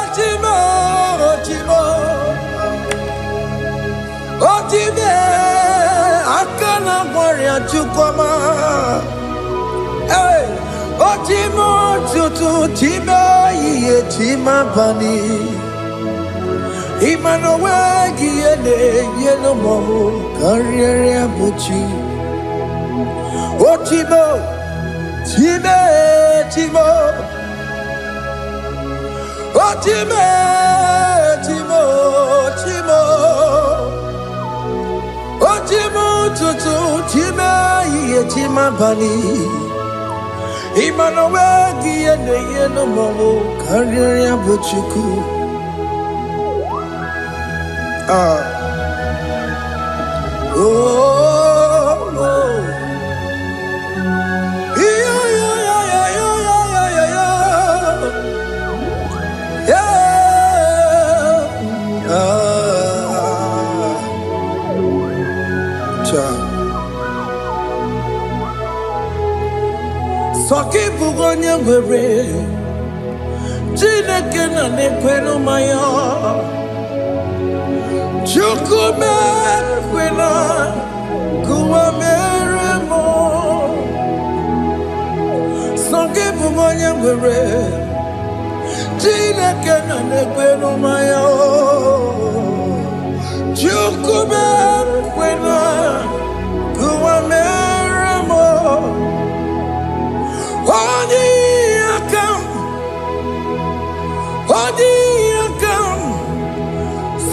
Ochime Ochime Ochime Akana Warrior Chukoma Hey Ochime Chutu Chime Yechima bani Emmanuel Giyende Yeno Mabu Kanya Buchu Ochime Chime Chime Ochime Chime Chime Ochime Tutu Chime Yechima Bani Emmanuel Giyende Yeno Mabu Kanya Buchu oh, oh. Yeah, yeah, yeah, yeah, yeah, yeah, yeah. Soki bugonye were Chineke na nekweno maya Chukume kwena kuwa meremo Soki bugonye were Chineke na nekweno maya Chukume kwena kuwa meremo Odi akam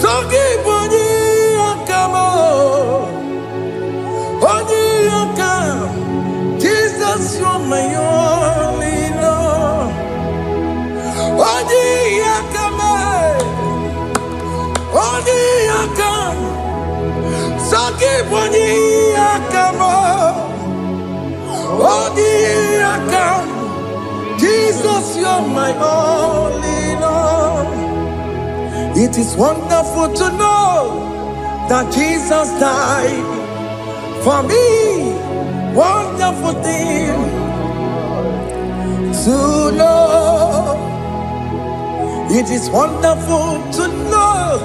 Soki boni akamo Odi akam Jesus you're my only Lord Odi akam Soki boni akamo Worthy I come. Jesus, you're my all in all. It is wonderful to know that Jesus died for me. Wonderful thing to know. It is wonderful to know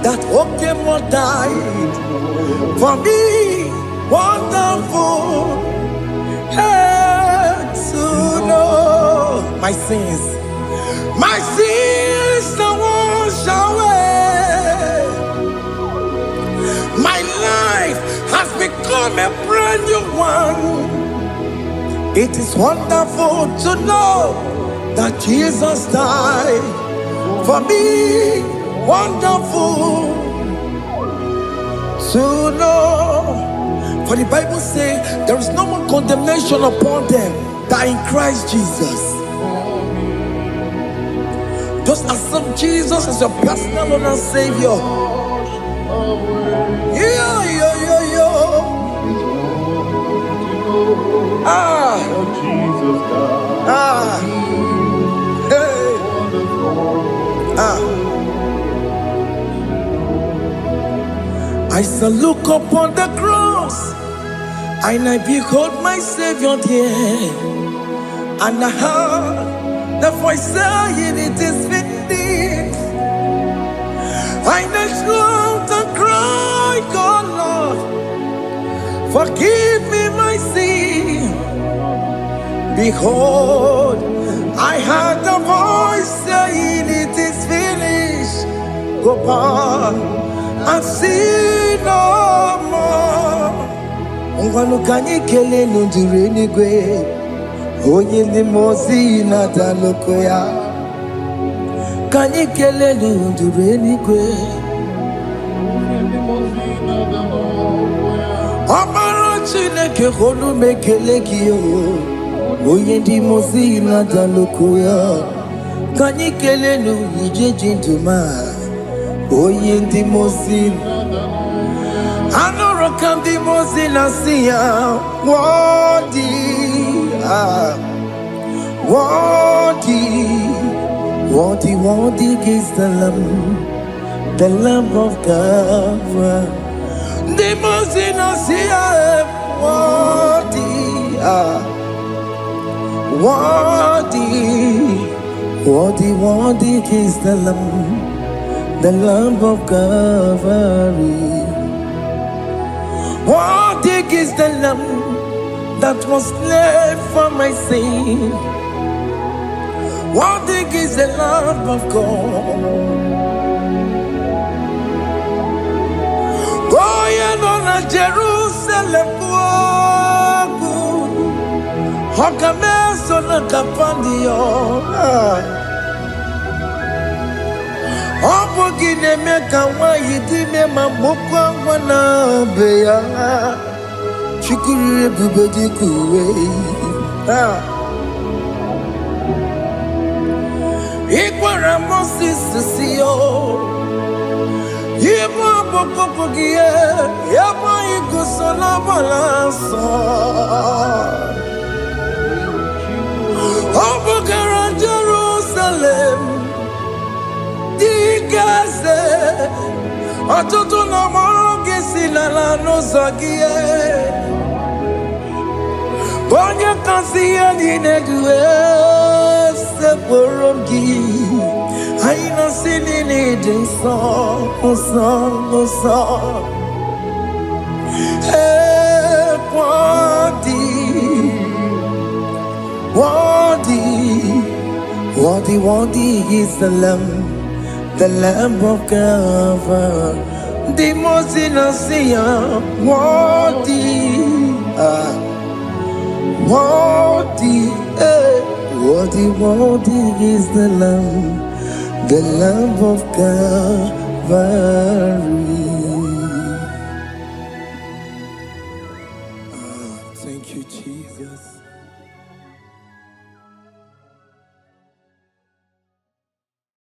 that Okemo died for me. Wonderful to know my sins are washed away. My life has become a brand new one. It is wonderful to know that Jesus died for me. Wonderful to know. For the Bible says there is no more condemnation upon them that are in Christ Jesus. Just accept Jesus as your personal Lord and Savior. Yeah. I shall look upon the cross, and I behold my Savior there, and I heard the voice saying, "It is finished." I knelt and cried, "God, Lord, forgive me my sin." Behold, I heard the voice saying, "It is finished. Go back and sin no more." Ngwanu kanyi kele nundure nigwe, onye ndi mozi na daloko ya. Kanyi kele nundure nigwe, Amara Chineke honu mekele kiyo, onye ndi mozi na daloko ya. Kanyi kele nu ije jinduma, onye ndi mozi. Anoro kandi mozi na siya, worthy is the Lamb of God. The mozi na siya, worthy is the Lamb of Calvary. Worthy is the Lamb that was slain for my sin. Worthy is the Lamb of God. Going on a Jerusalem, Hokameso na kapandio. Opo gine meka wa yidime mamokwa wana beya. Chukuri bubedi kuwe. Ikwara Moses siyo. Yema boko gie. Yema ikusola balanso. Opo gara Jerusalem. Digaze Atutu na moge sinala no zagie Bonya kansiya dinedue Seporogi Aina sinini dinso Worthy is the Lamb of God. The most innocent, worthy is the Lamb of Calvary.